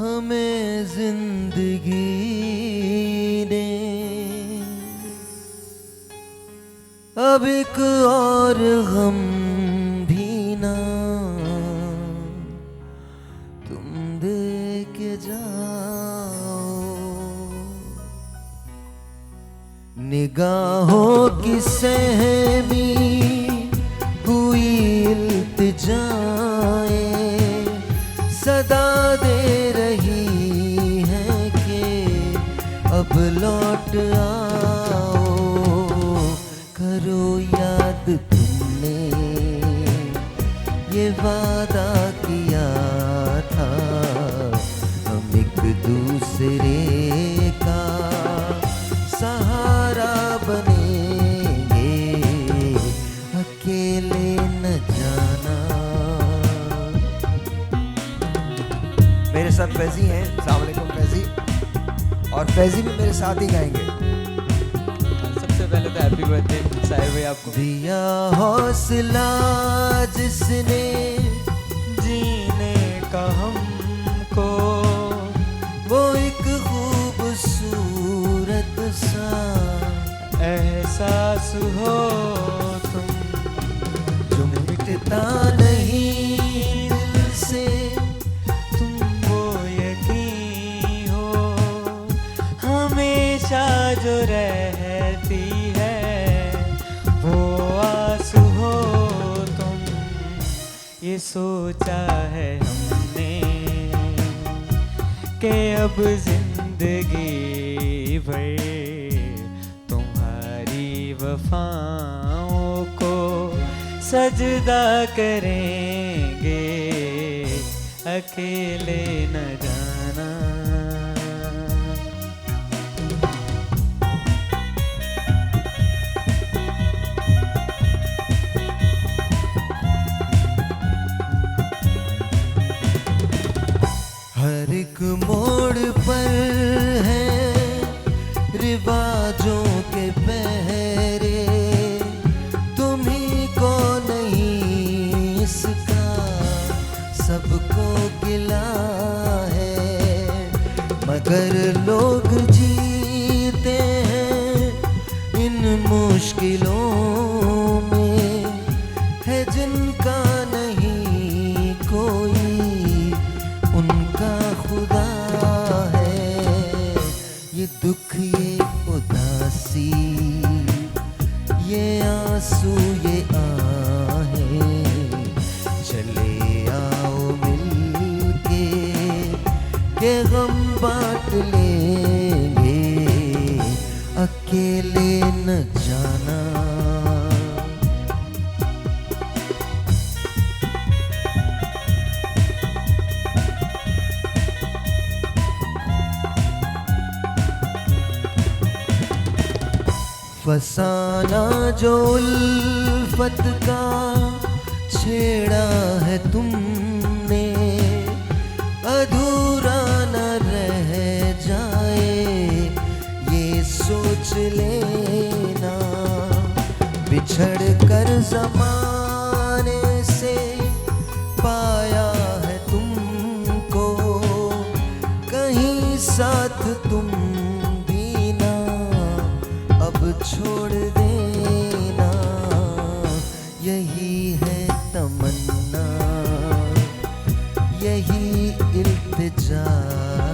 हमें जिंदगी ने अब एक और गम भी ना तुम दे के जाओ। निगाहों की सहमी हुई इल्तिजाएं सदा दे रही हैं कि अब लौट आओ। करो याद तुमने ये वादा किया था, हम एक दूसरे का सहारा बनेंगे, अकेले न जाना। मेरे साथ फैजी हैं, अस्सलाम वालेकुम फैजी, और फैजी भी मेरे साथ ही गाएंगे। सबसे पहले तो हैप्पी बर्थडे साहिर भाई आपको। दिया हौसला जिसने जीने का हमको, वो एक खूबसूरत सा एहसास हो तुम, जो मिटता नहीं दिल से, तुम वो यकीन हो हमेशा जो रहती है, वो आस हो तुम। ये सोचा है हमने कि अब जिंदगी भर तुम्हारी वफाओं को सजदा करेंगे, अकेले न जाना। हर एक मोड़ पर है रिवाजों के पहरे, तुम्ही को नहीं इसका सबको गिला है, मगर लोग जीते हैं इन मुश्किलों में, है जिनका नहीं कोई उनका खुदा है। ये दुख ये उदासी ये आंसू ये आहें, चले आओ मिलके के गम बांट लेंगे, अकेले न जाना। फसाना जो उल्फत का छेड़ा है तुमने, अधूरा न रह जाए ये सोच लेना। बिछड़ कर ज़माने से पाया है तुमको, कहीं साथ तुम भी ना अब छोड़ देना। यही है तमन्ना यही इल्तिजा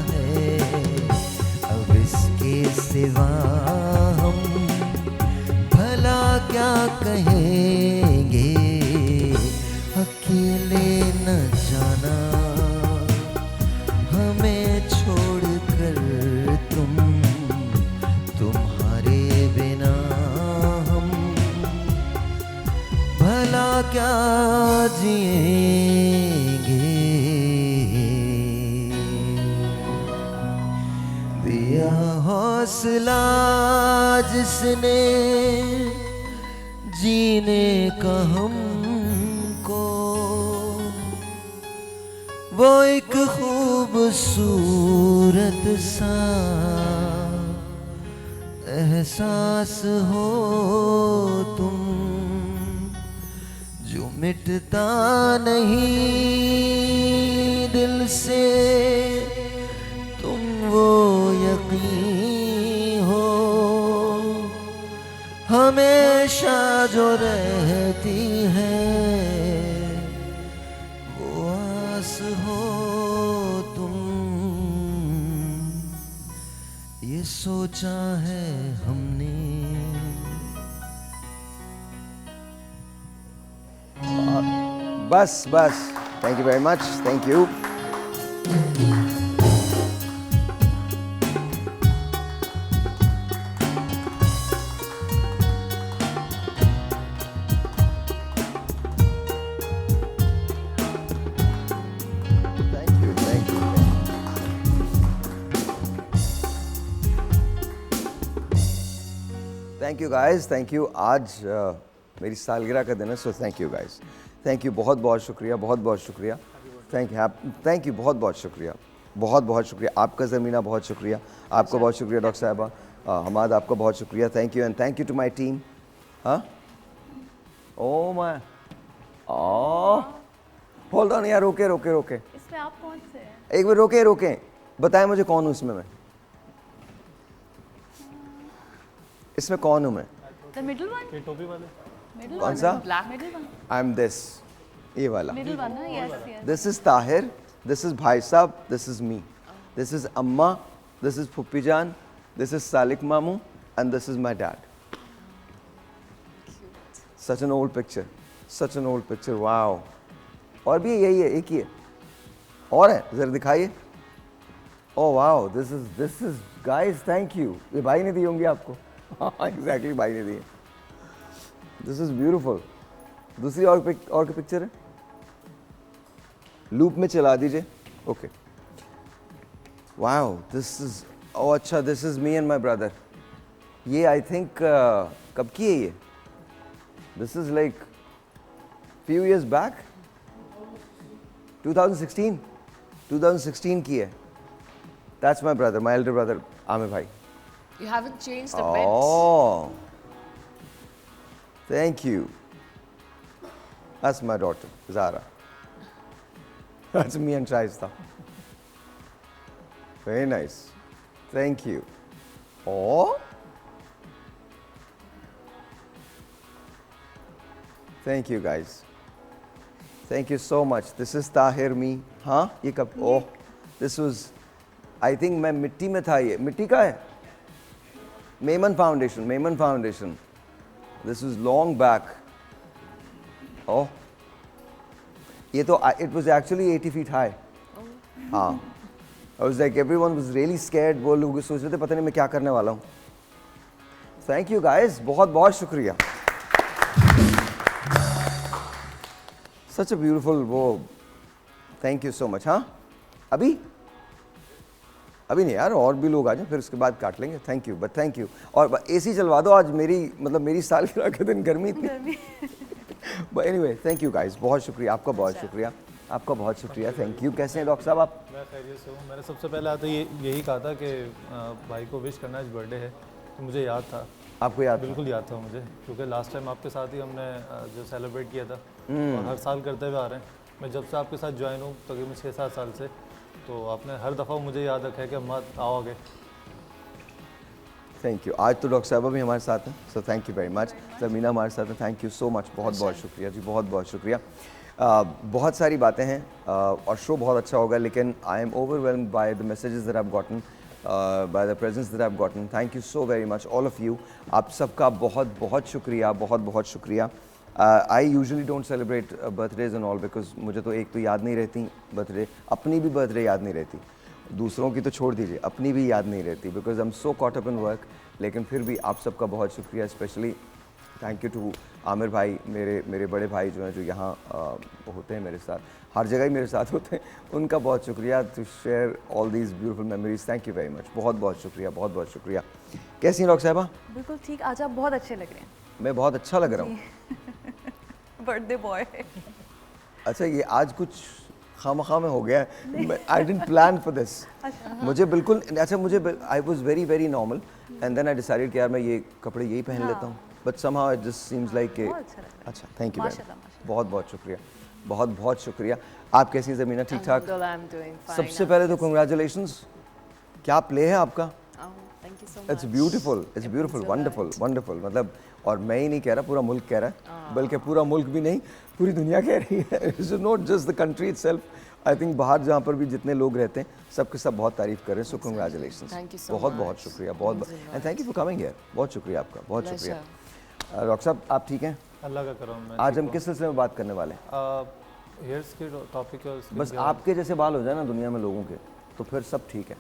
है, अब इसके सिवा हम भला क्या कहेंगे, अकेले न जाना। हमें छोड़ कर तुम, तुम्हारे बिना हम भला क्या जिएंगे। दिया हौसला जिसने जीने का हमको, वो एक खूबसूरत सा एहसास हो तुम, जो मिटता नहीं दिल से, वो यकीन हो हमेशा जो रहती है, वो आस हो तुम, ये सोचा है हमने। बस बस, thank you very much, thank you. Thank you guys, thank you. आज मेरी सालगिरह का दिन है, so thank you guys, thank you, बहुत बहुत शुक्रिया, बहुत बहुत शुक्रिया, थैंक यू, बहुत बहुत शुक्रिया, बहुत बहुत शुक्रिया आपका ज़मीना, बहुत शुक्रिया आपका, बहुत शुक्रिया डॉक्टर साहिबा, हमाद आपका बहुत शुक्रिया, thank you, and thank you to my team. हाँ, ओ माय, होल्ड ऑन यार, रोके रोके रोके, इसमें आप कौन से हैं? एक बार रोके रोके, बताएं मुझे कौन हूँ इसमें मैं, इसमें कौन हूँ मैं? The middle one? ये टोपी वाले Middle कौन one? सा? Black middle one. I am this, ये वाला। Middle one, ना? Yes, yes. This is Tahir, this is Bhai Sahab, this is me, this is Amma, this is Phuppi Jan, this is Salik Mamu, and this is my dad. Cute. Such an old picture, such an old picture, wow. और भी यही है, एक ही है, और है, जरा दिखाइए। Oh wow, this is guys, thank you. ये भाई ने दी होंगी आपको। Exactly, भाई ने दी है। This is beautiful. दूसरी और की पिक्चर है, लूप में चला दीजिए। ओके, वाओ, दिस इज, ओ अच्छा, this is me and my brother. ये आई थिंक कब की है ये? This is like few years back, 2016 की है। That's my brother, my Elder brother Aamir भाई। You haven't changed a bit. Oh, thank you. That's my daughter, Zara. That's me and Shaista. Very nice. Thank you. Oh. Thank you guys. Thank you so much. This is Tahir me. हाँ, ये कब? Oh, this was, I think मैं मिट्टी में था, ये मिट्टी का है? Maiman Foundation. This was long back. Oh, ये तो, it was actually 80 feet high. हाँ, I was like, everyone was really scared. वो लोग सोच रहे थे पता नहीं मैं क्या करने वाला हूँ। Thank you guys, बहुत बहुत शुक्रिया। Such a beautiful वो, thank you so much। हाँ, अभी नहीं यार, और भी लोग आ जाएं, फिर उसके बाद काट लेंगे। Thank you, but thank you. और एसी चलवा दो आज, मेरी सालगिरह के दिन गर्मी इतनी। But anyway, thank you guys, बहुत शुक्रिया आपका, बहुत शुक्रिया आपका, बहुत शुक्रिया, थैंक यू। कैसे हैं डॉक्टर साहब आप? मैं खैरियत से हूँ। मैंने सबसे पहले आते यही कहा था कि भाई को विश करना, आज बर्थडे है, तो मुझे याद था। आपको याद? बिल्कुल याद था मुझे, क्योंकि लास्ट टाइम आपके साथ ही हमने जो सेलिब्रेट किया था, और हर साल करते हुए आ रहे हैं। मैं जब से आपके साथ ज्वाइन हूँ, तकरीबन 6-7 साल से, तो आपने हर दफ़ा मुझे याद रखा है कि अम्मा आओ आगे। Thank you. आज तो डॉक्टर साहबा भी हमारे साथ हैं, so thank you very much. ज़मीना हमारे साथ हैं, थैंक यू सो मच, बहुत बहुत शुक्रिया जी, बहुत बहुत शुक्रिया। बहुत सारी बातें हैं और शो बहुत अच्छा होगा, लेकिन I am overwhelmed by the messages that I have gotten, by the presence that I have gotten. Thank you so very much all of you, आप सबका बहुत बहुत शुक्रिया, बहुत बहुत शुक्रिया। I usually don't celebrate birthdays and all, because मुझे तो एक तो याद नहीं रहती बर्थडे, अपनी भी बर्थडे याद नहीं रहती, दूसरों की तो छोड़ दीजिए, अपनी भी याद नहीं रहती, because I am so caught up in work. लेकिन फिर भी आप सबका बहुत शुक्रिया, specially thank you to Aamir भाई, मेरे बड़े भाई जो हैं, जो यहाँ होते हैं मेरे साथ, हर जगह ही मेरे साथ होते हैं, उनका बहुत शुक्रिया, to share all these beautiful memories. Thank you very much, बहुत बहुत शुक्रिया, बहुत बहुत शुक्रिया। कैसी हैं डॉक्टर साहबा? बिल्कुल ठीक, आज आप बहुत अच्छे लग रहे हैं। मैं बहुत अच्छा लग रहा हूँ। Birthday boy. अच्छा, ये आज कुछ खामखा में हो गया, I didn't plan for this. मुझे बिल्कुल, अच्छा मुझे, I was very very normal and then I decided कि यार मैं ये कपड़े यही पहन लेता हूँ, but somehow it just seems like कि अच्छा, थैंक यू, बहुत बहुत शुक्रिया, बहुत बहुत शुक्रिया। आप कैसी हैं ज़मीना? ठीक ठाक? I'm doing fine. सबसे पहले तो कंग्रेचुलेशंस, क्या प्ले है आपका? Oh, thank you so much. It's beautiful, it's beautiful, wonderful, wonderful. मतलब और मैं ही नहीं कह रहा, पूरा मुल्क कह रहा है, बल्कि पूरा मुल्क भी नहीं, पूरी दुनिया कह रही है। It's not just the country itself. I think बाहर जहाँ पर भी जितने लोग रहते हैं सबके सब बहुत तारीफ कर रहे हैं। सो कंग्रेचुलेशंस, Thank you so बहुत much. बहुत शुक्रिया, बहुत and thank you for coming here. बहुत शुक्रिया आपका, बहुत शुक्रिया। Pleasure. डॉक्टर साहब आप ठीक हैं? अल्लाह का करम मैं आज हम किस सिलसिले में बात करने वाले हैं? हेयर्स के टॉपिक है उसके बस आपके जैसे बाल हो जाए ना दुनिया में लोगों के, तो फिर सब ठीक है।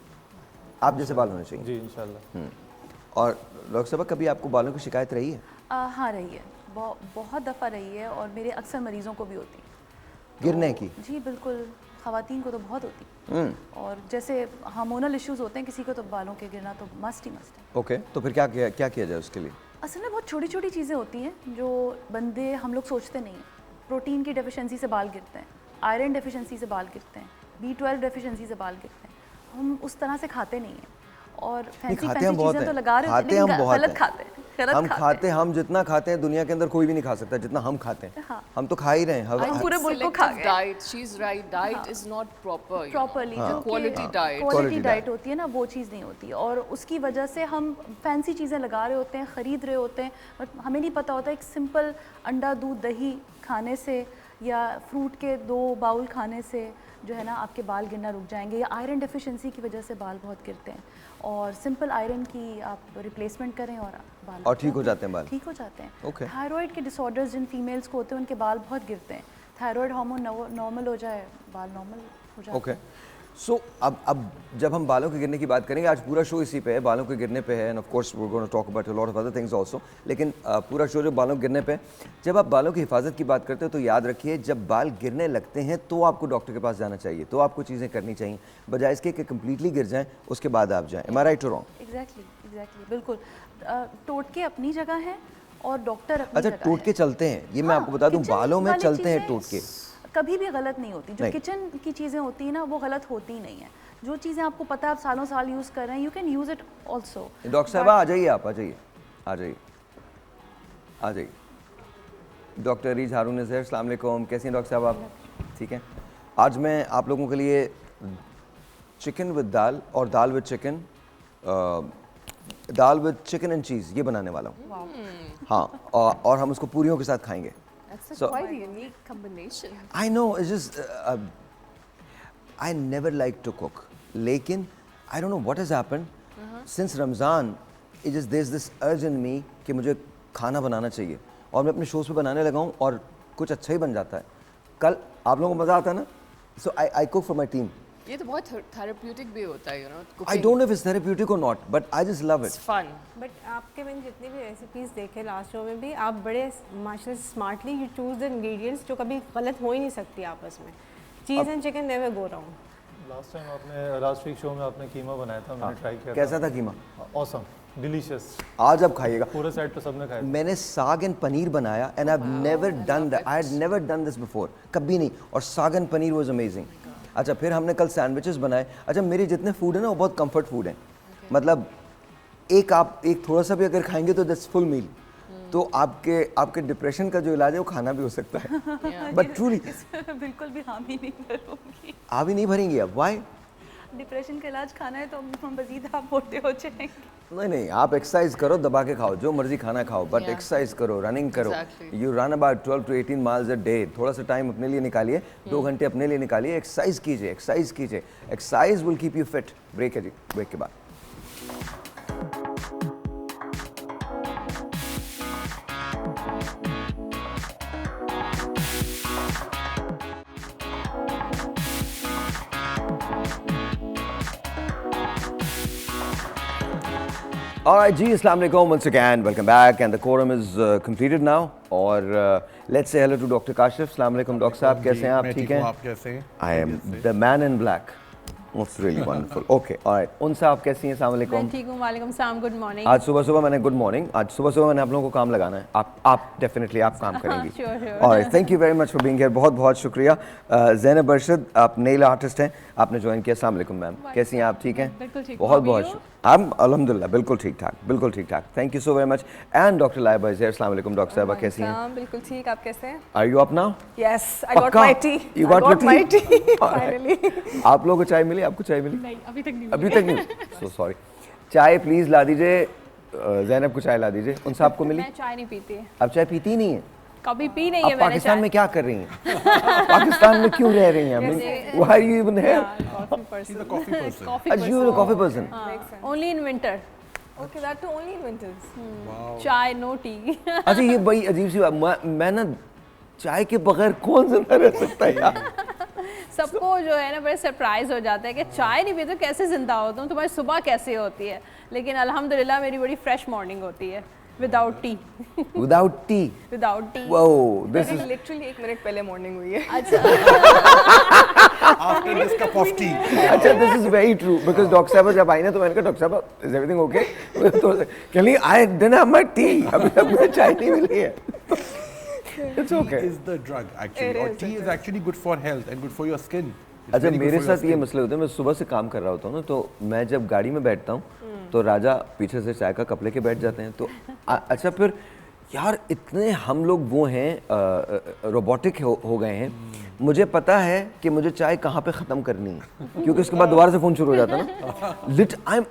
आप जैसे बाल होने चाहिए। जी इंशाल्लाह। और डॉक्टर साहब कभी आपको बालों की शिकायत रही है? हाँ रही है, बहुत दफ़ा रही है और मेरे अक्सर मरीज़ों को भी होती है। गिरने की? जी बिल्कुल, ख़वातीन को तो बहुत होती है। और जैसे हार्मोनल इश्यूज़ होते हैं किसी को, तो बालों के गिरना तो मस्ट ही मस्ट है। ओके, तो फिर क्या किया जाए उसके लिए? असल में बहुत छोटी छोटी चीज़ें होती हैं जो बंदे हम लोग सोचते नहीं हैं। प्रोटीन की डेफिशिएंसी से बाल गिरते हैं, आयरन डेफिशिएंसी से बाल गिरते हैं, B12 डेफिशिएंसी से बाल गिरते हैं। हम उस तरह से खाते नहीं हैं और फैंसी खाते हम बहुत चीज़ें तो हैं, लगा रहे खाते होते हैं, हम लेकिन बहुत गलत हैं। खाते हैं, गलत हम खाते खाते, हम जितना खाते हैं दुनिया के अंदर कोई भी नहीं खा सकता जितना हम खाते हैं। हाँ। हम तो खा ही रहे हैं। हम पूरे मुल्क को खा Selective गए। diet. She's right. Diet is not proper. you know. Properly जो Quality diet. Quality quality diet diet. होती है ना, वो चीज़ नहीं होती और उसकी वजह से हम फैंसी चीज़ें लगा रहे होते हैं, ख़रीद रहे होते हैं, बट हमें नहीं पता होता एक सिंपल अंडा दूध दही खाने से या फ्रूट के 2 बाउल खाने से जो है ना आपके बाल गिरना रुक जाएंगे, या आयरन डेफिशिएंसी की वजह से बाल बहुत गिरते हैं। और सिंपल आयरन की आप रिप्लेसमेंट करें और बाल और ठीक हो जाते हैं बाल। ठीक हो जाते हैं। Okay. थायराइड के डिसऑर्डर्स जिन फीमेल्स को होते हैं उनके बाल बहुत गिरते हैं। थायराइड हार्मोन नॉर्मल हो जाए, बाल नॉर्मल हो जाते ओके, हैं। सो अब जब हम बालों के गिरने की बात करेंगे, आज पूरा शो इसी पे है, बालों के गिरने पे है, and of course we are going to talk about a lot of other things also, लेकिन पूरा शो जो बालों के गिरने पे है। जब आप बालों की हिफाजत की बात करते हो तो याद रखिए, जब बाल गिरने लगते हैं तो आपको डॉक्टर के पास जाना चाहिए, तो आपको चीज़ें करनी चाहिए, बजाय इसके कि कम्प्लीटली गिर जाएं उसके बाद आप जाएं। एम आई राइट और रॉन्ग? एग्जैक्टली बिल्कुल। टोटके अपनी जगह है और डॉक्टर अपनी अच्छा, जगह टोटके है। चलते हैं, ये मैं हाँ, आपको बता दूं, किचन बालों में वाली चलते हैं चीज़ें टोटके। कभी भी गलत नहीं होती। जो नहीं। किचन की चीज़ें होती हैं ना, वो गलत होती ही नहीं है। जो चीज़ें आपको पता है आप सालों साल यूज़ कर रहे हैं, you can use it also. Doctor साहब आ जाइए, आप आ जाइए, आ जाइए, आ जाइए। डॉक्टर रीज हारून है, अस्सलाम वालेकुम, कैसी हैं डॉक्टर साहब आप? ठीक है। आज मैं आप लोगों के लिए चिकन विद दाल और dal with chicken, dal with chicken and cheese ये बनाने वाला हूँ। हाँ, और हम उसको पूरियों के साथ खाएंगे। That's a So- quite unique combination. I know, it's just I never like to cook, लेकिन I don't know what has happened since Ramzan. It just there's this urge in me कि मुझे खाना बनाना चाहिए और मैं अपने शोज पे बनाने लगा हूँ और कुछ अच्छा ही बन जाता है। कल आप लोगों को मज़ा आता है ना? So I cook for my team. ये तो बहुत therapeutic भी होता है, you know. I Cooking. don't know if it's therapeutic or not, but I just love It's it. fun. But आपके मैंने जितनी भी रेसिपीज़ देखे लास्ट शो में भी, आप बड़े माशाल्लाह smartly you choose the ingredients जो कभी गलत हो ही नहीं सकती आपस में। Cheese and chicken never go wrong. Last time आपने लास्ट वीक शो में आपने कीमा बनाया था, मैंने ट्राई किया कैसा था कीमा? ऑसम, डिलीशियस, आज आप खाइएगा। पूरे सेट पे सबने खाया था। मैंने साग एंड पनीर बनाया and I have never done that, I had never done this before, कभी नहीं, और साग एंड पनीर वाज अमेजिंग। अच्छा, फिर हमने कल सैंडविचेस बनाए। अच्छा, मेरे जितने फूड है ना वो बहुत कंफर्ट फूड हैं, मतलब आप एक थोड़ा सा भी अगर खाएंगे तो दैट्स फुल मील। तो आपके डिप्रेशन का जो इलाज है वो खाना भी हो सकता है। बट ट्रूली बिल्कुल भी हामी नहीं करूँगी। आप ही नहीं भरेंगे अब, व्हाई? डिप्रेशन का इलाज खाना है तो हम मजीद आप मोटे हो जाएंगे। नहीं, आप एक्सरसाइज करो, दबा के खाओ, जो मर्जी खाना खाओ, बट Yeah. एक्सरसाइज करो, रनिंग करो। Exactly. You run about 12 to 18 miles a day। थोड़ा सा टाइम अपने लिए निकालिए, 2 घंटे अपने लिए निकालिए, एक्सरसाइज कीजिए, एक्सरसाइज कीजिए। Exercise will keep you fit. Break है जी, ब्रेक के बाद। Alright जी, अस्सलाम वालेकुम once again, welcome back and the quorum is completed now और let's say hello to Dr. Kashif। अस्सलाम वालेकुम डॉक्टर साहब, कैसे हैं आप? मैं ठीक हूँ, हैं? आप कैसे हैं? I am the man in black. It's really wonderful. Okay, alright, उनसे आप कैसी हैं? अस्सलाम वालेकुम। मैं ठीक हूँ, वालेकुम सलाम, गुड मॉर्निंग। आज सुबह मैंने गुड मॉर्निंग, आज सुबह मैंने आप लोगों को काम लगाना है। आप डेफिनेटली आप काम करेंगी। sure. और thank you very much for being here, बहुत शुक्रिया। ज़ैनब अरशद, आप नेल आर्टिस्ट हैं, आपने ज्वाइन किया। अस्सलाम वालेकुम मैम, कैसी हैं आप? ठीक हैं? बिल्कुल ठीक। बहुत हम अल्हम्दुलिल्लाह बिल्कुल ठीक ठाक। Thank you so very much. And doctor Laiba is here. अस्सलाम वालेकुम डॉक्टर साहबा, कैसी हैं? बिल्कुल ठीक, आप कैसे हैं? Are you up now? Yes, I got पक्का? My tea. You got your tea? Finally. आप लोगों को चाय मिली? मिली आपको? चाय मिली? नहीं अभी तक नहीं अभी तक नहीं? So sorry. चाय प्लीज ला दीजिए, ज़ैनब को चाय ला दीजिए। उन साहब को मिली? मैं चाय नहीं पीती है, आप चाय पीती ही नहीं है? कभी पी नहीं है आप मैंने पाकिस्तान चाय। में क्या कर रही हैं? पाकिस्तान में क्यों रह रही हैं? Why are you even here? Coffee person. She's a coffee person. Coffee Are you a coffee person? Only in winter. Okay, that too only in winters. चाय no tea. अच्छा ये बड़ी अजीब सी बात, मैं ना चाय के बगैर कौन जिंदा रह सकता है यार? सबको जो है ना बड़े सरप्राइज हो जाता है कि चाय नहीं पीते कैसे जिंदा हो तुम, तुम्हारी सुबह कैसे होती है? लेकिन अल्हम्दुलिल्लाह मेरी बड़ी फ्रेश मॉर्निंग होती है without T. Without tea? Without T. Wow, this is Literally 1 minute पहले मॉर्निंग हुई है। After this cup of tea. अच्छा this is very true because doctor साहब जब आई ना तो मैंने कहा डॉक्टर साहब is everything okay? तो कह ली I didn't have my tea, अभी तक मुझे चाय नहीं मिली है। It's okay. Tea is the drug actually. Or tea is actually good for health and good for your skin. It's अच्छा very good मेरे for your साथ ये skin. मसले होते हैं, मैं सुबह से काम कर रहा होता हूँ ना, तो मैं जब गाड़ी में बैठता हूँ तो राजा पीछे से चाय का कप लेके बैठ जाते हैं, तो अच्छा फिर यार इतने हम लोग वो हैं रोबोटिक हो गए हैं, मुझे पता है कि मुझे चाय कहाँ पे ख़त्म करनी है क्योंकि उसके बाद दोबारा से फ़ोन शुरू हो जाता है ना। Lit I am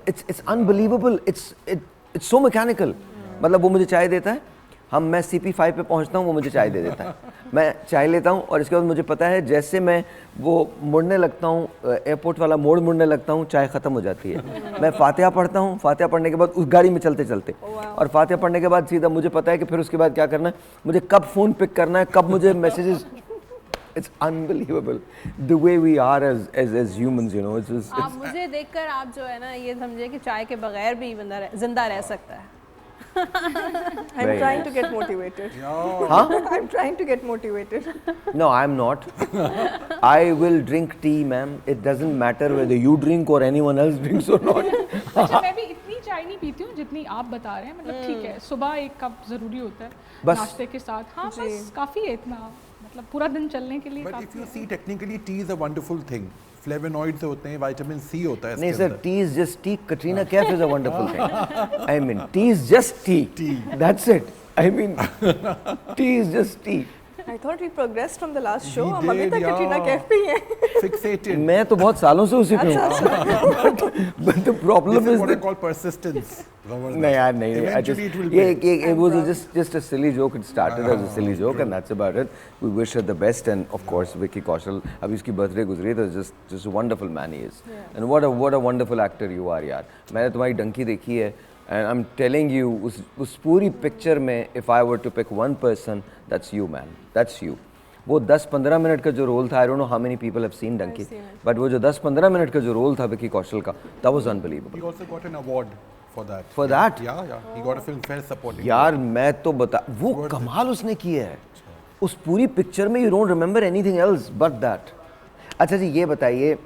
it's unbelievable, it's so mechanical. मतलब वो मुझे चाय देता है, मैं CP5 पे पहुंचता हूँ, वो मुझे चाय दे देता है, मैं चाय लेता हूँ और इसके बाद मुझे पता है जैसे मैं वो मुड़ने लगता हूँ, एयरपोर्ट वाला मोड़ मुड़ने लगता हूँ, चाय ख़त्म हो जाती है। मैं फातिहा पढ़ता हूँ, फातिहा पढ़ने के बाद उस गाड़ी में चलते चलते और फातिहा पढ़ने के बाद सीधा मुझे पता है कि फिर उसके बाद क्या करना है, मुझे कब फ़ोन पिक करना है, कब मुझे messages. It's unbelievable the way we are as humans, you know. आप मुझे देखकर आप जो है ना ये समझे कि चाय के बगैर भी बंदा जिंदा रह सकता है। I'm trying to get motivated. Huh? I'm trying to get motivated. No, I'm not. I will drink tea, ma'am. It doesn't matter whether you drink or anyone else drinks or not. अच्छा मैं भी इतनी चाय नहीं पीती हूँ जितनी आप बता रहे हैं, मतलब ठीक है सुबह 1 कप ज़रूरी होता है बस। नाश्ते के साथ। हाँ बस काफ़ी है इतना, मतलब पूरा दिन चलने के लिए But if काफ़ी you है। see technically tea is a wonderful thing. Flavonoids होते हैं, vitamin C होता है नहीं इसके सर, अंदर। tea is just tea. Katrina Kaif is a wonderful thing. I mean, tea is just tea. That's it. I mean, tea is just tea. I thought we progressed from the last show. We हम अभी did, तक Katrina yeah. Kaif पे ही हैं। Fixated. मैं तो बहुत सालों से उसी पे हूँ। But the problem This is is what I that call persistence. नहीं यार नहीं, I just Eventually it will ये pay. it was just a silly joke. It started as a silly joke and that's about it. We wish her the best and of course Vicky Kaushal, अभी उसकी birthday गुजरी तो just a wonderful man he is. And what a wonderful actor you are यार। मैंने तुम्हारी डंकी देखी है and I'm telling you उस पूरी picture में if I were to pick one person, that's you man, that's you. वो 10-15 मिनट का जो रोल था, I don't know how many people have seen Donkey, but वो जो 10-15 मिनट का जो रोल था विकी कौशल का, that was unbelievable. He also got an award for that. For that? Yeah. He got a Filmfare supporting. यार मैं तो बता, वो Worth it. कमाल उसने किया है उस पूरी पिक्चर में। You don't remember anything else but that. अच्छा जी ये बताइए,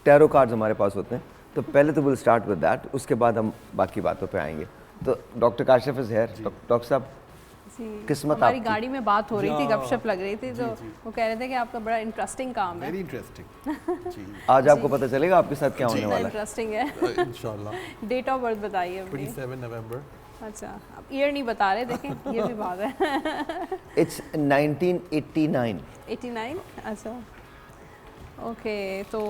टैरो कार्ड्स हमारे पास होते हैं तो पहले तो विल स्टार्ट विद दैट, उसके बाद हम बाकी बातों पे आएंगे। तो doctor Kashif is here. Doctor साहब किस्मत हमारी आपकी। गाड़ी में बात हो रही थी, गपशप लग रही थी, तो वो कह रहे थे कि आपका बड़ा इंटरेस्टिंग काम है। Very interesting. जी. आज आपको पता चलेगा आपके साथ क्या होने वाला है। इंटरेस्टिंग है। Inshallah. डेट ऑफ बर्थ बताइए अपनी। 27 November. अच्छा अब ईयर नहीं बता रहे, देखें ये भी बात है। इट्स 1989। 89 अच्छा ओके, तो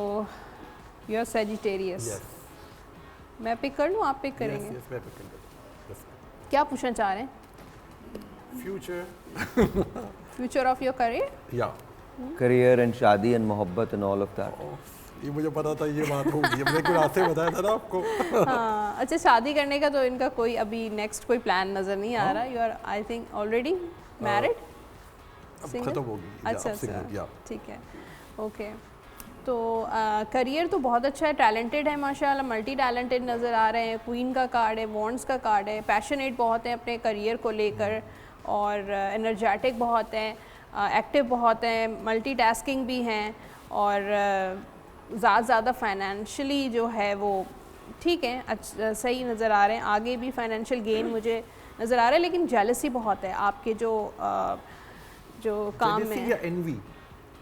यू आर सेजिटेरियस। Yes. मैं पिक कर लूँ, आप पिक करेंगे? Yes, मैं pick कर लेता क्या पूछना चाह रहे हैं? हूँ. Future. Future of your career? Yeah. Career and शादी एंड मोहब्बत एंड ऑल ऑफ दैट। ये मुझे पता था ये बात होगी, ये मैंने कोई रास्ते बताया था ना आपको। हाँ अच्छा, शादी करने का तो इनका कोई अभी नेक्स्ट कोई प्लान नज़र नहीं आ रहा। You are I think already married? अब खत्म होगी। अच्छा single, अच्छा yeah. ठीक है ओके। तो करियर तो बहुत अच्छा है, टैलेंटेड है माशाल्लाह, मल्टी टैलेंटेड नज़र आ रहे हैं। क्वीन का कार्ड है, वॉन्ड्स का कार्ड है, पैशनेट बहुत हैं अपने करियर को लेकर और एनर्जेटिक बहुत हैं, एक्टिव बहुत हैं, मल्टीटास्किंग भी हैं और ज़्यादा फाइनेंशियली जो है वो ठीक है, सही नज़र आ रहे हैं। आगे भी फाइनेंशियल गेन मुझे नज़र आ रहा है, लेकिन जेलसी बहुत है आपके जो काम में Jealousy या envy?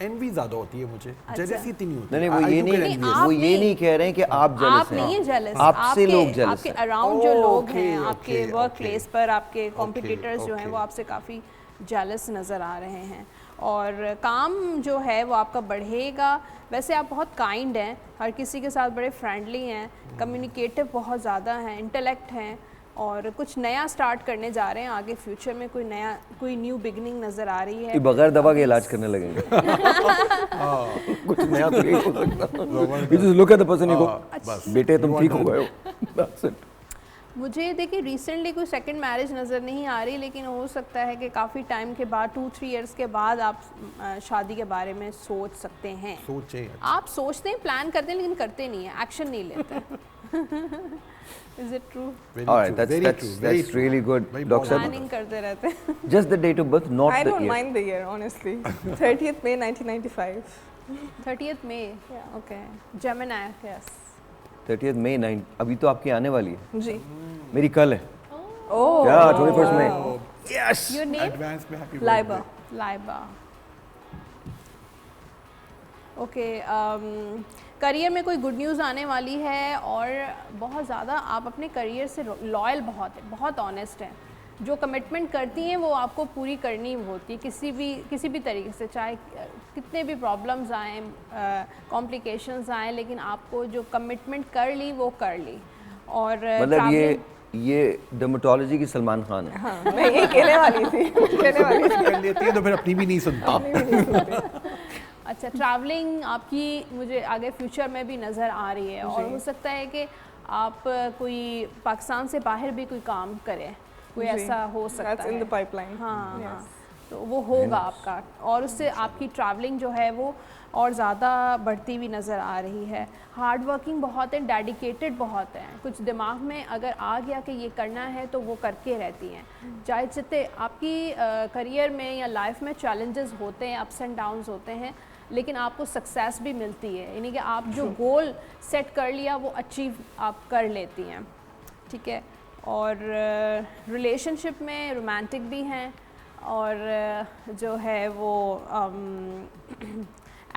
Envy ज़्यादा होती है मुझे। Jealousy इतनी नहीं होती। नहीं वो I ये do नहीं get नहीं, envious. आप वो ये नहीं- नहीं कह रहे हैं कि आप जेलस आप नहीं है जेलस, आपसे लोग जेलस आपके हैं। अराउंड जो लोग Okay, हैं, आपके okay, वर्क okay. प्लेस पर आपके कॉम्पिटिटर्स जो हैं okay. वो आपसे काफ़ी जेलस नज़र आ रहे हैं। और काम जो है वो आपका बढ़ेगा। वैसे आप बहुत काइंड हैं, हर किसी के साथ बड़े फ्रेंडली हैं, कम्युनिकेटिव बहुत ज़्यादा हैं, इंटेलेक्ट हैं और कुछ नया स्टार्ट करने जा रहे हैं आगे फ्यूचर में, कोई न्यू बिगनिंग नज़र आ रही है। कि बगैर दवा के इलाज करने लगेंगे। कुछ नया तो नहीं हो सकता। You just look at the person, you go, बेटे तुम ठीक हो गए हो। That's it. मुझे देखिए रिसेंटली कोई सेकंड मैरिज नज़र नहीं आ रही, लेकिन हो सकता है कि काफ़ी टाइम के बाद 2-3 इयर्स के बाद आप शादी के बारे में सोच सकते हैं। सोचें। आप सोचते हैं, प्लान करते हैं, लेकिन करते नहीं है, एक्शन नहीं लेते। Is it true? All right, that's really good, Doctor. Planning करते रहते हैं। Just the date of birth, not I the don't year. mind the year, honestly. 30th May 1995. 30th May, okay. Gemini, yes. 30th May 9, अभी तो आपकी आने वाली है। जी। मेरी कल है। Oh. या 21st May। Yes. Your name? Advance में happy Laiba. Laiba. Okay, career में कोई गुड न्यूज़ आने वाली है और बहुत ज़्यादा आप अपने करियर से लॉयल बहुत ऑनेस्ट हैं। जो कमिटमेंट करती हैं वो आपको पूरी करनी होती है किसी भी तरीके से, चाहे कितने भी प्रॉब्लम्स आएँ, कॉम्प्लिकेशंस आएँ, लेकिन आपको जो कमिटमेंट कर ली वो कर ली। और मतलब ये डर्मेटोलॉजी की सलमान खान है। हाँ, मैं ये कहने वाली थी। कर लेती है तो फिर अपनी भी नहीं सुनता। अच्छा, ट्रैवलिंग आपकी मुझे आगे फ्यूचर में भी नज़र आ रही है और हो सकता है कि आप कोई पाकिस्तान से बाहर भी कोई काम करें, कोई ऐसा हो सकता That's in the है। pipeline. हाँ Yes. हाँ, तो वो होगा आपका और उससे आपकी ट्रैवलिंग जो है वो और ज़्यादा बढ़ती हुई नज़र आ रही है। हार्ड वर्किंग बहुत है, डेडिकेटेड बहुत है, कुछ दिमाग में अगर आ गया कि ये करना है तो वो करके रहती हैं। चाहे जितने आपकी करियर में या लाइफ में चैलेंजेस होते हैं, अप्स एंड डाउन्स होते हैं, लेकिन आपको सक्सेस भी मिलती है, यानी कि आप जो गोल सेट कर लिया वो अचीव आप कर लेती हैं, ठीक है। और रिलेशनशिप में रोमांटिक भी हैं और जो है वो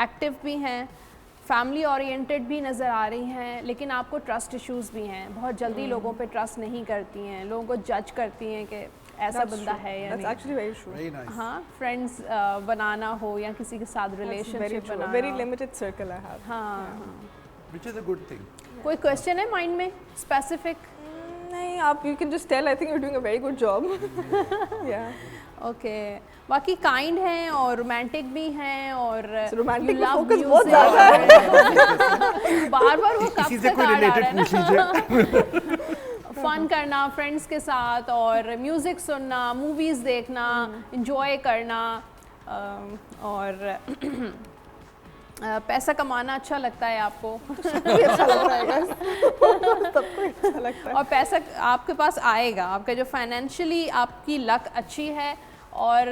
एक्टिव भी हैं, फैमिली ओरिएंटेड भी नज़र आ रही हैं, लेकिन आपको ट्रस्ट इश्यूज़ भी हैं, बहुत जल्दी लोगों पे ट्रस्ट नहीं करती हैं, लोगों को जज करती हैं कि ऐसा बंदा है या That's नहीं। actually very true. Very nice. हाँ, फ्रेंड्स बनाना हो या किसी के साथ That's very relationship true. Banana Very हो। limited circle I have. हाँ, Which is a good thing. कोई क्वेश्चन है माइंड में स्पेसिफिक? नहीं, आप you can just tell. I think you're doing a very good job. Yeah. Okay, बाकी kind हैं और रोमांटिक भी हैं और So romantic you पे love focus बहुत music ज़्यादा और बार-बार वो कब किसी से तक कोई आ रहा रिलेटेड है पूछ लीजिए। ना, फन करना फ्रेंड्स के साथ और म्यूज़िक सुनना, मूवीज़ देखना, इंजॉय करना और पैसा कमाना अच्छा लगता है आपको अच्छा लगता है guys. सबको अच्छा लगता है. और पैसा आपके पास आएगा, आपका जो फाइनेंशियली आपकी लक अच्छी है और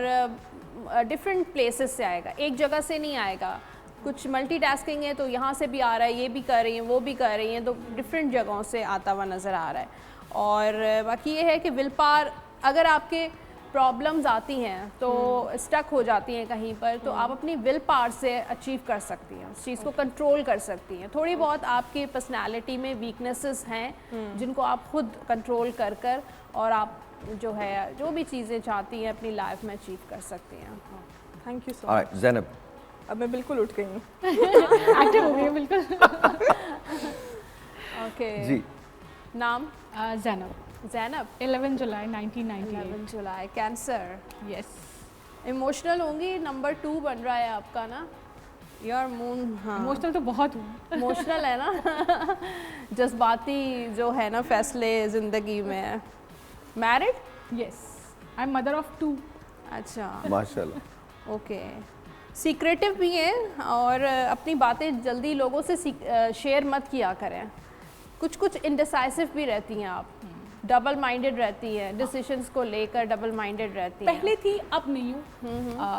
डिफरेंट प्लेसेस से आएगा, एक जगह से नहीं आएगा। कुछ मल्टीटास्किंग है तो यहाँ से भी आ रहा है, ये भी कर रही हैं, वो भी कर रही हैं, तो डिफरेंट जगहों से आता हुआ नज़र आ रहा है। और बाकी ये है कि विल पावर, अगर आपके प्रॉब्लम्स आती हैं तो स्टक हो जाती हैं कहीं पर, तो आप अपनी विल पावर से अचीव कर सकती हैं, उस चीज़ को कंट्रोल कर सकती हैं। थोड़ी बहुत आपकी पर्सनालिटी में वीकनेसेस हैं जिनको आप खुद कंट्रोल कर कर और आप जो है जो भी चीज़ें चाहती हैं अपनी लाइफ में अचीव कर सकती हैं। Thank you so All much. right, Zainab. अब मैं बिल्कुल उठ गई हूँ. एक्टिव हो गई है बिल्कुल। ओके जी नाम? जैनब, ज़ैनब। 11 जुलाई 1998। 11 जुलाई, कैंसर। यस। इमोशनल होंगी, नंबर 2 बन रहा है आपका ना, योर मून। हाँ, इमोशनल तो बहुत हूँ। इमोशनल है ना जज्बाती जो है ना फैसले ज़िंदगी में। Married? Yes, I am mother of 2। अच्छा, माशाल्लाह। ओके। सीक्रेटिव भी हैं और अपनी बातें जल्दी लोगों से शेयर मत किया करें। कुछ इंडिसाइसिव भी रहती हैं आप, डबल माइंडेड रहती हैं, डिसीजंस को लेकर डबल माइंडेड रहती हैं। पहले थी, अब नहीं हूँ।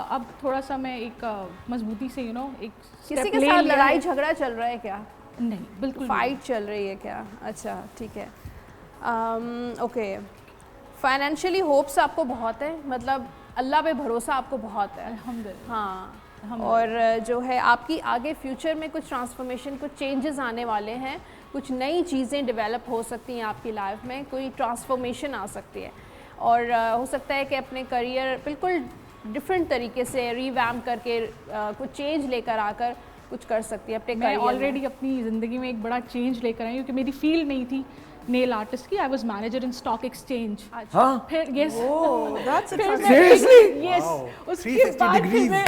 अब थोड़ा सा मैं एक मजबूती से एक किसी step के ले साथ लिया लड़ाई है। झगड़ा चल रहा है क्या? नहीं, बिल्कुल फाइट चल रही है क्या? अच्छा, ठीक है। ओके, फाइनेंशियली होप्स आपको बहुत है, मतलब अल्लाह पे भरोसा आपको बहुत है। अल्हम्दुलिल्लाह। हाँ, और जो है आपकी आगे फ्यूचर में कुछ ट्रांसफॉर्मेशन, कुछ चेंजेस आने वाले हैं, कुछ नई चीज़ें डेवलप हो सकती हैं आपकी लाइफ में, कोई ट्रांसफॉर्मेशन आ सकती है और हो सकता है कि अपने करियर बिल्कुल डिफरेंट तरीके से रिवैम्प करके कुछ चेंज लेकर आकर कुछ कर सकती है अपने मैं career में। ऑलरेडी अपनी ज़िंदगी में एक बड़ा चेंज लेकर आई, क्योंकि मेरी फील्ड नहीं थी नेल आर्टिस्ट की। I was manager in stock exchange. हाँ फिर yes that's Seriously? Yes Wow. उसके 360 बाद फिर degrees. मैं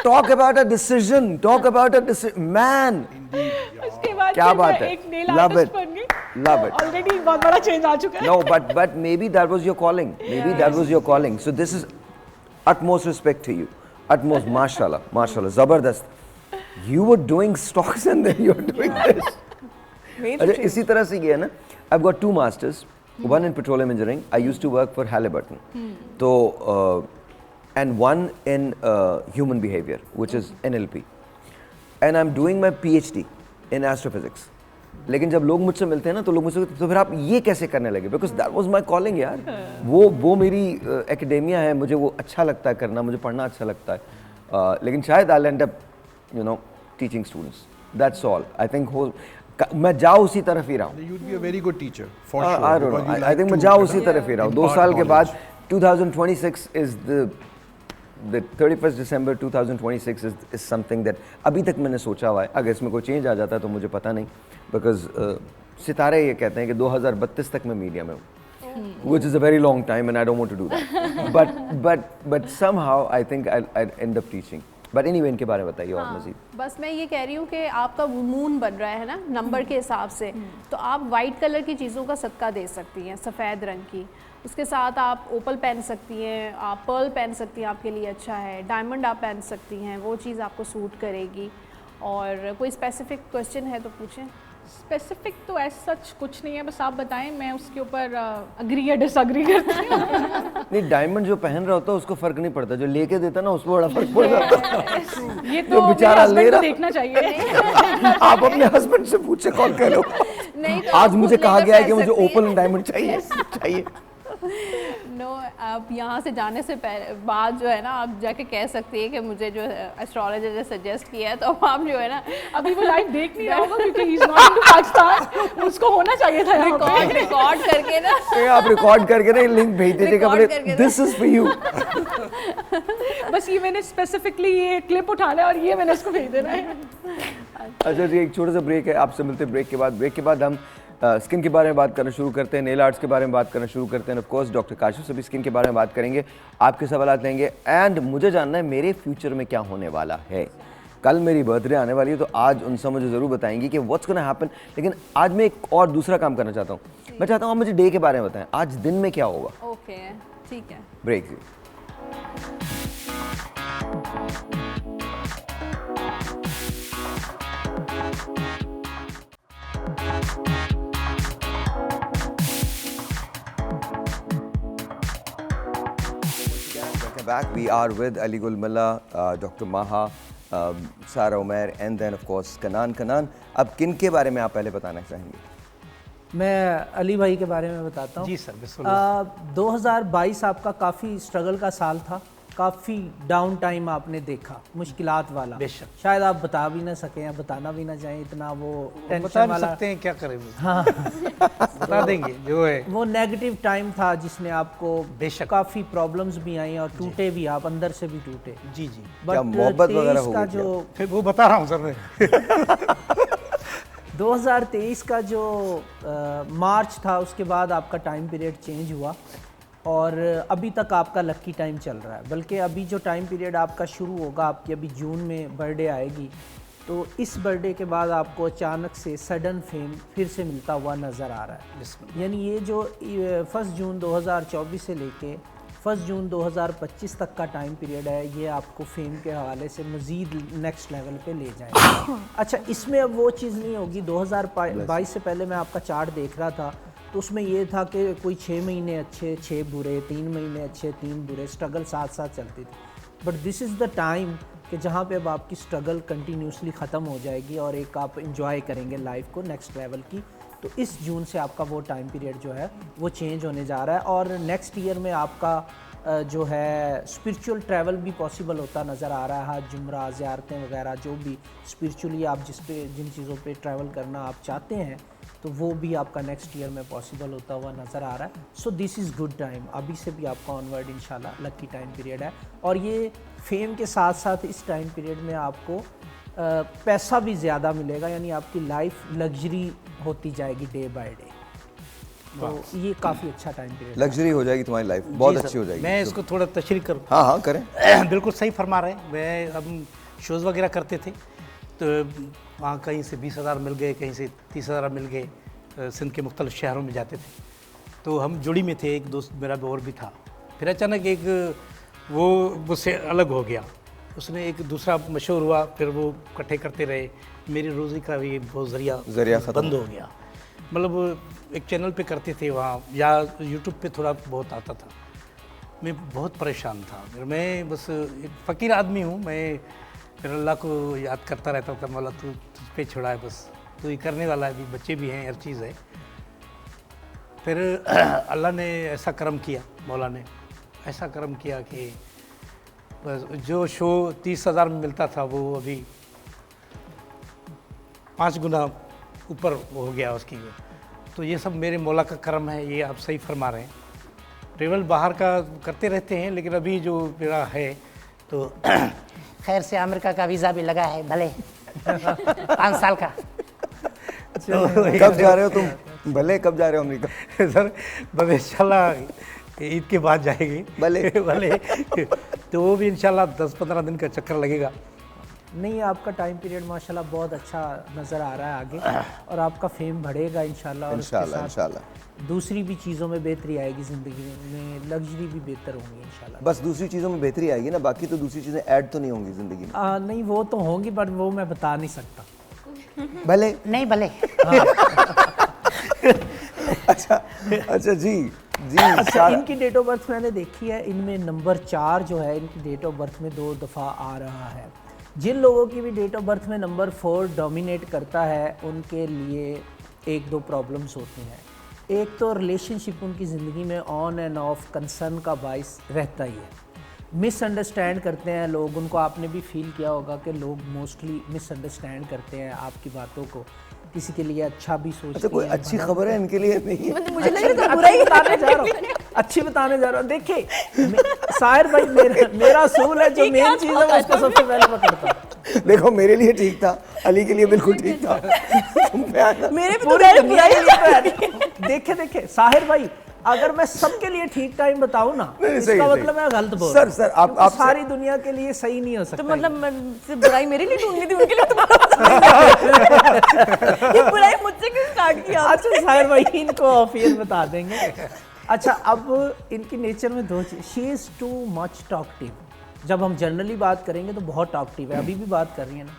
talk about a decision, talk about a decision, man. उसके बाद क्या फिर बात मैं है? एक नेल Love आर्टिस्ट it. बन गई। Love it. ऑलरेडी बहुत बड़ा चेंज आ चुका है। No, but maybe that was your calling. Maybe that was your calling. So this is utmost respect to you. Utmost, mashallah, mashallah, zabardast. You were doing stocks and then you're doing this. अच्छा इसी तरह से ये है ना, I've got 2 masters, one in petroleum engineering. I used to work for Halliburton. तो and one in human behavior, which is NLP. And I'm doing my PhD in astrophysics. लेकिन जब लोग मुझसे मिलते हैं ना तो लोग मुझसे तो फिर आप ये कैसे करने लगे, because that was my calling यार। वो मेरी एकेडेमिया है, मुझे वो अच्छा लगता है करना, मुझे पढ़ना अच्छा लगता है। लेकिन शायद I end up you know teaching students, that's all. I think मैं जाऊँ उसी तरफ ही रहा हूँ। You'd be a very good teacher, for sure. I don't because know. you I like think मैं to, जाऊँ उसी तरफ ही रहा हूँ। 2 impart साल के बाद knowledge. 2026 is the 31st December 2026 is something that अभी तक मैंने सोचा हुआ है। अगर इसमें कोई चेंज आ जाता है तो मुझे पता नहीं, बिकॉज सितारे ये कहते हैं कि 2032 तक मैं मीडिया में हूँ, which is a very long time and I don't want to do that. but somehow I think I'd end up teaching. But anyway, इनके बारे में बताइए और मज़ीद। बस मैं ये कह रही हूँ कि आपका मून बन रहा है ना नंबर के हिसाब से, तो आप वाइट कलर की चीज़ों का सदका दे सकती हैं, सफ़ेद रंग की। उसके साथ आप ओपल पहन सकती हैं, आप पर्ल पहन सकती हैं, आपके लिए अच्छा है। डायमंड आप पहन सकती हैं, वो चीज़ आपको सूट करेगी। और कोई स्पेसिफिक क्वेश्चन है तो पूछें। स्पेसिफिक तो ऐसा सच कुछ नहीं है, बस आप बताएं, मैं उसके ऊपर अग्री या डिसअग्री करती हूँ। नहीं, डायमंड जो पहन रहा होता है उसको फर्क नहीं पड़ता, जो लेके देता ना उसको बड़ा फर्क पड़ जाता है। ये जो तो बेचारा ले हस्बैंड को रहा- देखना चाहिए। आप अपने हस्बैंड से पूछे, कॉल कर लो। नहीं तो आज आप मुझे खुद कहा लेकर गया है कि पहन मुझे सकती ओपल हैं। एंड डायमंड चाहिए। नो, आप यहाँ से जाने से पहले बाद जो है ना आप जाके कह सकती है कि मुझे जो एस्ट्रोलॉजर ने सजेस्ट किया है, तो आप जो है ना अभी वो लाइव देख नहीं रहा होगा क्योंकि he is not in Pakistan. उसको होना चाहिए था यहाँ पे। रिकॉर्ड करके ना आप रिकॉर्ड करके ना लिंक भेज दीजिएगा, Record करके ना। This is for you. बस ये मैंने स्पेसिफिकली ये क्लिप उठाना है और ये मैंने उसको भेज देना है। अच्छा जी, एक छोटा सा ब्रेक है, आपसे मिलते हैं ब्रेक के बाद हम स्किन के बारे में बात करना शुरू करते हैं, नेल आर्ट्स के बारे में बात करना शुरू करते हैं। ऑफ कोर्स डॉक्टर काशिफ से भी स्किन के बारे में बात करेंगे, आपके सवाल लेंगे एंड मुझे जानना है मेरे फ्यूचर में क्या होने वाला है। कल मेरी बर्थडे आने वाली है, तो आज उनसे मुझे ज़रूर बताएंगी कि व्हाट्स गोना हैपन। लेकिन आज मैं एक और दूसरा काम करना चाहता हूँ। मैं चाहता हूँ आप मुझे डे के बारे में बताएं, आज दिन में क्या होगा। ओके, ठीक है। ब्रेक जी। Welcome back. We are with Ali Gul Malla, Dr. Maha, Sara Umair, and then of course Kanan. Kanan, अब किन के बारे में आप पहले बताना चाहेंगे? मैं अली भाई के बारे में बताता हूँ। जी सर, बिस्मिल्लाह। 2022 आपका काफ़ी स्ट्रगल का साल था, काफ़ी डाउन टाइम आपने देखा, मुश्किलात वाला। बेशक। शायद आप बता भी ना सकें या बताना भी ना चाहें, इतना वो बता टेंशन नहीं वाला। सकते हैं, क्या करें। हाँ बता देंगे जो है। वो नेगेटिव टाइम था जिसने आपको बेशक काफ़ी प्रॉब्लम्स भी आई और टूटे भी, आप अंदर से भी टूटे। जी जी। क्या मोहब्बत वगैरह हो का गई थी जो फिर वो बता रहा हूँ सर मैं। 2023 का जो मार्च था, उसके बाद आपका टाइम पीरियड चेंज हुआ और अभी तक आपका लक्की टाइम चल रहा है। बल्कि अभी जो टाइम पीरियड आपका शुरू होगा, आपकी अभी जून में बर्थडे आएगी, तो इस बर्थडे के बाद आपको अचानक से सडन फेम फिर से मिलता हुआ नज़र आ रहा है। यानी ये जो 1 जून 2024 से लेके 1 जून 2025 तक का टाइम पीरियड है, ये आपको फेम के हवाले से मज़ीद नेक्स्ट लेवल पे ले जाएगा। अच्छा, इसमें अब वो चीज़ नहीं होगी। 2022 से पहले मैं आपका चार्ट देख रहा था, तो उसमें ये था कि कोई 6 महीने अच्छे, 6 बुरे, 3 महीने अच्छे, 3 बुरे, स्ट्रगल साथ साथ चलती थी। But this is the time कि जहाँ पे अब आपकी स्ट्रगल कंटिन्यूसली ख़त्म हो जाएगी और एक आप इंजॉय करेंगे लाइफ को नेक्स्ट लेवल की। तो इस जून से आपका वो टाइम पीरियड जो है वो चेंज होने जा रहा है और नेक्स्ट ईयर में आपका जो है स्पिरिचुअल ट्रैवल भी पॉसिबल होता नज़र आ रहा है। जुमरा, ज़ियारतें वगैरह, जो भी स्पिरिचुअली आप जिन चीज़ों पे ट्रैवल करना आप चाहते हैं, तो वो भी आपका नेक्स्ट ईयर में पॉसिबल होता हुआ नज़र आ रहा है। So this is good time, अभी से भी आपका ऑनवर्ड इंशाल्लाह लकी टाइम पीरियड है। और ये फेम के साथ साथ इस टाइम पीरियड में आपको पैसा भी ज़्यादा मिलेगा, यानी आपकी लाइफ लग्जरी होती जाएगी डे बाय डे। तो ये काफ़ी अच्छा टाइम पीरियड, लग्जरी हो जाएगी तुम्हारी लाइफ, बहुत अच्छी हो जाएगी। मैं इसको थोड़ा तशरीह करूँ। हाँ हाँ करें। बिल्कुल सही फरमा रहे हैं। मैं हम शोज़ वगैरह करते थे तो वहाँ कहीं से 20,000 मिल गए, कहीं से 30,000 मिल गए, सिंध के मुख्तलिफ शहरों में जाते थे। तो हम जोड़ी में थे, एक दोस्त मेरा और भी था। फिर अचानक एक वो मुझसे अलग हो गया, उसने एक दूसरा मशहूर हुआ, फिर वो इकट्ठे करते रहे, मेरी रोज़ी का भी बहुत ज़रिया बंद हो गया। मतलब एक चैनल पे करते थे वहाँ, या यूट्यूब पे थोड़ा बहुत आता था। मैं बहुत परेशान था, मैं बस एक फ़कीर आदमी हूँ, मैं फिर अल्लाह को याद करता रहता था, मौला तू तुझ पे छोड़ा है, बस तू ये करने वाला है, अभी बच्चे भी हैं, हर चीज़ है। फिर अल्लाह ने ऐसा करम किया, मौला ने ऐसा करम किया कि बस जो शो 30,000 में मिलता था वो अभी 5 गुना ऊपर हो गया उसकी। तो ये सब मेरे मौला का करम है, ये आप सही फरमा रहे हैं। ट्रेवल बाहर का करते रहते हैं, लेकिन अभी जो मेरा है तो खैर से अमेरिका का वीज़ा भी लगा है, भले 5 साल का। कब जा रहे हो तुम? भले कब जा रहे हो अमेरिका? सर बस इंशाल्लाह ईद के बाद जाएगी। भले भले तो वो भी इंशाल्लाह 10-15 दिन का चक्कर लगेगा। नहीं, आपका टाइम पीरियड माशाल्लाह बहुत अच्छा नज़र आ रहा है आगे, और आपका फेम बढ़ेगा इंशाल्लाह। और उसके साथ दूसरी भी चीज़ों में बेहतरी आएगी, ज़िंदगी में लग्जरी भी बेहतर होंगी इंशाल्लाह। बस दूसरी चीज़ों में बेहतरी आएगी ना, बाकी तो दूसरी चीज़ें ऐड तो नहीं होंगी ज़िंदगी में। नहीं वो तो होंगी, बट वो मैं बता नहीं सकता। भले नहीं भले। अच्छा जी अच्छा, इनकी डेट ऑफ बर्थ मैंने देखी है, इनमें नंबर 4 जो है इनकी डेट ऑफ बर्थ में 2 दफ़ा आ रहा है। जिन लोगों की भी डेट ऑफ बर्थ में नंबर 4 डोमिनेट करता है, उनके लिए 1-2 प्रॉब्लम्स होती हैं। एक तो रिलेशनशिप उनकी ज़िंदगी में ऑन एंड ऑफ कंसर्न का बाइस रहता ही है। मिसअंडरस्टैंड करते हैं लोग, उनको आपने भी फील किया होगा कि लोग मोस्टली मिसअंडरस्टैंड करते हैं आपकी बातों को, किसी के लिए अच्छा भी सोचते हैं। अच्छा, कोई अच्छी खबर है इनके लिए? नहीं है, मुझे लग रहा है बुरा ही बताने जा रहा हूँ, अच्छी बताने जा रहा हूँ। देखिए साहिर भाई, मेरा असूल है, जो मेन चीज़ है मैं उसको सबसे पहले पकड़ता हूँ। देखो मेरे लिए ठीक था, अली के लिए बिल्कुल ठीक था। मेरे भी पूरे दुनिया के लिए देखे साहिर भाई, अगर मैं सबके लिए ठीक टाइम बताऊं ना, इसका मतलब मैं गलत बोल रहा हूं। सर आप सारी दुनिया के लिए सही नहीं हो सकता। तो मतलब सिर्फ बुराई मेरे लिए ढूंढनी थी, उनके लिए ये बुराई मुझसे क्यों स्टार्ट किया? अच्छा साहिर भाई, इनको ऑफियर बता देंगे। अच्छा, अब इनकी नेचर में 2 चीज़, she is too much talkative. जब हम जनरली बात करेंगे तो बहुत टॉकटिव है, अभी भी बात कर रही है ना,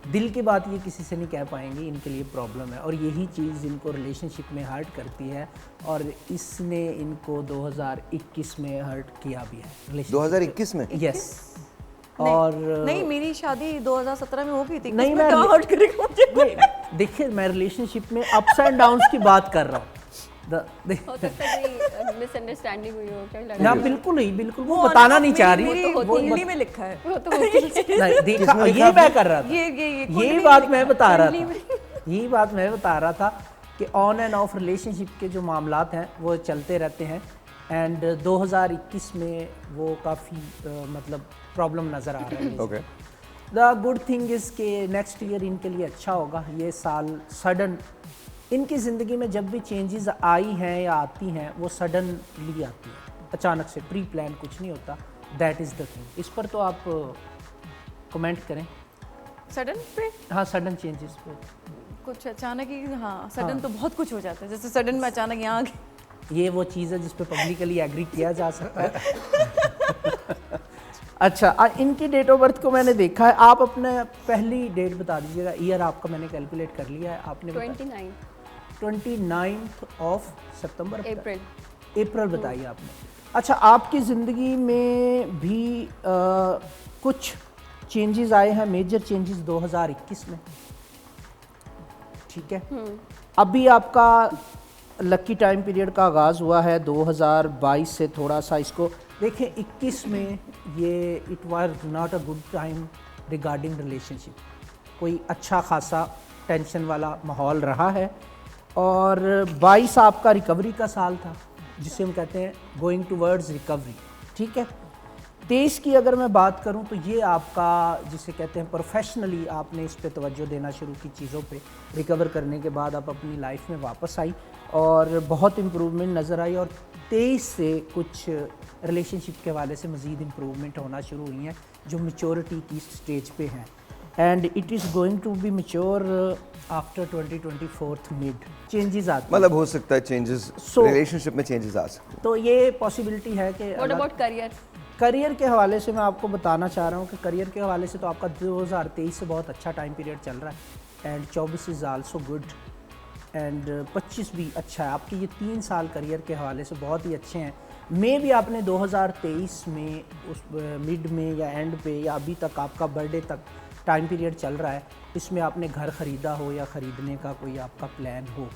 दिल की बात ये किसी से नहीं कह पाएंगी, इनके लिए प्रॉब्लम है। और यही चीज़ इनको रिलेशनशिप में हर्ट करती है, और इसने इनको 2021 में हर्ट किया भी है। 2021 में? यस। और नहीं, मेरी शादी 2017 में हो गई थी। नहीं, मैं हर्ट करेगा मुझे? देखिए, मैं रिलेशनशिप में अप्स एंड डाउन्स की बात कर रहा हूँ। हो सकता है मिसअंडरस्टैंडिंग हुई हो, क्या लगता है? है? बिल्कुल ही, बिल्कुल वो बताना नहीं चाह रही। वो हिंदी में लिखा है, वो तो नहीं देखा, ये मैं कर रहा था, यही बात मैं बता रहा था, यही बात मैं बता रहा था कि ऑन एंड ऑफ रिलेशनशिप के जो मामलात हैं वो चलते रहते हैं, एंड 2021 में वो काफ़ी मतलब प्रॉब्लम नज़र आ रहा है। Okay, the good thing is कि नेक्स्ट ईयर इनके लिए अच्छा होगा। ये साल सडन इनकी ज़िंदगी में जब भी चेंजेस आई हैं या आती हैं, वो सडनली आती है, अचानक से, प्री प्लान कुछ नहीं होता। That is the thing. इस पर तो आप कमेंट करें। सडन पे? हाँ, सडन चेंजेस पे कुछ अचानक ही। हाँ, सडन तो बहुत कुछ हो जाता है, जैसे सडन में अचानक यहाँ आ गई। ये वो चीज़ है जिस पे पब्लिकली एग्री किया जा सकता है। अच्छा, इनकी डेट ऑफ बर्थ को मैंने देखा है, आप अपने पहली डेट बता दीजिएगा। ईयर आपका मैंने कैलकुलेट कर लिया है, आपने 29 ऑफ सितंबर, अप्रैल बताइए आपने। अच्छा, आपकी ज़िंदगी में भी कुछ चेंजेस आए हैं, मेजर चेंजेस 2021 में, ठीक है? अभी आपका लकी टाइम पीरियड का आगाज़ हुआ है 2022 से। थोड़ा सा इसको देखें, 21 में ये it was not a good time regarding relationship. कोई अच्छा खासा टेंशन वाला माहौल रहा है, और 22 आपका रिकवरी का साल था, जिसे हम कहते हैं गोइंग टूवर्ड्स रिकवरी, ठीक है। 23 की अगर मैं बात करूं तो ये आपका जिसे कहते हैं प्रोफेशनली आपने इस पे तवज्जो देना शुरू की, चीज़ों पे रिकवर करने के बाद आप अपनी लाइफ में वापस आई और बहुत इम्प्रूवमेंट नज़र आई। और 23 से कुछ रिलेशनशिप के हवाले से मज़ीद इम्प्रूवमेंट होना शुरू हुई हैं जो मेच्योरिटी की स्टेज पे हैं, and it is going to be mature after 2024 mid. Changes आते हैं, मतलब हो सकता है चेंजेस, रिलेशनशिप में चेंजेस आ सकते हैं। तो ये पॉसिबिलिटी है कि व्हाट अबाउट करियर? करियर के हवाले से मैं आपको बताना चाह रहा हूँ कि करियर के हवाले से तो आपका 2023 से बहुत अच्छा टाइम पीरियड चल रहा है, and 24 is also good, and 25 भी अच्छा है। आपके ये 3 साल करियर के हवाले से बहुत ही अच्छे हैं। मे भी आपने 2023 में उस मिड में या एंड पे या अभी तक आपका बर्थडे तक टाइम पीरियड चल रहा है, इसमें आपने घर ख़रीदा हो या ख़रीदने का कोई आपका प्लान हो।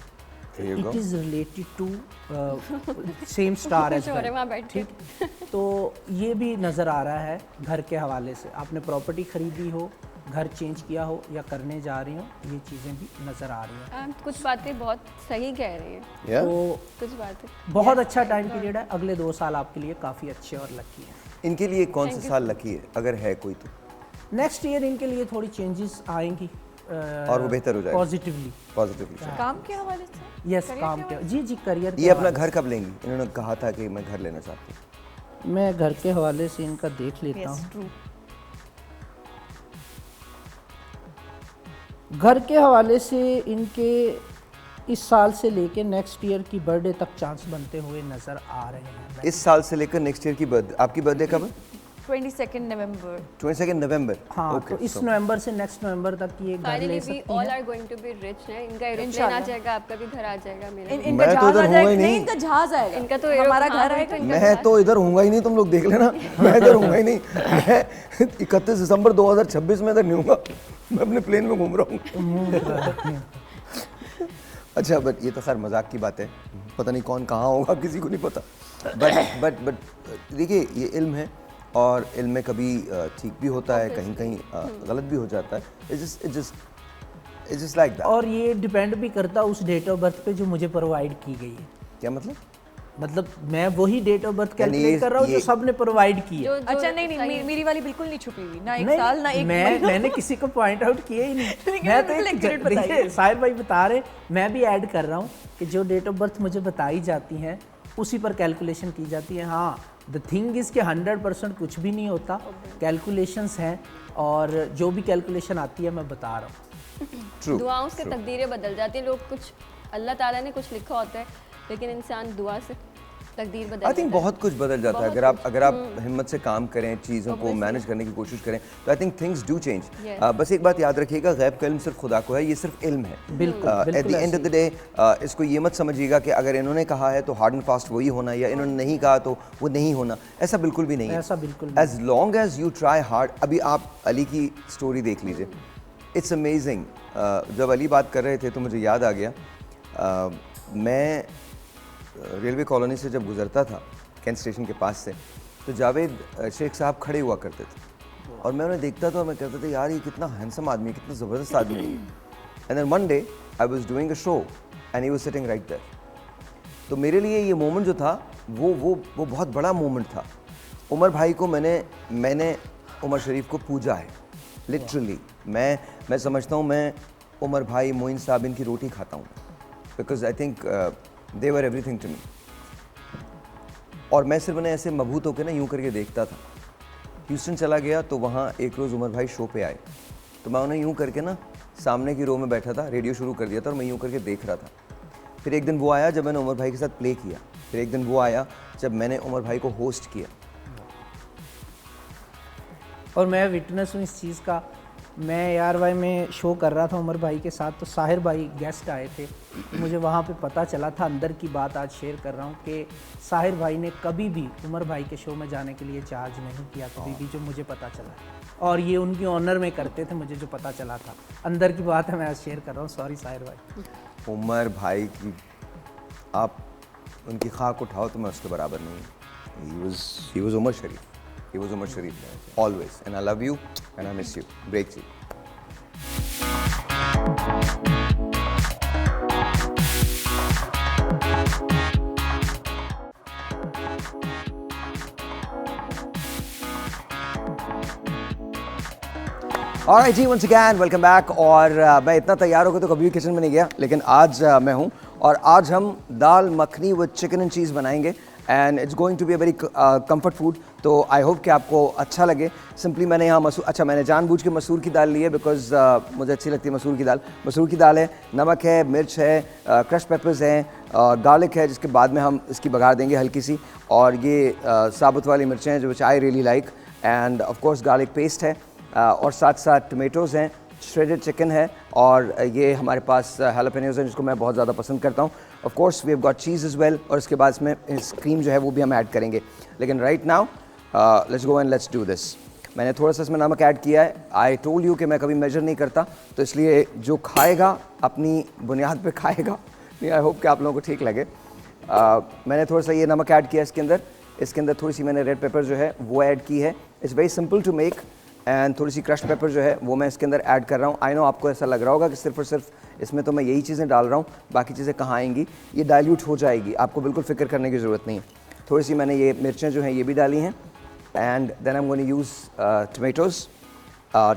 It is related to same star as well, ठीक। तो ये भी नज़र आ रहा है घर के हवाले से, आपने प्रॉपर्टी ख़रीदी हो, घर चेंज किया हो या करने जा रही हो, ये चीज़ें भी नज़र आ रही हैं। कुछ बातें बहुत सही कह रही हैं। तो कुछ बातें बहुत अच्छा टाइम पीरियड है। अगले 2 साल आपके लिए काफ़ी अच्छे और लकी हैं। इनके लिए कौन सा साल लकी है अगर है कोई तो? नेक्स्ट ईयर इनके लिए थोड़ी चेंजेस आएंगी और वो बेहतर हो जाएगा पॉजिटिवली। काम के हवाले से? यस, काम के जी करियर। ये अपना घर कब लेंगी? इन्होंने कहा था कि मैं घर लेना चाहती हूँ। मैं घर के हवाले से इनका देख लेता हूँ। घर के हवाले से इनके इस साल से लेके नेक्स्ट ईयर की बर्थडे तक चांस बनते हुए नज़र आ रहे हैं। इस साल से लेकर नेक्स्ट ईयर की बर्थडे, आपकी बर्थडे कब है? 22 नवंबर। 22 नवंबर। हाँ, तो इस नवंबर से नेक्स्ट नवंबर तक ये घर ले सकती हैं। All are going to be rich है। इनका एरोप्लेन आ जाएगा, आपका भी घर आ जाएगा। मेरा इनका जहाज आ जाएगा। नहीं, इनका जहाज आएगा। इनका तो हमारा घर है। मैं तो इधर हूँगा ही नहीं, तुम लोग देख लेना। मैं इधर हूँगा ही नहीं। मैं 31 दिसंबर 2026 में इधर नहीं हूँगा, मैं अपने प्लेन में घूम रहा हूँ। अच्छा, बट ये तो खैर मजाक की बात है, पता नहीं कौन कहाँ होगा, किसी को नहीं पता। बट देखिए, ये इल्म है और इल्म में कभी ठीक भी होता है, कहीं कहीं गलत भी हो जाता है। It's just like that। और ये डिपेंड भी करता है उस डेट ऑफ बर्थ पे जो मुझे प्रोवाइड की गई है। क्या मतलब? मतलब मैं वही डेट ऑफ बर्थ कैलकुलेट कर रहा हूँ जो सबने प्रोवाइड की है। अच्छा, नहीं, मेरी वाली बिल्कुल नहीं छुपी हुई, ना एक साल ना एक महीना। मैंने किसी को पॉइंट आउट किया ही नहीं। मैं तो देखिए साहिर भाई बता रहे, मैं भी ऐड कर रहा हूँ कि जो डेट ऑफ बर्थ मुझे बताई जाती हैं उसी पर कैलकुलेशन की जाती है। हाँ, द थिंग इज़ कि 100% कुछ भी नहीं होता, कैलकुलेशंस हैं, और जो भी कैलकुलेशन आती है मैं बता रहा हूँ। दुआओं से तकदीरें बदल जाती हैं। लोग कुछ, अल्लाह ताला ने कुछ लिखा होता है, लेकिन इंसान दुआ से तकदीर बदल। आई थिंक बहुत कुछ बदल जाता है अगर आप हिम्मत से काम करें, चीज़ों को मैनेज करने की कोशिश करें, तो I think things do change. बस एक बात याद रखिएगा, गैब का इल्म सिर्फ खुदा को है, ये सिर्फ इल्म है। बिल्कुल। At the end of the day इसको ये मत समझिएगा कि अगर इन्होंने कहा है तो हार्ड एंड फास्ट वही होना, या इन्होंने नहीं कहा तो वो नहीं होना, ऐसा बिल्कुल भी नहीं है। ऐसा बिल्कुल as long as you try hard. अभी आप अली की स्टोरी देख लीजिए, इट्स अमेजिंग। जब अली बात कर रहे थे तो मुझे याद आ गया, मैं रेलवे कॉलोनी से जब गुजरता था कैंट स्टेशन के पास से, तो जावेद शेख साहब खड़े हुआ करते थे और मैं उन्हें देखता था और मैं कहता था यार ये कितना हैंडसम आदमी है, कितना ज़बरदस्त आदमी है। And then one day I was doing a show and he was sitting right there. तो मेरे लिए ये मोमेंट जो था वो बहुत बड़ा मोमेंट था। उमर भाई को मैंने उमर शरीफ को पूजा है लिटरली। मैं समझता हूँ मैं उमर भाई, मोइन साहब, इनकी रोटी खाता हूँ, because I think they were everything to me. और मैं सिर्फ उन्हें ऐसे मबहूत होकर ना यूँ करके देखता था। ह्यूस्टन चला गया तो वहाँ एक रोज़ उमर भाई शो पे आए, तो मैं उन्हें यूँ करके ना सामने की रो में बैठा था, रेडियो शुरू कर दिया था और मैं यूँ करके देख रहा था। फिर एक दिन वो आया जब मैंने उमर भाई के साथ प्ले किया, फिर एक दिन वो आया जब मैंने उमर भाई को होस्ट किया। और मैं विटनेस हूँ इस चीज़ का। मैं यार भाई मैं शो कर रहा था उमर भाई के साथ, तो साहिर भाई गेस्ट आए थे, मुझे वहाँ पे पता चला था, अंदर की बात आज शेयर कर रहा हूँ कि साहिर भाई ने कभी भी उमर भाई के शो में जाने के लिए चार्ज नहीं किया कभी भी, जो मुझे पता चला, और ये उनकी ऑनर में करते थे, मुझे जो पता चला था। अंदर की बात है, मैं आज शेयर कर रहा हूँ। सॉरी साहिर भाई। उमर भाई की आप उनकी खाक उठाओ तो मैं उसके बराबर नहीं। He was Umar Sharif. He was Umar Sharif, always. And I love you and I miss you. Break alright जी, वंस अगेन वेलकम बैक। और मैं इतना तैयार होकर तो कभी भी किचन में नहीं गया, लेकिन आज मैं हूँ और आज हम dal makhani with chicken and cheese बनाएंगे and it's going to be a very comfort food. तो आई होप कि आपको अच्छा लगे। सिंपली मैंने यहाँ मैंने जानबूझ के मसूर की दाल ली है बिकॉज मुझे अच्छी लगती है मसूर की दाल। मसूर की दाल है, नमक है, मिर्च है, क्रश पेपर्स हैं, गार्लिक है जिसके बाद में हम इसकी बघार देंगे हल्की सी, और ये साबुत वाली मिर्चें हैं जो which I really like, and of course garlic paste है, और साथ साथ टमेटोज़ हैं, श्रेडेड चिकन है, और ये हमारे पास हैलोपेनियोज हैं जिसको मैं बहुत ज़्यादा पसंद करता हूँ। Of course we have got cheese is well, और इसके बाद इसमें क्रीम जो है वो भी हम ऐड करेंगे। लेकिन right now let's go and let's do this. मैंने थोड़ा सा इसमें नमक ऐड किया है। आई टोल्ड यू कि मैं कभी मेजर नहीं करता, तो इसलिए जो खाएगा अपनी बुनियाद पे खाएगा। नहीं, आई होप कि आप लोगों को ठीक लगे। मैंने थोड़ा सा ये नमक ऐड किया इसके अंदर थोड़ी सी मैंने रेड पेपर जो है वो ऐड की है। It's very simple to make, and थोड़ी सी क्रश पेपर जो है वो मैं इसके अंदर ऐड कर रहा हूँ। आई नो आपको ऐसा लग रहा होगा कि सिर्फ और सिर्फ इसमें तो मैं यही चीज़ें डाल रहा हूँ, बाकी चीज़ें कहाँ आएंगी, ये डाइल्यूट हो जाएगी, आपको बिल्कुल फिक्र करने की ज़रूरत नहीं है। थोड़ी सी मैंने ये मिर्चें जो हैं ये भी डाली हैं, and then I am going to use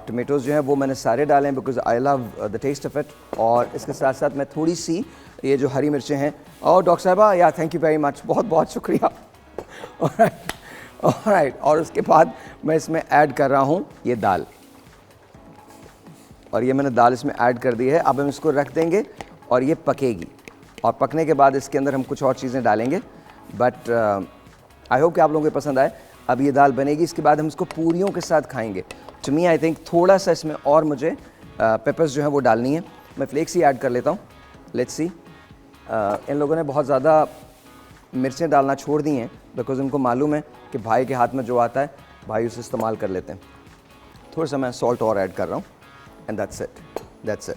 tomatoes जो हैं वो मैंने सारे डाले हैं because I love the taste of it. और इसके साथ साथ मैं थोड़ी सी ये जो हरी मिर्चें हैं, और डॉक्टर साहबा या थैंक यू वेरी मच, बहुत बहुत शुक्रिया। ऑलराइट, और उसके बाद मैं इसमें ऐड कर रहा हूँ ये दाल, और ये मैंने दाल इसमें ऐड कर दी है। अब हम इसको रख देंगे और ये पकेगी, और पकने के बाद इसके अंदर हम कुछ और चीज़ें डालेंगे, बट आई होप कि आप लोगों को पसंद आए। अब ये दाल बनेगी, इसके बाद हम इसको पूरियों के साथ खाएंगे। टू मी आई थिंक थोड़ा सा इसमें और मुझे पेपर्स जो है वो डालनी है। मैं फ्लेक्स ही ऐड कर लेता हूँ। लेट्स सी, इन लोगों ने बहुत ज़्यादा मिर्चें डालना छोड़ दी हैं बिकॉज उनको मालूम है कि भाई के हाथ में जो आता है भाई उसे इस्तेमाल कर लेते हैं। थोड़ा सा मैं सॉल्ट और ऐड कर रहा हूँ, एंड दैट्स इट।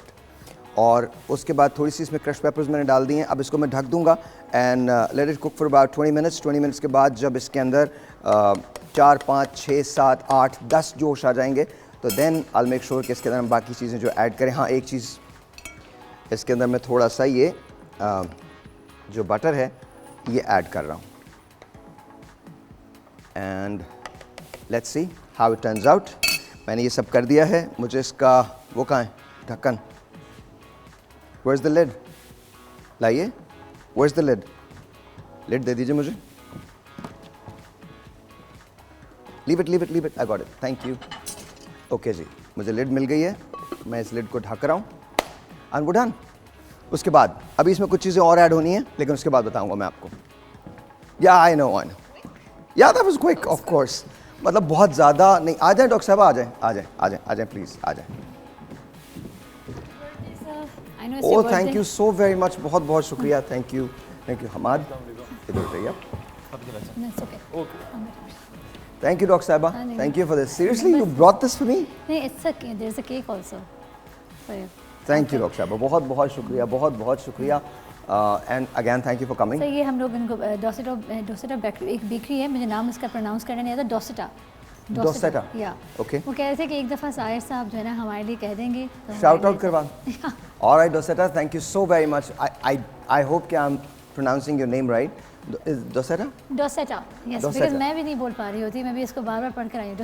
और उसके बाद थोड़ी सी इसमें क्रश पेपर्स मैंने डाल दिए हैं। अब इसको मैं ढक दूंगा and let it cook for about 20 minutes. 20 minutes के बाद जब इसके अंदर 4, 5, 6, 7, 8, 10 जोश आ जाएंगे तो देन आई मेक श्योर कि इसके अंदर हम बाकी चीज़ें जो ऐड करें। हाँ, एक चीज़ इसके अंदर मैं थोड़ा सा ये जो बटर है ये ऐड कर रहा हूँ, and let's see how it turns out. मैंने ये सब कर दिया है। मुझे इसका वो कहाँ है ढक्कन, वेयर इज़ द लिड, लाइए, where is the lid, lid दे दीजिए मुझे। Leave it, I got it, thank you. Okay जी, मुझे लिड मिल गई है। मैं इस लिड को ढक रहा हूँ, एंड वो डन। उसके बाद अभी इसमें कुछ चीज़ें और ऐड होनी है, लेकिन उसके बाद बताऊंगा मैं आपको। या आई नो या that was quick of course, मतलब बहुत ज़्यादा नहीं। आ जाए डॉक्टर साहब, आ जाए प्लीज़, आ जाए। Oh thank you so very much, बहुत बहुत शुक्रिया, थैंक यू हमाद। इधर उठाइए आप। थैंक यू डॉक्टर साहबा, thank you for this. Seriously you brought this for me? नहीं, it's a there is a cake also for you. Thank you doctor साहबा, बहुत बहुत शुक्रिया, बहुत बहुत शुक्रिया, and again thank you for coming. Sir ये हम लोग इनको डोसेटा बेकरी, एक बेकरी है, मुझे नाम इसका प्रोनाउंस करना नहीं आता, डोसेटा या ओके। वो कह रहे थे कि एक दफ़ा साहिर साहब जो है ना हमारे लिए कह देंगे तो शाउट आउट करवा। Alright Dosetta, thank you so very much. I hope कि I am pronouncing your name right. Dosetta yes, because मैं भी नहीं बोल पा रही होती, मैं भी इसको बार-बार पढ़ कर आई हूं।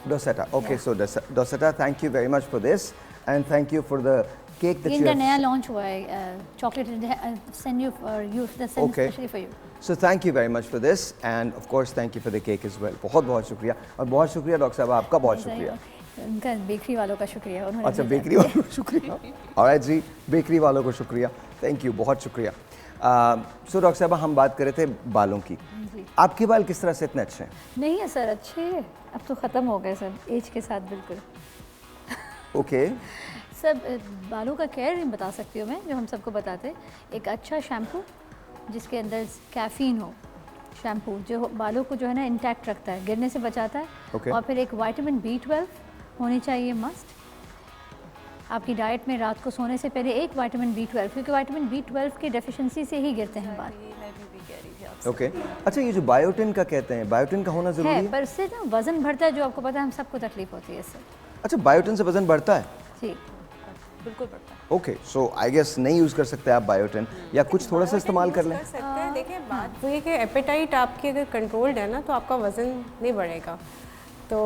Dosetta okay, so Dosetta, thank you very much for this, and thank you for the cake that you इनका नया लॉन्च हुआ है chocolate, send you for you, specially for you. So thank you very much for this, and of course thank you for the cake as well. बहुत बहुत शुक्रिया, और बहुत शुक्रिया डॉक्टर साहब आपका, बहुत शुक्रिया। उनका बेकरी वालों का शुक्रिया। अच्छा, बेकरी वालों को शुक्रिया। ऑलराइट जी, बेकरी वालों को शुक्रिया, थैंक यू, बहुत शुक्रिया। सो डॉक्टर साहब हम बात कर रहे थे बालों की। आपके बाल किस तरह से इतने अच्छे हैं? नहीं है सर, अच्छे अब तो ख़त्म हो गए सर, एज के साथ बिल्कुल। ओके सर, बालों का केयर नहीं बता सकती हूँ मैं, जो हम सबको बताते, एक अच्छा शैम्पू जिसके अंदर कैफ़ीन हो, शैम्पू जो बालों को जो है ना इंटैक्ट रखता है, गिरने से बचाता है। और फिर एक विटामिन B12 होनी चाहिए मस्ट आपकी डाइट में। रात को सोने से पहले एक विटामिन B12, क्योंकि विटामिन B12 की डेफिशिएंसी से ही गिरते हैं बाल। ओके अच्छा, ये जो बायोटिन का कहते हैं, बायोटिन का होना ज़रूरी है? पर इससे ना वज़न बढ़ता है, जो आपको पता है, हम सबको तकलीफ होती है इससे। अच्छा, बायोटिन से वज़न बढ़ता है? जी बिल्कुल बढ़ता है। ओके, सो आई गेस नहीं यूज़ कर सकते आप बायोटिन, या कुछ थोड़ा सा इस्तेमाल कर लें। देखिए बात वो ये कि एपेटाइट आपकी अगर कंट्रोल्ड है ना तो आपका वज़न नहीं बढ़ेगा। तो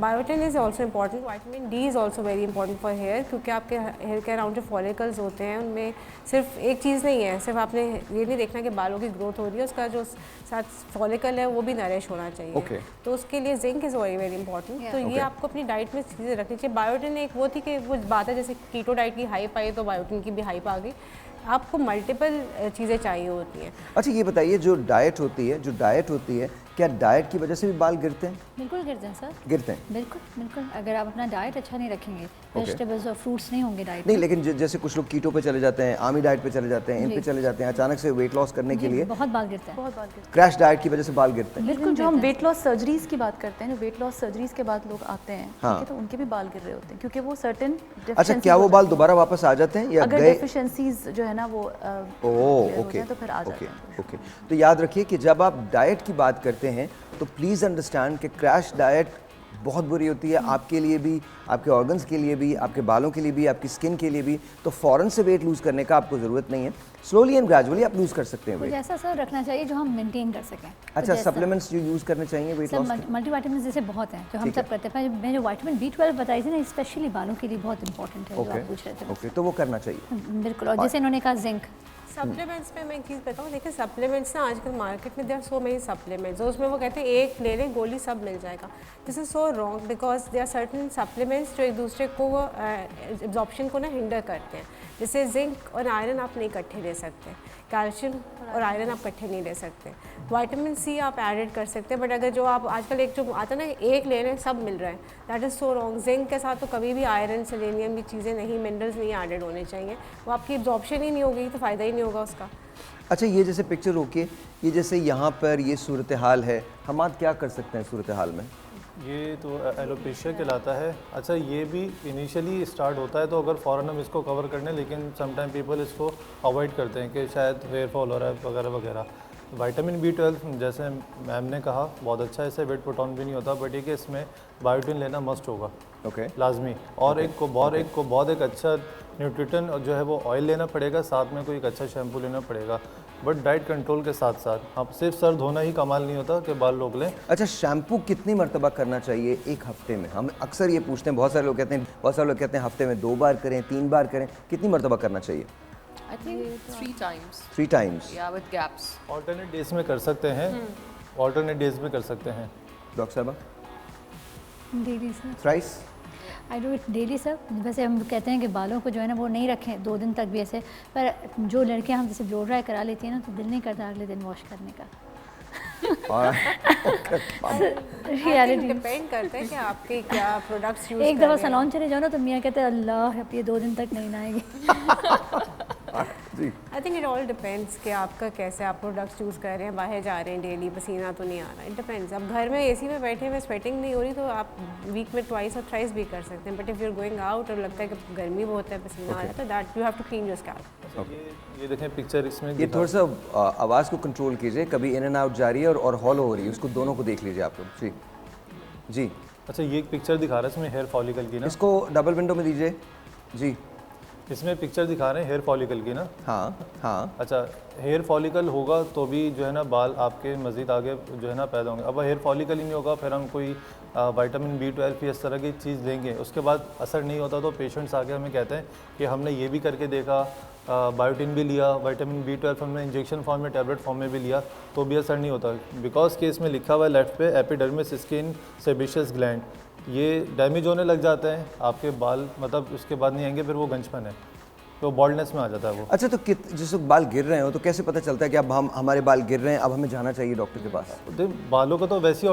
biotin is also important, vitamin D is also very important for hair, क्योंकि आपके हेयर के अराउंड जो फॉलिकल्स होते हैं उनमें सिर्फ एक चीज़ नहीं है, सिर्फ आपने ये नहीं देखना कि बालों की ग्रोथ हो रही है, उसका जो साथ फॉलिकल है वो भी नरिश होना चाहिए। तो उसके लिए zinc is very very important. तो ये आपको अपनी डाइट में चीज़ें रखनी चाहिए। बायोटिन एक वो थी कि वो बात है जैसे कीटो डाइट की हाइप आई तो बायोटिन की भी हाइप आ गई, आपको मल्टीपल चीज़ें चाहिए होती हैं। अच्छा ये बताइए, जो डाइट होती है क्या डाइट की वजह से भी बाल गिरते हैं? बिल्कुल गिरते हैं सर, गिरते हैं बिल्कुल बिल्कुल। अगर आप अपना डाइट अच्छा नहीं रखेंगे, वेजिटेबल्स और फ्रूट्स नहीं होंगे डाइट नहीं, लेकिन जैसे कुछ लोग कीटो पे चले जाते हैं, आर्मी डाइट पे चले जाते हैं, इन पे चले जाते हैं, अचानक से वेट लॉस करने के लिए बहुत बाल गिरता है, बहुत बाल गिरता है। क्रैश डाइट की वजह से बाल गिरते हैं। बिल्कुल, जो हम वेट लॉस सर्जरीज की बात करते हैं, जो वेट लॉस सर्जरीज के बाद लोग आते हैं, ठीक है, तो उनके भी बाल गिर रहे होते हैं क्योंकि वो सर्टेन। अच्छा, क्या वो बाल दोबारा वापस आ जाते हैं या अगर गए? डेफिशिएंसीज जो है ना वो ओके, तो फिर आ जाते हैं। ओके, तो याद रखिए कि जब आप डाइट की बात करते हैं तो प्लीज़ अंडरस्टैंड कि क्रैश डाइट बहुत बुरी होती है आपके लिए भी, आपके ऑर्गन्स के लिए भी, आपके बालों के लिए भी, आपकी स्किन के लिए भी। तो फ़ौरन से वेट लूज़ करने का आपको ज़रूरत नहीं है, स्लोली एंड ग्रेजुअली आप लूज़ कर सकते हैं कुछ वेट। ऐसा सर रखना चाहिए जो हम मेंटेन कर सकें। अच्छा, सप्लीमेंट्स जो यूज़ करने चाहिए वेट लॉस के? मल्टीविटामिन जैसे बहुत हैं जो हम सब करते हैं। मैं जो विटामिन B12 बताई थी ना, स्पेशली बालों के लिए बहुत इंपॉर्टेंट है, जो आप पूछ रहे थे। ओके, तो वो करना चाहिए बिल्कुल। और जैसे इन्होंने कहा जिंक, सप्लीमेंट्स में मैं एक चीज़ बताऊँ, देखिए सप्लीमेंट्स ना आजकल मार्केट में there are so many supplements, उसमें वो कहते हैं एक ले लें गोली सब मिल जाएगा। This is so wrong, because there are certain supplements जो एक दूसरे को एब्जॉर्प्शन को ना हिंडर करते हैं। जैसे जिंक और आयरन आप नहीं इकट्ठे ले सकते, कैल्शियम और आयरन आप इकट्ठे नहीं ले सकते, विटामिन सी आप एडेड कर सकते हैं, बट अगर जो आप आजकल एक जो आता है ना एक ले रहे हैं सब मिल रहा है, that is so wrong. Zinc के साथ तो कभी भी आयरन सेलेनियम की चीज़ें नहीं, मिनरल्स नहीं एडेड होने चाहिए, वो आपकी एब्जॉर्प्शन ही नहीं होगी तो फ़ायदा ही नहीं होगा उसका। अच्छा, ये जैसे पिक्चर होके ये जैसे यहाँ पर ये सूरत हाल है, हम आज क्या कर सकते हैं सूरत हाल में? ये तो एलोपेशिया कहलाता है। अच्छा, ये भी इनिशियली स्टार्ट होता है तो अगर फ़ौरन हम इसको कवर कर लें, लेकिन समटाइम पीपल इसको अवॉइड करते हैं कि शायद हेयर फॉल हो रहा है वगैरह वगैरह। विटामिन B12 जैसे मैम ने कहा बहुत अच्छा है, इससे वेट पुट ऑन भी नहीं होता, बट ये कि इसमें बायोटिन लेना मस्ट होगा, लाजमी। और बहुत एक अच्छा न्यूट्रिशन जो है वो ऑयल लेना पड़ेगा, साथ में कोई एक अच्छा शैम्पू लेना पड़ेगा, बट डाइट कंट्रोल के साथ साथ। आप सिर्फ सर धोना ही कमाल नहीं होता कि बाल रोक लें। अच्छा, शैम्पू कितनी मरतबा करना चाहिए एक हफ्ते में? हम अक्सर ये पूछते हैं, बहुत सारे लोग कहते हैं हफ्ते में 2 बार करें, 3 बार करें, कितनी मरतबा करना चाहिए? I think 3 times. 3 times. Yeah, with gaps. Alternate days में कर सकते हैं, alternate days में कर सकते हैं। डॉक्टर साहबा? Daily sir. Thrice? I do it daily sir. वैसे हम कहते हैं कि बालों को जो है ना वो नहीं रखें 2 दिन तक भी ऐसे, पर जो लड़कियां हम जैसे ब्लो ड्राई करा लेती हैं ना तो दिल नहीं करता अगले दिन वॉश करने का। रियलिटी डिपेंड करता है कि आपके क्या प्रोडक्ट्स यूज। एक दफ़ा सैलून चले जाओ ना तो मियाँ कहते हैं अल्लाह अब ये 2 दिन तक नहीं नहाएगी। I think it all depends कि आपका कैसे आप प्रोडक्ट्स यूज़ कर रहे हैं, बाहर जा रहे हैं डेली, पसीना तो नहीं आ रहा, इट डिपेंड्स। अब घर में एसी में बैठे हुए स्वेटिंग नहीं हो रही तो आप वीक में ट्वाइस और थ्राइस भी कर सकते हैं, but if you are going out और लगता है कि गर्मी बहुत है, पसीना आ रहा है, तो that you have to clean your scalp. ये देखें पिक्चर इसमें, ये थोड़ा सा आवाज़ को कंट्रोल कीजिए, कभी इन एंड आउट जा रही है और हॉलो हो रही है, उसको दोनों को देख लीजिए आप लोग। जी जी। अच्छा, ये एक पिक्चर दिखा रहा है इसमें हेयर फॉलिकल की ना, इसको डबल विंडो में दीजिए। जी, इसमें पिक्चर दिखा रहे हैं हेयर फॉलिकल की ना। हाँ। अच्छा, हेयर फॉलिकल होगा तो भी जो है ना बाल आपके मज़ीद आगे जो है ना पैदा होंगे। अब हेयर फॉलिकल ही नहीं होगा, फिर हम कोई विटामिन B12 इस तरह की चीज़ लेंगे, उसके बाद असर नहीं होता तो पेशेंट्स आके हमें कहते हैं कि हमने ये भी करके देखा, बायोटिन भी लिया, विटामिन B12 हमने इंजेक्शन फॉर्म में, टैबलेट फॉर्म में भी लिया, तो भी असर नहीं होता, बिकॉज के इसमें लिखा हुआ है लेफ्ट पे एपिडर्मिस स्किन सेबेशियस ग्लैंड, ये डैमेज होने लग जाते हैं आपके बाल, मतलब उसके बाद नहीं आएंगे, फिर वो गंजपन है, तो बॉल्डनेस में आ जाता है वो। अच्छा, तो जिस वक्त बाल गिर रहे हो तो कैसे पता चलता है कि अब हमारे बाल गिर रहे हैं, अब हमें जाना चाहिए डॉक्टर के पास? बालों का तो वैसे ही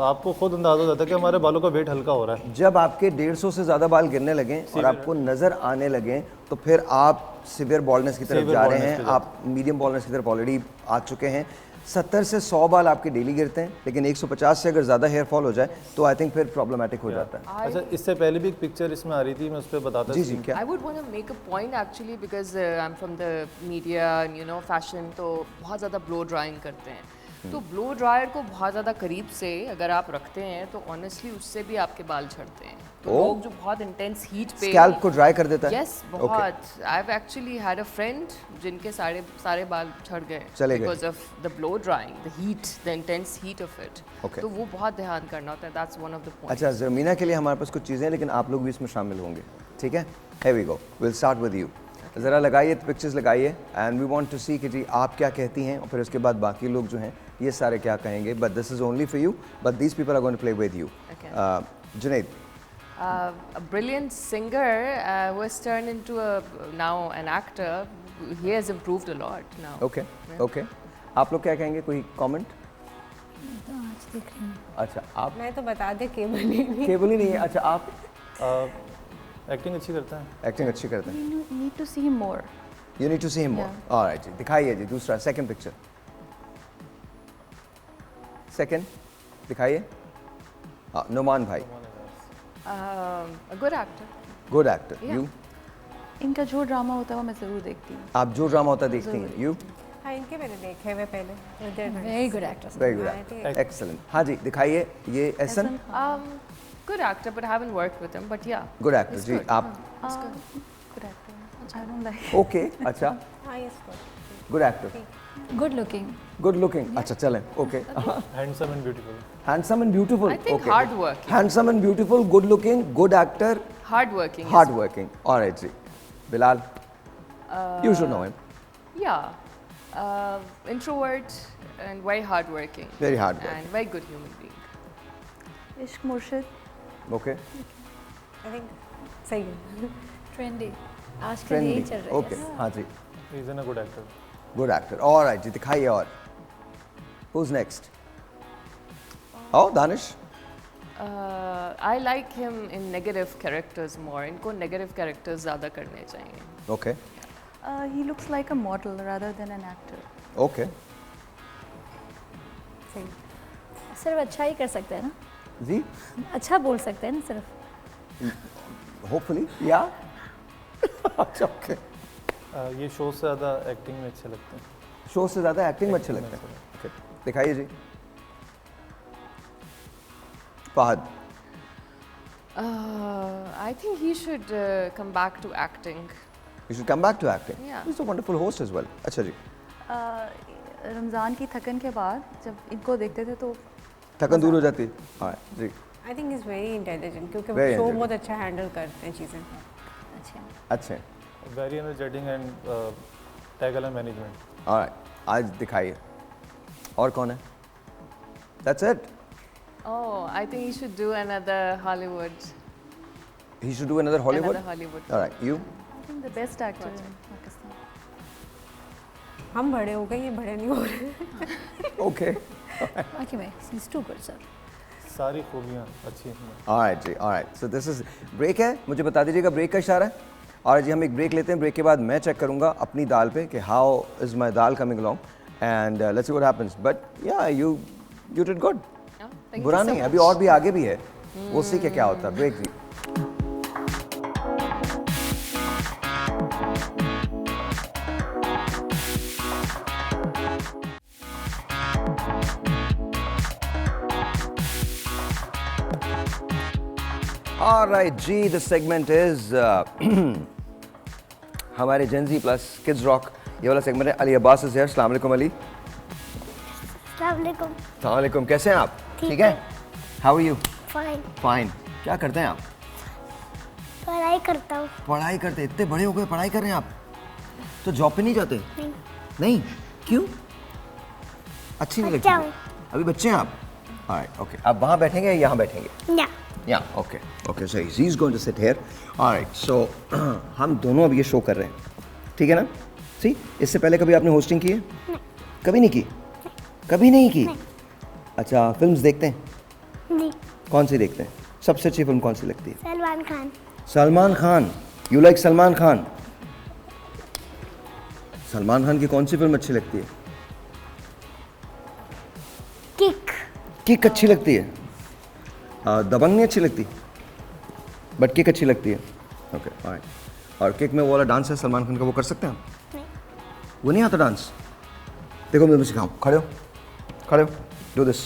आपको खुद अंदाजा हो जाता है कि हमारे बालों का वेट हल्का हो रहा है। जब आपके 150 से ज़्यादा बाल गिरने लगें और आपको नज़र आने लगें तो फिर आप सिवियर बॉल्डनेस की तरफ जा रहे हैं, आप मीडियम बॉल्डनेस की तरफ ऑलरेडी आ चुके हैं। 70 से 100 बाल आपके डेली गिरते हैं, लेकिन 150 से अगर ज़्यादा हेयर फॉल हो जाए तो आई थिंक फिर प्रॉब्लमेटिक हो जाता है। अच्छा, इससे पहले भी एक पिक्चर इसमें आ रही थी, मैं उस पर बताता जी क्या? I would want to make a point actually because I'm from the media and you know fashion, तो बहुत ज़्यादा ब्लो ड्राइंग करते हैं, तो ब्लो ड्रायर को बहुत ज़्यादा करीब से अगर आप रखते हैं तो ऑनेस्टली उससे भी आपके बाल झड़ते हैं। तो Oh. लोग जो बहुत इंटेंस हीट पे स्कैल्प को ड्राई कर देता है? यस बहुत। I have actually had a friend जिनके सारे बाल झड़ गए चले गए। Because of the blow drawing, the heat, the intense heat of it. Okay. तो वो बहुत ध्यान करना होता है, that's one of the points. अच्छा ज़मीना के लिए हमारे पास कुछ चीज़ें हैं, लेकिन आप लोग भी इसमें शामिल होंगे, ठीक है? Here we go. We'll start with you. ज़रा लगाइए पिक्चर्स लगाइए एंड वी वांट टू सी कि जी आप क्या कहती हैं और फिर उसके बाद बाकी लोग जो हैं ये सारे क्या कहेंगे। But this is only for you, but these people are going to play with you. Junaid, a brilliant singer who has turned into now an actor. He has improved a lot now. Okay okay, आप लोग क्या कहेंगे? कोई comment? तो आज देख रही हूँ। अच्छा आप मैं तो बता दे केबल ही नहीं। केबल ही नहीं है। अच्छा आप एक्टिंग अच्छी करता है। एक्टिंग अच्छी करते हैं। Need to see him more. You need to see him more. Alright जी, दिखाइए जी दूसरा सेकंड पिक्चर। सेकंड दिखाइए। नुमान भाई, A good actor. Good actor. Yeah. You? इनका जो ड्रामा होता है वो मैं ज़रूर देखती हूँ। आप जो ड्रामा होता है देखती हैं? यू? हाँ, इनके मैंने देखे हुए पहले। Very good actor. Very good actor, excellent. हाँ जी दिखाइए ये Ehsan. Good actor, but I haven't worked with him. But yeah. Good actor he's जी। good. आप? Good actor. I don't like. Okay अच्छा, हाँ, इसको। Good actor, good looking. Good looking. अच्छा चलें, okay. Handsome and beautiful. Handsome and beautiful. I think hard working. Handsome and beautiful, good looking, good actor, Hard working. Hard working. Alright जी। Bilal, you should know him. Yeah. Introvert and very hardworking. Very hardworking. And very good human being. इश्क मुर्शिद। Okay, I think सही है। Trendy आजकल यही चल रहा है। ओके हाँ जी, he is a good actor. Good actor. Alright जी दिखाइए और who's next? Oh, Danish? I like him in negative characters more. इनको negative characters ज़्यादा करने चाहिए. Okay. He looks like a model rather than an actor. Okay. सिर्फ अच्छा ही कर सकते हैं ना? जी? अच्छा बोल सकते हैं ना सिर्फ? Hopefully, yeah. अच्छा okay. ये शो से ज़्यादा एक्टिंग में अच्छे लगते हैं। शो से ज़्यादा एक्टिंग में अच्छे लगते हैं। Okay. दिखाइए जी। Fahad. I think he should come back to acting. You should come back to acting. Yeah. He's a wonderful host as well. अच्छा जी। रमज़ान की थकन के बाद जब इनको देखते थे तो थकन दूर हो जाती है। हाँ जी। I think he's very intelligent क्योंकि Very शो intelligent. बहुत अच्छा हैंडल करते हैं चीज़ें। अच्छे। Very energetic and tackle and management. Alright. आज दिखाइए। और कौन है? That's it. Oh, I think he should do another Hollywood. He should do another Hollywood. Another Hollywood. Alright. You? I think the best actor in Pakistan. हम बड़े हो गए, ये बड़े नहीं हो रहे। Okay. बाकी में he's too good sir. सारी खूबियाँ अच्छी हैं। Alright ji, alright. So this is break है, मुझे बता दीजिएगा ब्रेक का इशारा है। और जी हम एक ब्रेक लेते हैं, ब्रेक के बाद मैं चेक करूँगा अपनी दाल पे कि how is my dal coming along and let's see what happens. But yeah, you did good. Thank you बुरा so नहीं है, much. अभी और भी आगे भी है, वो सी के क्या होता है। ब्रेक जी। Alright जी, the segment is हमारे जेंजी प्लस किड्स रॉक ये वाला सेगमेंट है। Ali Abbas is here. अस्सलाम वालेकुम अली। अस्सलामुअलैकुम। अस्सलाम वालेकुम, कैसे हैं आप? ठीक है। है। How are you? Fine. Fine. क्या करते हैं आप? पढ़ाई करता हूँ। पढ़ाई करते, इतने बड़े हो गए पढ़ाई कर रहे हैं आप? तो जॉब पे नहीं जाते? नहीं। नहीं? क्यों? अच्छी नहीं लगती? बच्चा हूँ। अभी बच्चे हैं आप? Alright, okay. आप वहाँ बैठेंगे या यहाँ बैठेंगे? या। Yeah, okay, okay. So he's going to sit here. All right. So हम दोनों अब ये शो कर रहे हैं, ठीक है ना? See, इससे पहले कभी आपने होस्टिंग की है? नहीं। कभी नहीं की? कभी नहीं की? अच्छा, फिल्म्स देखते हैं? नहीं। कौन सी देखते हैं? सबसे अच्छी फिल्म कौन सी लगती है? सलमान खान। सलमान खान। You like Salman Khan? सलमान खान की कौन सी फिल्म अच्छी लगती है? किक। किक अच्छी लगती है। दबंग नहीं अच्छी लगती, बट किक अच्छी लगती है। Okay, alright. और किक में वो वाला डांस है सलमान खान का, वो कर सकते हैं आप? नहीं। वो नहीं आता डांस? देखो मैं तुम्हें सिखाऊं। खड़े हो, खड़े हो, डू दिस,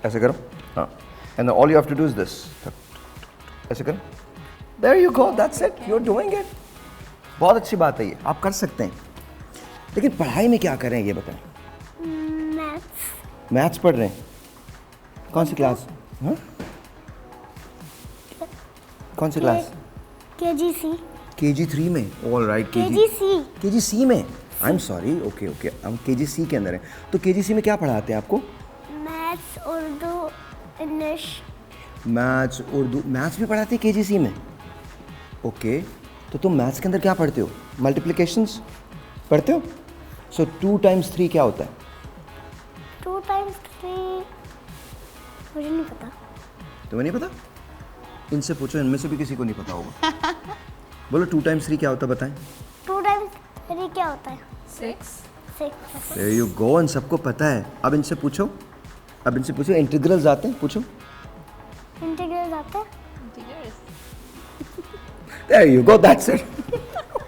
ऐसे करो, हाँ, and all you have to do is this, ऐसे करो, there you go, that's it, you are doing it. बहुत अच्छी बात है ये, आप कर सकते हैं। लेकिन पढ़ाई में क्या करें ये बताएं? मैथ्स पढ़ रहे हैं? कौन सी क्लास? हाँ, कौन सी क्लास? KG3। KG3 में, ऑल राइट, KG3 में, I am sorry, okay okay, हम KG3 के अंदर हैं। तो KG3 में क्या पढ़ाते हैं आपको? Maths, Urdu, English. Maths, Urdu, maths भी पढ़ाते हैं KG3 में? ओके, तो तुम मैथ्स के अंदर क्या पढ़ते हो? मल्टीप्लिकेशंस पढ़ते हो? सो 2 times 3 क्या होता है? 2 times 3 मुझे नहीं पता। तुम्हें नहीं पता? इनसे पूछो, इनमें से भी किसी को नहीं पता होगा। बोलो 2 times 3 क्या होता है, बताएं। 2 times 3 क्या होता है? 6। There you go, इन सबको पता है। अब इनसे पूछो, इंटीग्रल्स आते हैं, पूछो। इंटीग्रल्स आते हैं? There you go, that's it.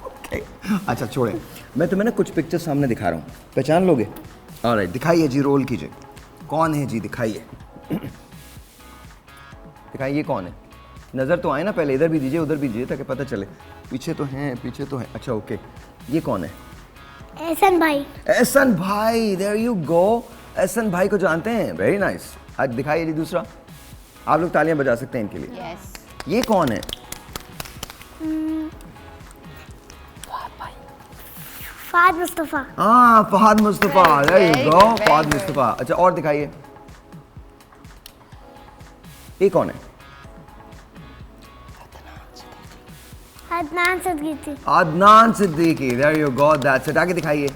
Okay. अच्छा छोड़े, मैं तुम्हें ना कुछ पिक्चर सामने दिखा रहा हूँ, पहचान लोगे? ऑलराइट, दिखाइए जी, रोल कीजिए। कौन है जी, दिखाइए। दिखाइए कौन है, नज़र तो आए ना, पहले इधर भी दीजिए उधर भी दीजिए ताकि पता चले। पीछे तो हैं, पीछे तो हैं। अच्छा ओके, ये कौन है? एहसन भाई। एहसन भाई, देयर यू गो, एहसन भाई को जानते हैं, वेरी नाइस। आज दिखाइए जी दूसरा, आप लोग तालियां बजा सकते हैं इनके लिए। यस। ये कौन है? फहद मुस्तफ़ा। हाँ, Fahad Mustafa, there you go, Fahad Mustafa. अच्छा और दिखाइए, ये कौन है? Adnan Siddiqui. Adnan Siddiqui, there you go, that's it. आगे दिखाइए,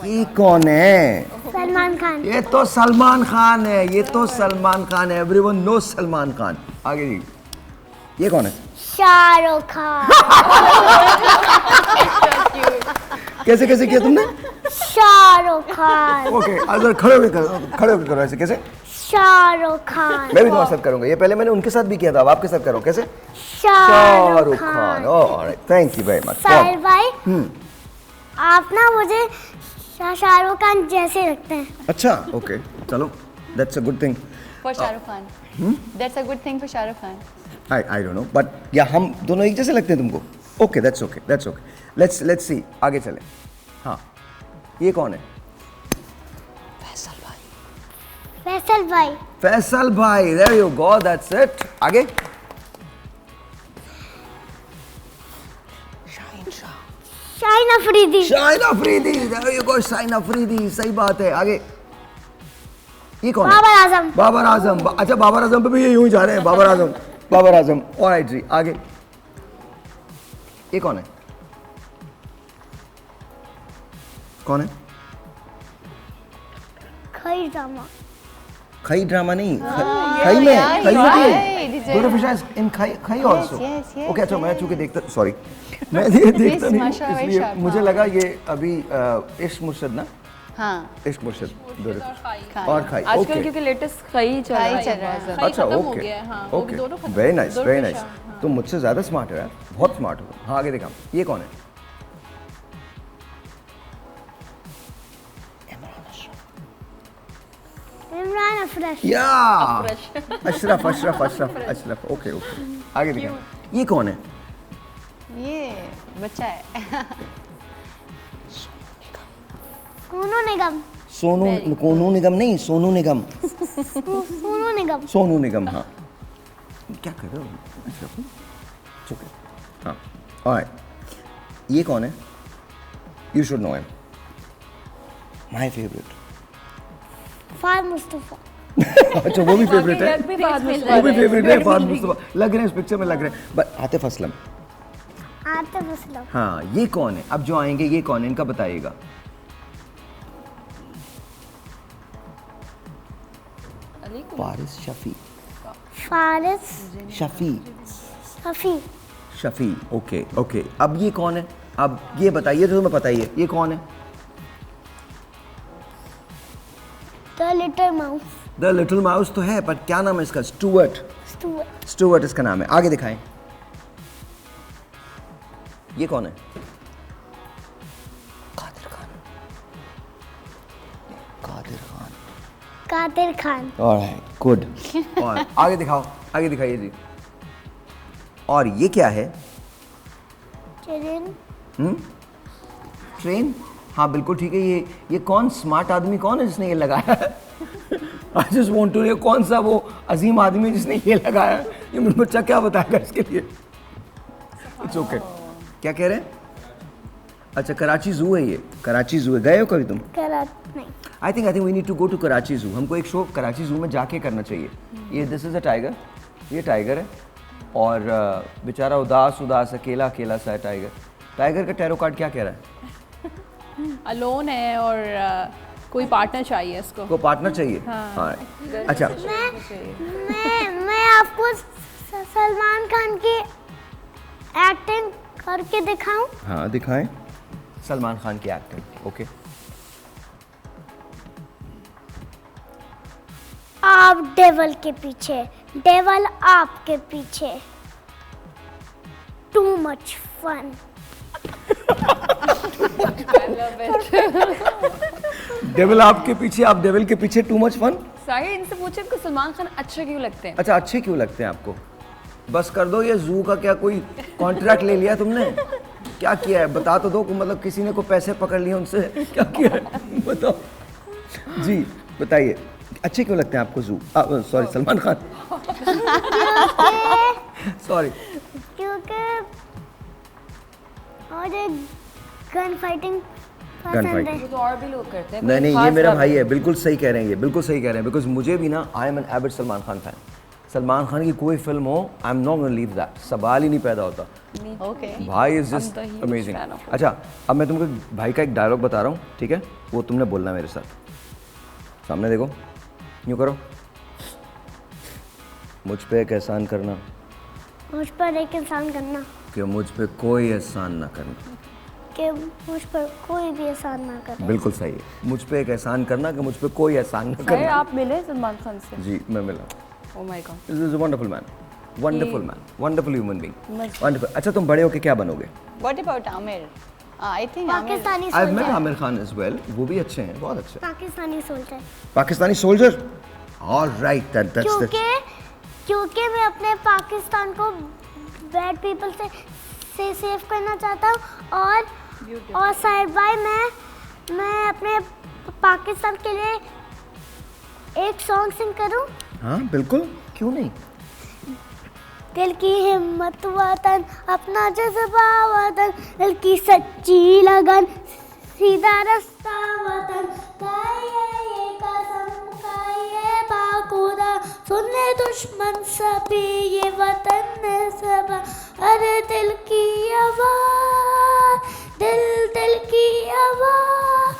ये कौन है? सलमान खान। ये तो सलमान खान है, ये तो सलमान खान है, एवरीवन नोज सलमान खान। आगे जी, ये कौन है? शाहरुख खान। कैसे कैसे किया तुमने? शाहरुख खान। ओके, अगर खड़े होकर करो ऐसे, कैसे? शाहरुख खान। मैं भी तुम्हारे साथ करूंगा, ये पहले मैंने उनके साथ भी किया था, अब आपके साथ करो, कैसे? Shahrukh Khan. Alright, thank you very much. Sahil भाई, आप ना मुझे शाहरुख खान जैसे लगते हैं। अच्छा ओके, चलो, that's a good thing for Shahrukh Khan. That's a good thing for Shahrukh Khan. I don't know, but या हम दोनों एक जैसे लगते हैं तुमको? Okay, that's okay. Let's see, आगे चले। हाँ, ये कौन है? फैसल भाई, there you go, that's it. आगे, Shaheen Afridi. There you go, Shaheen Afridi, सही बात है। आगे, ये कौन है? बाबर आजम। अच्छा, बाबर आजम पे भी ये यूं ही जा रहे हैं, बाबर आजम। ऑलराइट जी, आगे, ये कौन है? खई ड्रामा नहीं, खई में खई आल्सो। ओके, अच्छा मैं चूंकि देखता, सॉरी, मैं देखता नहीं इसलिए मुझे लगा ये अभी इश्क मुर्शद ना। हाँ, इश्क मुर्शद और खाई। आजकल क्योंकि लेटेस्ट खाई चल रहा है। अच्छा ओके, वेरी नाइस। तुम मुझसे ज़्यादा स्मार्ट हो यार, बहुत स्मार्ट हो। हाँ, आगे देखा, ये कौन है? इमरान अफरश। या अशरफ। ओके, आगे देखा, ये कौन है? ये बच्चा है। सोनू निगम। सोनू निगम नहीं, सोनू निगम। सोनू निगम, हाँ। क्या कर रहे हो? हाँ, ऑलराइट, ये कौन है? You should know him, my favourite. Fahad Mustafa. अच्छा, वो भी फेवरेट है, फहद मुस्तफ़ा। लग रहे हैं इस पिक्चर में, लग रहे हैं। बट आतिफ असलम। हाँ, ये कौन है? अब जो आएंगे ये कौन है, इनका बताइएगा। फारिस शफी। ओके, अब ये कौन है? अब ये बताइए, तो तुम्हें पता ही है, ये कौन है? द लिटिल माउस तो है, पर क्या नाम है इसका? स्टुअर्ट इसका नाम है। आगे दिखाएं, ये कौन है? कादिर खान। Alright, good. और आगे दिखाओ, आगे दिखाइए जी। और ये क्या है? ट्रेन। ट्रेन? हाँ बिल्कुल ठीक है। ये कौन स्मार्ट आदमी कौन है जिसने ये लगाया है? I just want to know कौन सा वो अजीम आदमी जिसने ये लगाया है। ये मुझे बच्चा क्या बताएगा इसके लिए? It's okay. क्या कह रहे हैं? अच्छा, कराची जू है ये। कराची जू है, गए हो कभी तुम? नहीं। I think we need to go to Karachi zoo. हमको एक शो कराची जू में जाके करना चाहिए। ये दिस इज़ अ टाइगर, ये टाइगर है और बेचारा उदास अकेला सा है टाइगर। टाइगर का टैरो कार्ड क्या कह रहा है? अलोन है और कोई पार्टनर चाहिए इसको। को पार्टनर चाहिए? हाँ। अच्छा, मैं आपको सलमान खान की एक्टिंग करके दिखाऊं? हाँ दिखाएं सलमान खान की एक्टिंग। ओके। आप डेवल के पीछे, डेवल आपके पीछे, टू मच फन। डेविल आपके पीछे, आप डेविल के पीछे, टू मच फन। साहिर, इनसे पूछे आपको सलमान खान अच्छे क्यों लगते हैं? अच्छा, अच्छे क्यों लगते हैं आपको? बस कर दो, ये जू का क्या कोई कॉन्ट्रैक्ट ले लिया तुमने? क्या किया है बता तो दो। मतलब किसी ने को पैसे पकड़ लिए उनसे? क्या किया है बताओ जी, बताइए। अच्छे क्यों लगते हैं आपको जू? सॉरी, सलमान खान। सॉरी। क्योंकि मुझे गन फाइटिंग गन पसंद फाइटिंग है। तो और भी लोग करते हैं। नहीं, ये मेरा भाई है। बिल्कुल सही कह रहे हैं, ये बिल्कुल सही कह रहे हैं। बिकॉज मुझे भी ना, I am an avid Salman Khan fan. Salman Khan की कोई फिल्म हो, I am not gonna leave that. सवाल ही नहीं पैदा होता। भाई इज जस्ट अमेजिंग। अच्छा, अब मैं तुमको भाई का एक डायलॉग बता रहा हूँ, ठीक है? वो तुमने बोलना मेरे साथ। सामने देखो, यूँ करो। मुझ पे एक एहसान करना, मुझ पर एक इंसान करना, कि मुझ पे कोई एहसान ना करना। कि मुझ पर कोई भी एहसान ना करे। बिल्कुल सही है। मुझ पे एक एहसान करना कि मुझ पे कोई एहसान ना साहिर, करना। आप मिले सलमान खान से? जी, मैं मिला। Oh my God, this is a wonderful man, wonderful man, wonderful human being, wonderful. अच्छा, तुम बड़े होके क्या बनोगे? What about Amir? I think Pakistani I met soldier. Aamir Khan as well. वो भी अच्छे हैं, बहुत अच्छे। Pakistani soldier. Pakistani soldier. Alright, that's क्योंकि मैं अपने पाकिस्तान को बैड पीपल से सेव करना चाहता हूँ। और साहिर भाई, मैं अपने पाकिस्तान के लिए एक सॉन्ग सिंग करूँ? हाँ बिल्कुल, क्यों नहीं। दिल की हिम्मत वतन, अपना जज्बा वतन, दिल की सच्ची लगन, सीधा रास्ता वतन, खाइए कसम खाइए बाखुदा, सुने दुश्मन सभी ये वतन सब। अरे दिल की आवाज़, दिल की आवाज़,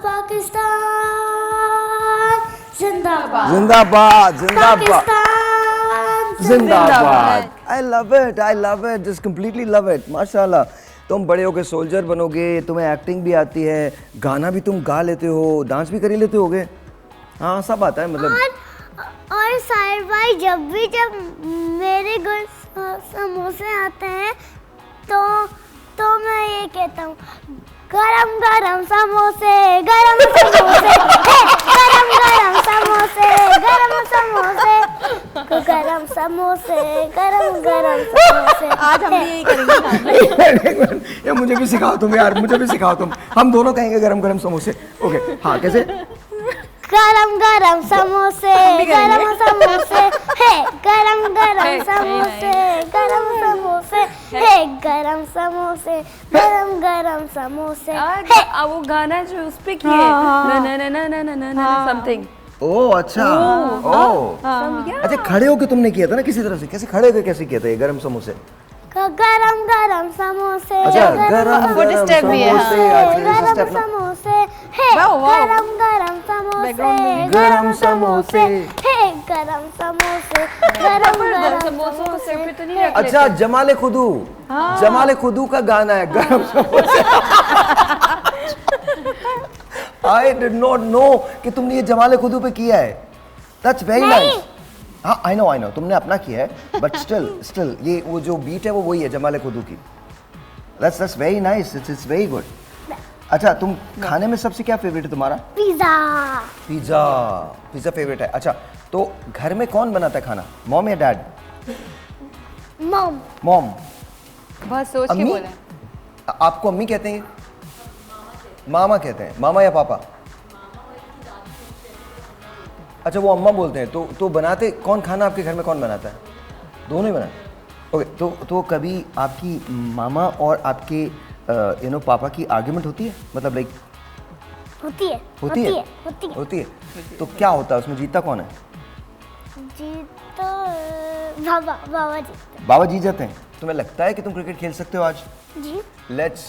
पाकिस्तान जिंदाबाद, जिंदाबाद, जिंदाबाद, पाकिस्तान जिंदाबाद। आई love it, just completely love it. माशाल्लाह, तुम बड़े होके सोल्जर बनोगे, तुम्हें एक्टिंग भी आती है, गाना भी तुम गा लेते हो, डांस भी कर लेते होगे। हाँ, सब आता है मतलब। और साहिर भाई, जब मेरे घर समोसे आते हैं तो मैं ये कहता हूँ, गरम गरम समोसे, गरम समोसे, गरम गरम समोसे, गरम समोसे, गरम समोसे, गरम गरम समोसे। आज हम भी यही करेंगे। ये मुझे भी सिखाओ तुम यार, मुझे भी सिखाओ तुम। हम दोनों कहेंगे गरम गरम समोसे। ओके, हाँ, कैसे? गरम गरम समोसे, गरम समोसे, है गरम गरम समोसे, गरम समोसे, है गरम समोसे, गरम गरम समोसे। वो गाना जो उस पे किए ना ना ना ना ना ना ना समथिंग। ओह अच्छा, ओह अच्छा, खड़े होके तुमने किया था ना किसी तरह से? कैसे खड़े होके कैसे किया था ये गरम समोसे? गरम गरम समोसे, अच्छा, गरम गरम स्टेप भी है, समोसे, गरम समोसे, है गरम गरम समोसे, गरम समोसे, है गरम समोसे, गरम गरम समोसों को सिर पे तो नहीं रख अच्छा, जमाले खुदू, जमाले खुदू का गाना है गरम समोसे। I did not know कि तुमने ये जमाले खुदू पे किया है। That's very nice. हाँ, I know, तुमने अपना किया है, but still ये वो जो बीट है वो वही है जमाले खुदू की। That's very nice. It's very good. अच्छा, तुम खाने में सबसे क्या फेवरेट है तुम्हारा? पिज़्ज़ा। पिज़्ज़ा। पिज़्ज़ा फेवरेट है। अच्छा, तो घर में कौन बनाता है खाना, मॉम या डैड? मॉम। मॉम। बहुत सोच के अम्मी? बोला। आपको अम्मी कहते हैं? मामा कहते हैं। मामा या पापा? अच्छा, वो अम्मा बोलते हैं। तो बनाते कौन खाना आपके घर में, कौन बनाता है? दोनों ही बनाते। ओके, तो कभी आपकी मामा और आपके पापा की आर्ग्यूमेंट होती है, मतलब लाइक? होती है। होती है। तो क्या होता है उसमें, जीतता कौन है? जीतता बाबा जी। बाबा जीत जाते हैं। तुम्हें लगता है कि तुम क्रिकेट खेल सकते हो आज? जी। लेट्स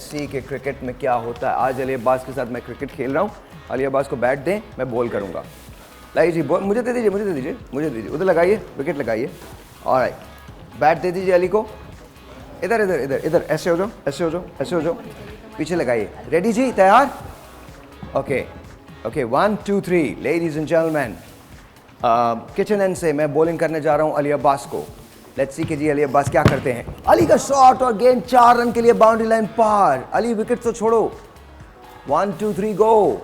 सी कि क्रिकेट में क्या होता है। आज अली अब्बास के साथ मैं क्रिकेट खेल रहा हूँ। अली अब्बास को बैट दें, मैं बॉल करूँगा। लाइए जी, मुझे दे दीजिए। उधर लगाइए, विकेट लगाइए। ऑलराइट, बैट दे दीजिए अली को। इधर ऐसे हो जाओ। पीछे लगाइए। रेडी जी, तैयार? Okay 1 2 3 ladies and gentleman, kitchen and से मैं बॉलिंग करने जा रहा हूँ अली अब्बास को। लेट्स सी कि जी अली अब्बास क्या करते हैं। अली का शॉट और गेंद 4 रन के लिए बाउंड्री लाइन पार। अली विकेट तो छोड़ो। 1 2 3 गो।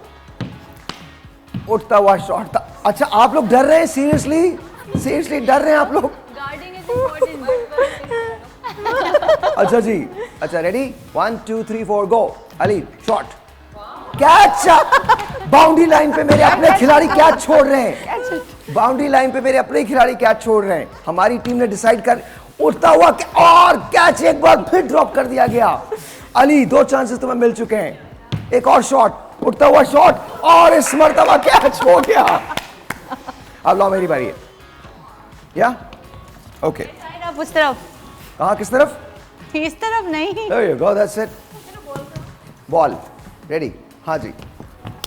उठता हुआ शॉट था। अच्छा, आप लोग डर रहे हैं? सीरियसली डर रहे हैं आप लोग? अच्छा जी, अच्छा ready, 1 2 3 4 go. Ali shot, catch. Boundary line पे मेरे अपने खिलाड़ी कैच छोड़ रहे हैं। बाउंड्री लाइन पे मेरे अपने खिलाड़ी कैच छोड़ रहे हैं। हमारी टीम ने डिसाइड कर, उठता हुआ और कैच एक बार फिर ड्रॉप कर दिया गया। अली, 2 चांसेस तुम्हें मिल चुके हैं। एक और शॉट, उठता हुआ शॉट, और इस मर्तबा कैच हो गया। अब लो, मेरी बारी है। या ओके, उस तरफ। कहाँ, किस तरफ? इस तरफ नहीं। There you go, that's it. Ball ready? हाँ जी।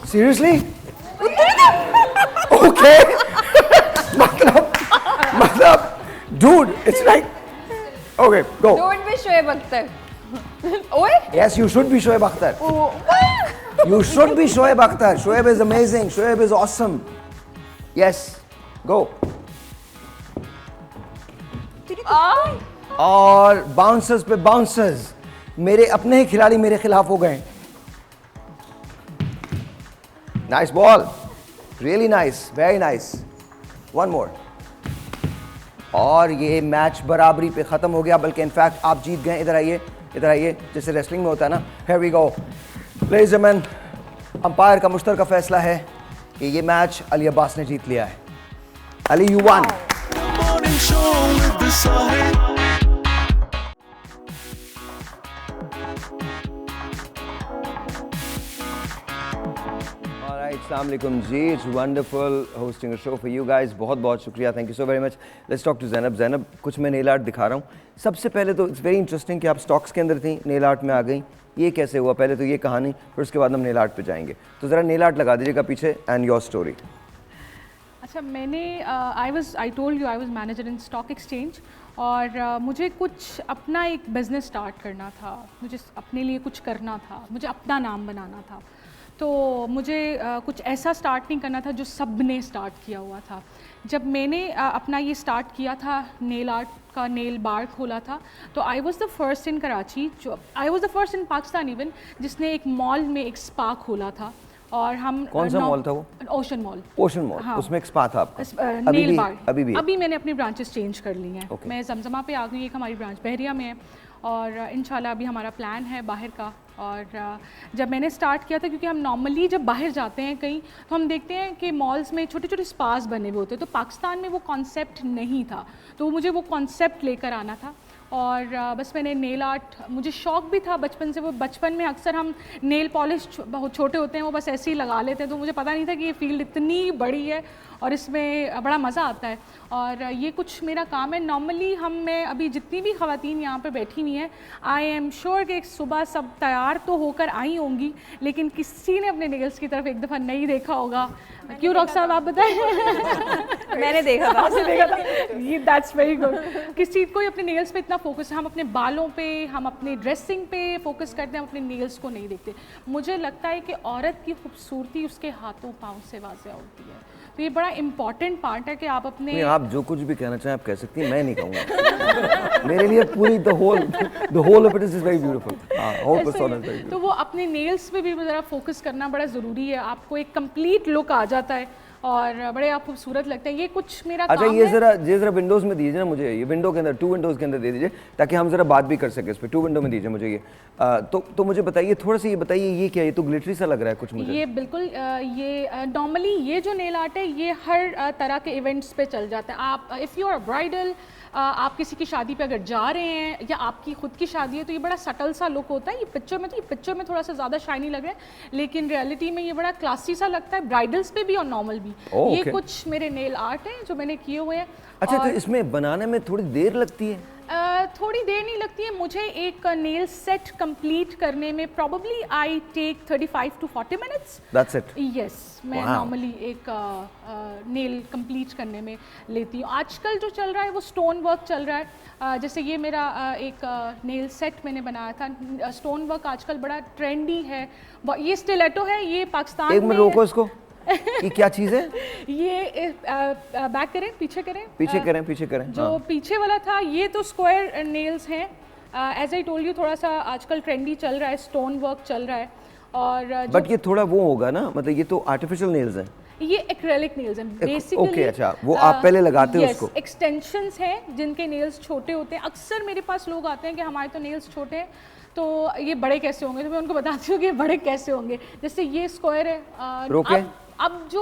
सीरियसली? ओके। मतलब dude, it's like okay, go. Don't be Shoaib Akhtar. ओए? Yes, you should be Shoaib Akhtar. You should be Shoaib Akhtar. Shoaib is amazing. Shoaib is awesome. Yes, go. और bouncers पे bouncers, मेरे अपने ही खिलाड़ी मेरे खिलाफ हो गए। Nice ball, really nice, very nice. 1 मोर। और ये मैच बराबरी पे ख़त्म हो गया, बल्कि इनफैक्ट आप जीत गए। इधर आइए, जैसे रेसलिंग में होता है ना। Here we go ladies and gentleman, umpire का मुश्तरका फैसला है कि ये मैच अली अब्बास ने जीत लिया है। Ali, you won. अस्सलाम वालेकुम जी, it's wonderful hosting a show for you guys. बहुत शुक्रिया, thank you so very much. Let's talk to Zainab. कुछ मैं नेल आर्ट दिखा रहा हूँ। सबसे पहले तो इट्स वेरी इंटरेस्टिंग कि आप स्टॉक्स के अंदर थी, नेल आर्ट में आ गई। ये कैसे हुआ? पहले तो ये कहानी, फिर उसके बाद हम नेल आर्ट पे जाएंगे। तो ज़रा नेल आर्ट लगा दीजिएगा पीछे, एंड योर स्टोरी। अच्छा, मैंने I told you I was manager in stock exchange, और मुझे कुछ अपना एक बिज़नेस स्टार्ट करना था। मुझे अपने लिए कुछ करना था, मुझे अपना नाम बनाना था। तो मुझे कुछ ऐसा स्टार्ट नहीं करना था जो सब ने स्टार्ट किया हुआ था। जब मैंने अपना ये स्टार्ट किया था, नेल आर्ट का नेल बार खोला था, तो I was the first in Karachi, I was the first in Pakistan even, जिसने एक मॉल में एक स्पा खोला था। और हम कौन सा मॉल था वो? Ocean mall. ओशन मॉल, हाँ। उसमें एक स्पा था आपका? नेल बार। अभी मैंने अपनी ब्रांचेस चेंज कर ली हैं। मैं जमजमा पे आ गई, एक हमारी ब्रांच बहरिया में है, और इंशाल्लाह अभी हमारा प्लान है बाहर का। और जब मैंने स्टार्ट किया था, क्योंकि हम नॉर्मली जब बाहर जाते हैं कहीं, तो हम देखते हैं कि मॉल्स में छोटे छोटे स्पास बने हुए होते हैं, तो पाकिस्तान में वो कॉन्सेप्ट नहीं था। तो मुझे वो कॉन्सेप्ट लेकर आना था। और बस मैंने नेल आर्ट, मुझे शौक़ भी था बचपन से। वो बचपन में अक्सर हम नेल पॉलिश बहुत छोटे होते हैं, वो बस ऐसे ही लगा लेते हैं, तो मुझे पता नहीं था कि ये फील्ड इतनी बड़ी है और इसमें बड़ा मज़ा आता है। और ये कुछ मेरा काम है। नॉर्मली मैं अभी जितनी भी ख़वातीन यहाँ पे बैठी हुई हैं, आई एम श्योर कि सुबह सब तैयार तो होकर आई होंगी, लेकिन किसी ने अपने नेल्स की तरफ एक दफ़ा नहीं देखा होगा। क्यों रॉक साहब, आप बताएं? मैंने देखा था। ये दैट्स वेरी गुड। किसी कोई अपने नेल्स पे इतना फोकस, हम अपने बालों पे, हम अपने ड्रेसिंग पे फोकस करते हैं, हम अपने नेल्स को नहीं देखते। मुझे लगता है कि औरत की खूबसूरती उसके हाथों पाँव से वाज़ेह होती है। तो ये बड़ा इंपॉर्टेंट पार्ट है कि आप अपने नहीं, आप जो कुछ भी कहना चाहें आप कह सकती हैं, मैं नहीं कहूँगा। मेरे लिए पूरी the whole of it is very beautiful. हां, होल पर्सोना इज वेरी। तो वो अपने नेल्स पे भी ज़रा फोकस करना बड़ा ज़रूरी है। आपको एक कंप्लीट लुक आ जाता है और बड़े आप खूबसूरत लगते हैं। ये कुछ मेरा अच्छा, काम ये है। जरा विंडोज में दीजिए ना मुझे, ये विंडो के अंदर 2 विंडोज के अंदर दे दीजिए ताकि हम जरा बात भी कर सके इस पे। 2 विंडो में दीजिए मुझे ये। तो मुझे बताइए थोड़ा सा, ये बताइए ये क्या है? ये तो ग्लिटरी सा लग रहा है कुछ मुझे। ये बिल्कुल ये नॉर्मली ये जो नेल आर्ट है ये हर तरह के इवेंट्स पे चल जाता है। आप इफ़ यू आर ब्राइडल, आप किसी की शादी पे अगर जा रहे हैं या आपकी खुद की शादी है तो ये बड़ा सटल सा लुक होता है। ये पिक्चर में थोड़ा सा ज़्यादा शाइनी लग रहा है, लेकिन रियलिटी में ये बड़ा क्लासी सा लगता है, ब्राइडल्स पे भी और नॉर्मल भी। ये कुछ मेरे नेल आर्ट हैं जो मैंने किए हुए हैं। अच्छा, तो इसमें बनाने में थोड़ी देर लगती है? थोड़ी देर नहीं लगती है। मुझे एक नेल सेट कंप्लीट करने में probably I take 35 to 40 minutes. That's it? Yes, मैं नॉर्मली एक नेल कंप्लीट करने में लेती हूँ। आजकल जो चल रहा है वो स्टोन वर्क चल रहा है। जैसे ये मेरा एक नेल सेट मैंने बनाया था। स्टोन वर्क आजकल बड़ा ट्रेंडी है। ये स्टिलेटो है, ये पाकिस्तान में। एक मिनट रोको इसको। ये क्या चीज़ है? ये बैक करें, पीछे करें, पीछे करें। जो पीछे वाला था ये तो स्क्वायर नेल्स हैं। एज आई टोल्ड यू थोड़ा सा आजकल ट्रेंडी चल रहा है, स्टोन वर्क चल रहा है। और बट ये थोड़ा वो होगा ना, मतलब ये तो आर्टिफिशियल नेल्स हैं। ये एक्रेलिक नेल्स हैं बेसिकली। ओके, अच्छा, वो आप पहले लगाते हो उसको? एक्सटेंशंस हैं जिनके नेल्स छोटे होते हैं। अक्सर मेरे पास लोग आते हैं कि हमारे तो नेल्स छोटे हैं, तो ये बड़े कैसे होंगे? तो मैं उनको बताती हूँ कि बड़े कैसे होंगे। जैसे ये स्क्वायर है। अब जो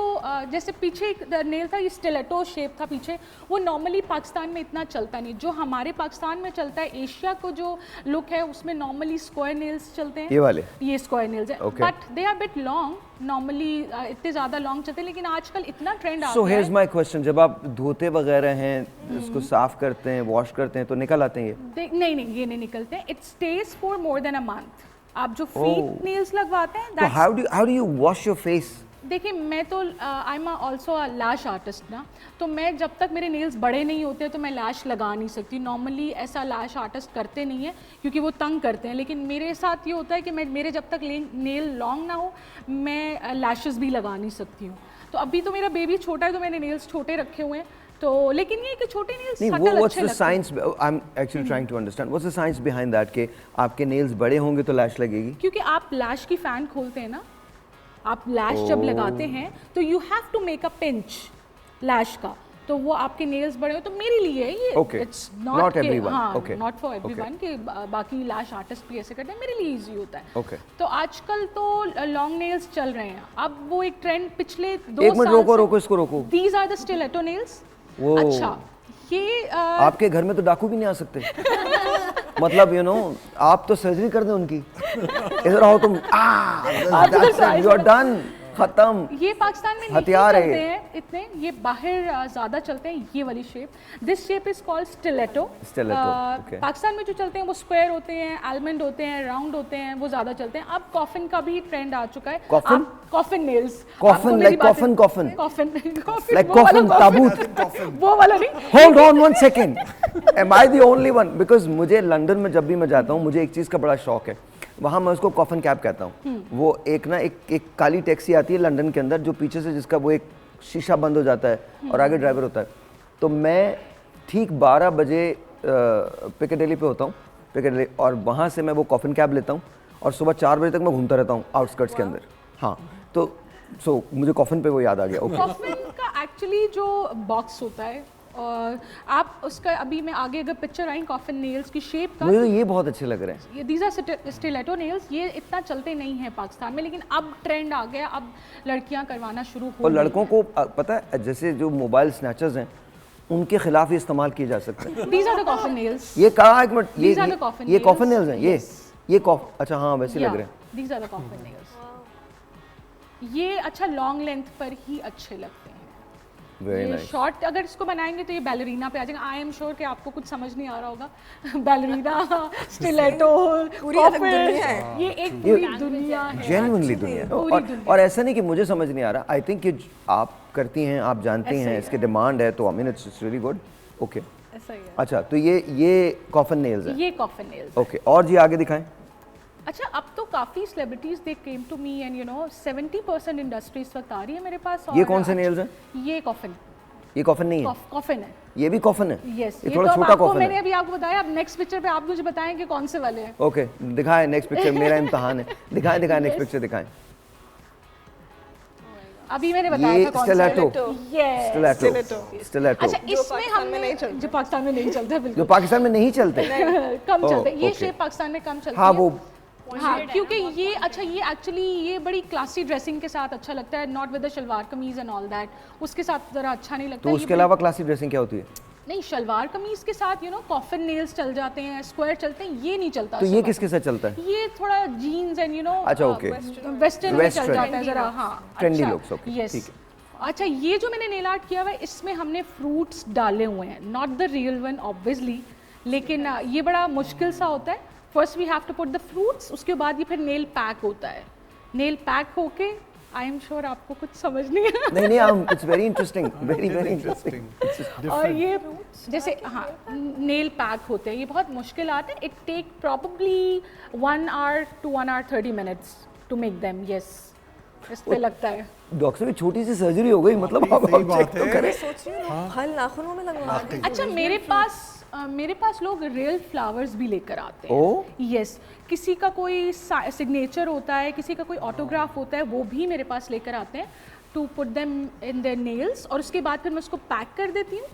जैसे पीछे एक नेल था, ये स्टिलेटो शेप था पीछे, वो नॉर्मली पाकिस्तान में इतना चलता नहीं। जो हमारे पाकिस्तान में चलता है, एशिया को जो लुक है उसमें नॉर्मली स्क्वायर नेल्स चलते हैं। ये वाले? ये स्क्वायर नेल्स हैं, but they are bit long. Normally इतने ज़्यादा लॉन्ग चलते हैं, लेकिन आजकल इतना ट्रेंड आ गया है। सो हियर्स माय क्वेश्चन, जब आप धोते वगैरह हैं, इसको साफ करते हैं, वॉश करते हैं, तो निकल आते हैं ये? नहीं, ये नहीं निकलते हैं। It stage for more than a month. आप जो फीट नेल्स लगवाते हैं, तो how do you wash your face? देखिए, मैं तो I am also a lash artist ना, तो मैं जब तक मेरे नेल्स बड़े नहीं होते तो मैं लैश लगा नहीं सकती। नॉर्मली ऐसा लैश आर्टिस्ट करते नहीं है क्योंकि वो तंग करते हैं, लेकिन मेरे साथ ये होता है कि मेरे जब तक नेल लॉन्ग ना हो मैं लैशेस भी लगा नहीं सकती हूँ। तो अभी तो मेरा बेबी छोटा है तो मैंने नेल्स छोटे रखे हुए हैं, तो लेकिन ये कि छोटे नेल्स सटल अच्छे लगते हैं। Science, I am actually trying to understand what's the science behind that कि आपके नेल्स बड़े होंगे तो लैश लगेगी? क्योंकि आप लैश की फैन खोलते हैं ना, आप लैश जब लगाते हैं तो you have to make a pinch lash का, तो वो आपके नेल्स बड़े हो। तो मेरे लिए ये it's not everyone, not for everyone कि बाकी लैश आर्टिस्ट भी ऐसे करते हैं, मेरे लिए इजी होता है। तो आजकल तो लॉन्ग नेल्स चल रहे हैं। अब वो एक ट्रेंड पिछले 2 साल से रोको इसको रोको। These are the stiletto nails. अच्छा, ये आपके घर में तो डाकू भी नहीं आ सकते। मतलब यू नो, आप तो सर्जरी कर दें उनकी। इधर आओ तुम, यू आर डन, खत्म। ये पाकिस्तान में हथियार चलते हैं इतने, ये बाहर ज़्यादा चलते हैं। ये वाली shape, this shape is called stiletto. Pakistan में जो चलते हैं वो स्क्वायर होते हैं, आलमंड होते हैं, राउंड होते हैं, वो ज़्यादा चलते हैं। अब कॉफिन का भी ट्रेंड आ चुका है। Coffin nails, coffin like coffin like coffin ताबूत, वो वाला नहीं। Hold on 1 second, am I the only one? Because मुझे लंदन में जब भी मैं जाता हूँ मुझे एक चीज़ का बड़ा शौक है, वहाँ मैं उसको कॉफिन कैब कहता हूँ। वो एक काली टैक्सी आती है लंदन के अंदर, जो पीछे से जिसका वो एक शीशा बंद हो जाता है और आगे ड्राइवर होता है। तो मैं ठीक 12 बजे पिकाडेली पे होता हूँ, पिकाडेली, और वहाँ से मैं वो कॉफिन कैब लेता हूँ और सुबह 4 बजे तक मैं घूमता रहता हूँ आउटस्कर्ट्स के अंदर। हाँ, तो मुझे कॉफिन पे वो याद आ गया। कॉफिन का एक्चुअली जो बॉक्स होता है, और आप उसका अभी मैं आगे अगर पिक्चर आई कॉफिन नेल्स की शेप का, मुझे तो ये बहुत अच्छे लग रहे हैं। These are stiletto nails. ये इतना चलते नहीं है पाकिस्तान में, लेकिन अब ट्रेंड आ गया, अब लड़कियां करवाना शुरू हो। और लड़कों को पता है, जैसे जो मोबाइल स्नैचर्स हैं उनके खिलाफ ही इस्तेमाल किए जा सकते हैं। These are the coffin nails. ये कहा एक मिनट, ये कॉफिन नेल्स हैं, ये अच्छा, हाँ वैसे लग रहे हैं। These are the coffin nails. ये अच्छा लॉन्ग लेंथ पर ही अच्छे लगते हैं। ये शॉर्ट अगर इसको बनाएंगे तो ये बैलरीना पे आ जाएगा। आई एम श्योर कि आपको कुछ समझ नहीं आ रहा होगा। बैलरीना, स्टिलेटो, कॉफिन, ये एक पूरी दुनिया है, जेन्युइनली दुनिया। और ऐसा नहीं कि मुझे समझ नहीं आ रहा, आई थिंक कि आप करती हैं, आप जानती हैं, इसकी डिमांड है, तो I mean it's really good. Okay, ऐसा ही है। अच्छा, तो ये कॉफिन नेल्स हैं। ये कॉफिन नेल्स। ओके, और जी आगे दिखाएं। अच्छा, अब तो काफ़ी celebrities they came to me and 70% industry इस वक्त आ रही है मेरे पास। ये कौन से नेल्स हैं? ये कॉफिन। ये कॉफिन नहीं है? कॉफिन है। ये भी कॉफिन है? यस। ये थोड़ा छोटा कॉफिन है। मैंने अभी आपको बताया, अब नेक्स्ट पिक्चर पे आप मुझे बताएं कि कौन से वाले हैं। ओके, दिखाएं नेक्स्ट पिक्चर, मेरा इम्तिहान है। दिखाएं नेक्स्ट पिक्चर दिखाएं। अभी मैंने बताया था कौन सा। स्टिलेटो। अच्छा, इसमें हमने जो पाकिस्तान में नहीं चलते, बिल्कुल जो पाकिस्तान में नहीं चलते कम चलते, ये शेप पाकिस्तान में कम चलती है। हाँ वो हाँ, क्योंकि ये अच्छा, ये एक्चुअली ये बड़ी क्लासी ड्रेसिंग के साथ अच्छा लगता है, नॉट विद द शलवार कमीज एंड ऑल दैट, उसके साथ ज़रा अच्छा नहीं लगता। तो उसके अलावा क्लासी ड्रेसिंग क्या होती है? नहीं, शलवार कमीज के साथ कॉफिन नेल्स चल जाते हैं, स्क्वायर चलते हैं, ये नहीं चलता। तो ये किसके साथ चलता है? ये थोड़ा जीन्स एंड अच्छा ओके, वेस्टर्न में चल जाता है ज़रा। हाँ, ट्रेंडी लुक्स। Okay, yes. अच्छा, ये जो मैंने नेल आर्ट किया हुआ है, इसमें हमने फ्रूट्स डाले हुए हैं, not the real one obviously, लेकिन ये बड़ा मुश्किल सा होता है। First we have to put the fruits, उसके बाद ये फिर नेल पैक होता है। नेल पैक होके आई एम श्योर आपको कुछ समझ नहीं है। नहीं, it's very interesting, very interesting. और ये जैसे हाँ, नेल पैक होते हैं, ये बहुत मुश्किल आते हैं। It take probably 1 hour to 1 hour 30 minutes to make them. Yes, इस पे लगता है। डॉक्टर साहब, छोटी सी सर्जरी हो गई, मतलब आप चेक तो करें। सोच रही हूँ फल नाखूनों में लगवा दें। अच्छा, मेरे पास लोग रियल फ्लावर्स भी लेकर आते हैं। यस, किसी का कोई सिग्नेचर होता है, किसी का कोई ऑटोग्राफ होता है, वो भी मेरे पास लेकर आते हैं to put them in their nails, और उसके बाद फिर मैं उसको पैक कर देती हूँ।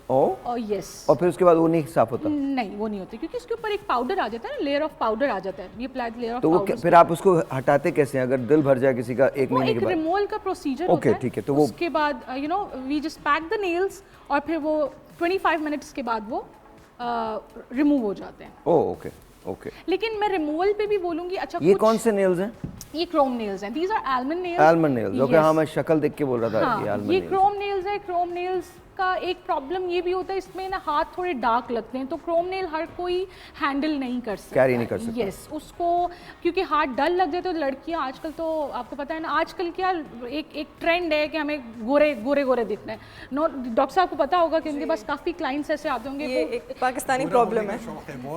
और यस, और फिर उसके बाद वो नहीं साफ होता? नहीं, वो नहीं होती, क्योंकि इसके ऊपर एक पाउडर आ जाता है ना, लेयर ऑफ पाउडर आ जाता है, ये अप्लाइड लेयर ऑफ पाउडर। तो फिर आप उसको हटाते कैसे हैं अगर दिल भर जाए किसी का 1 महीने के बाद? रिमूवल का प्रोसीजर होता है। ठीक है, तो वो उसके बाद we just pack the nails, और फिर वो 25 मिनट्स के बाद वो रिमूव हो जाते हैं। ओके। लेकिन मैं रिमूवल पे भी बोलूंगी। अच्छा, ये कौन से नेल्स हैं? ये क्रोम नेल्स हैं। These are almond nails. Almond nails, okay. हाँ, मैं शक्ल देख के बोल रहा था। हाँ, ये आलमंड ये नेल्स। क्रोम नेल्स है। क्रोम नेल्स का एक प्रॉब्लम ये भी होता है, इसमें ना हाथ थोड़े डार्क लगते हैं, तो क्रोम नेल हर कोई हैंडल नहीं कर सकता, कैरी नहीं कर सकता। यस, उसको क्योंकि हाथ डल लग जाते, तो लड़कियां आजकल, तो आपको पता है ना, आजकल क्या एक ट्रेंड है कि हमें गोरे दिखना है। नो, डॉक्टर साहब को पता होगा कि उनके पास काफ़ी क्लाइंट्स ऐसे आते होंगे, ये एक पाकिस्तानी प्रॉब्लम है।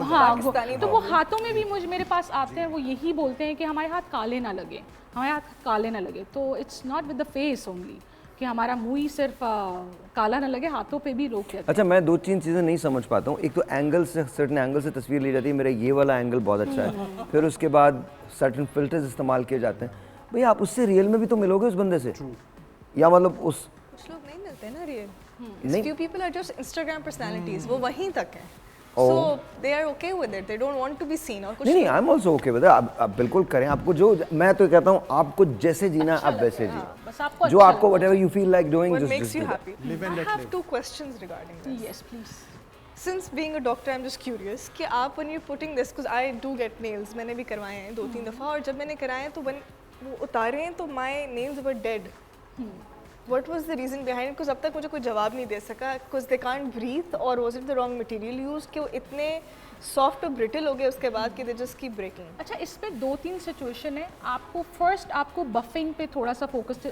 हाँ, तो वो हाथों में भी मेरे पास आते हैं, वो यही बोलते हैं कि हमारे हाथ काले ना लगे, तो it's not with the face only कि हमारा मुंह ही सिर्फ काला ना लगे, हाथों पे भी रोक लेते। अच्छा, मैं 2-3 चीज़ें नहीं समझ पाता हूँ। एक तो एंगल से, सर्टन एंगल से तस्वीर ली जाती है, मेरा ये वाला एंगल बहुत अच्छा है, फिर उसके बाद सर्टन फिल्टर्स इस्तेमाल किए जाते हैं। भाई, आप उससे रियल में भी तो मिलोगे उस बंदे से, या मतलब उस कुछ लोग नहीं मिलते ना real. Few people are just Instagram personalities, वो वहीं तक है। Oh. So they are okay with it. They don't want to be seen. और कुछ नहीं, I am also okay with it. आप बिल्कुल करें, आपको जो, मैं तो कहता हूँ आपको जैसे जीना आप वैसे जी, जो आपको whatever you feel like doing, what just makes you happy. Live and I let have live. 2 questions regarding this. Yes, please. Since being a doctor, I'm just curious कि आप when you're putting this, because I do get nails, मैंने भी करवाए हैं 2-3 दफ़ा, और जब मैंने कराए हैं तो when वो उतारे हैं तो my nails were dead. What was the reason behind it? Because अब तक मुझे कोई जवाब नहीं दे सका. Because they can't breathe, or was it the wrong material used कि वो इतने सॉफ्ट और ब्रिटल हो गए उसके बाद कि दे जस्ट कीप ब्रेकिंग? अच्छा, इसमें 2-3 सिचुएशन है। आपको बफिंग पे थोड़ा सा focus,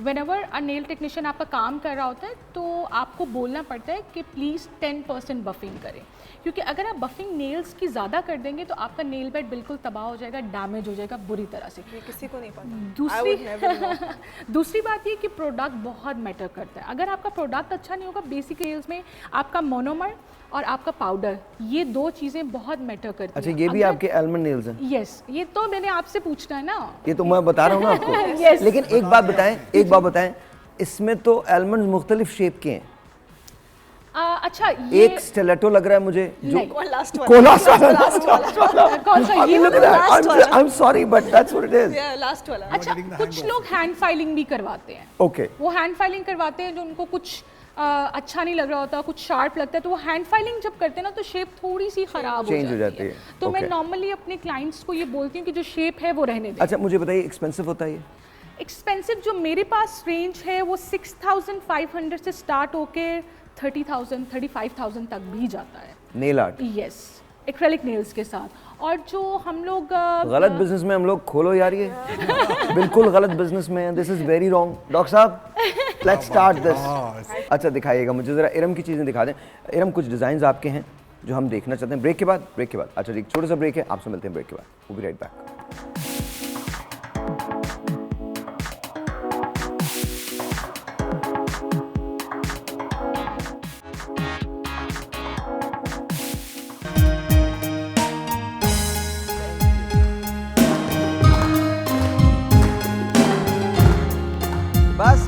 whenever a nail technician आपका काम कर रहा होता है तो आपको बोलना पड़ता है कि प्लीज़ 10% बफिंग करें, क्योंकि अगर आप बफिंग नेल्स की ज़्यादा कर देंगे तो आपका नेल बेड बिल्कुल तबाह हो जाएगा, डैमेज हो जाएगा बुरी तरह से। ये किसी को नहीं पता। दूसरी बात ये कि प्रोडक्ट बहुत मैटर करता है। अगर आपका प्रोडक्ट अच्छा नहीं होगा, बेसिक नेल्स में आपका मोनोमर और आपका पाउडर, ये 2 चीज़ें बहुत मैटर करती हैं। अच्छा, ये भी आपके आलमंड नेल्स हैं? यस, ये तो मैंने आपसे पूछना है ना, ये तो मैं बता रहा हूँ ना आपको। yes. लेकिन एक बात बताएं, इसमें तो आलमंड मुख्तलिफ शेप के हैं। अच्छा, ये एक स्टिलेटो लग रहा है मुझे, जो लास्ट वाला। I'm sorry, but that's what it is. Yeah, last वाला। अच्छा, कुछ लोग हैंड फाइलिंग भी करवाते हैं। ओके, वो हैंड फाइलिंग करवाते हैं जो उनको कुछ अच्छा नहीं लग रहा होता, कुछ शार्प लगता है, तो वो हैंड फाइलिंग जब करते हैं ना तो शेप थोड़ी सी खराब हो जाती है। तो मैं नॉर्मली अपने क्लाइंट्स को ये बोलती हूँ कि जो शेप है वो रहने दें। अच्छा, मुझे बताइए, एक्सपेंसिव होता है ये? एक्सपेंसिव जो मेरे पास रेंज है वो 6500 से स्टार्ट होके 30,000 35,000 तक भी जाता है। Nail art? Yes, acrylic nails के साथ। और जो हम लोग गलत बिजनेस में हम लोग खोलो यार, ये बिल्कुल गलत बिजनेस में है। This is very wrong. Doctor साहब, लेट्स स्टार्ट दिस। अच्छा, दिखाइएगा मुझे ज़रा इरम की चीज़ें दिखा दें। इरम, कुछ डिज़ाइंस आपके हैं जो हम देखना चाहते हैं ब्रेक के बाद। अच्छा जी, छोटा सा ब्रेक है, आपसे मिलते हैं ब्रेक के बाद। We'll be right back.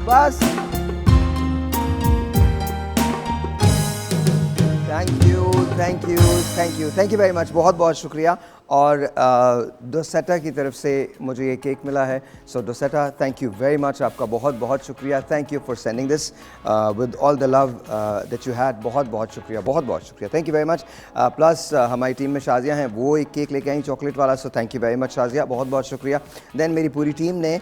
बस थैंक यू वेरी मच, बहुत बहुत शुक्रिया। और डोसेटा की तरफ से मुझे ये केक मिला है, सो Dosetta thank you very much, आपका बहुत बहुत शुक्रिया। Thank you for sending this with all the love that you had. बहुत बहुत शुक्रिया, बहुत बहुत शुक्रिया, thank you very much. Plus हमारी टीम में शाजिया हैं, वो एक केक लेके आई चॉकलेट वाला, so thank you very much Shazia, बहुत बहुत शुक्रिया। देन मेरी पूरी टीम ने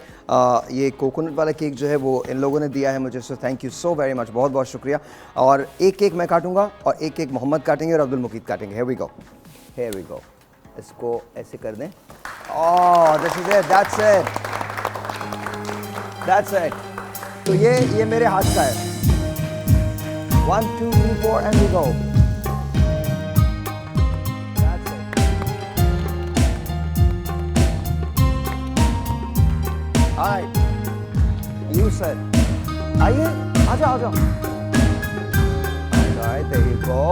ये कोकोनट वाला केक जो है वो इन लोगों ने दिया है मुझे, so thank you so very much, बहुत बहुत शुक्रिया। और एक केक मैं काटूंगा और एक केक मोहम्मद काटेंगे और अब्दुल मुकीद काटेंगे। हियर वी गो, इसको ऐसे कर दें। Oh this is it, that's it. तो ये मेरे हाथ का है। 1 2 3 4 and we go. Alright, you sir, आइए, आ जाओ। Alright, there you go.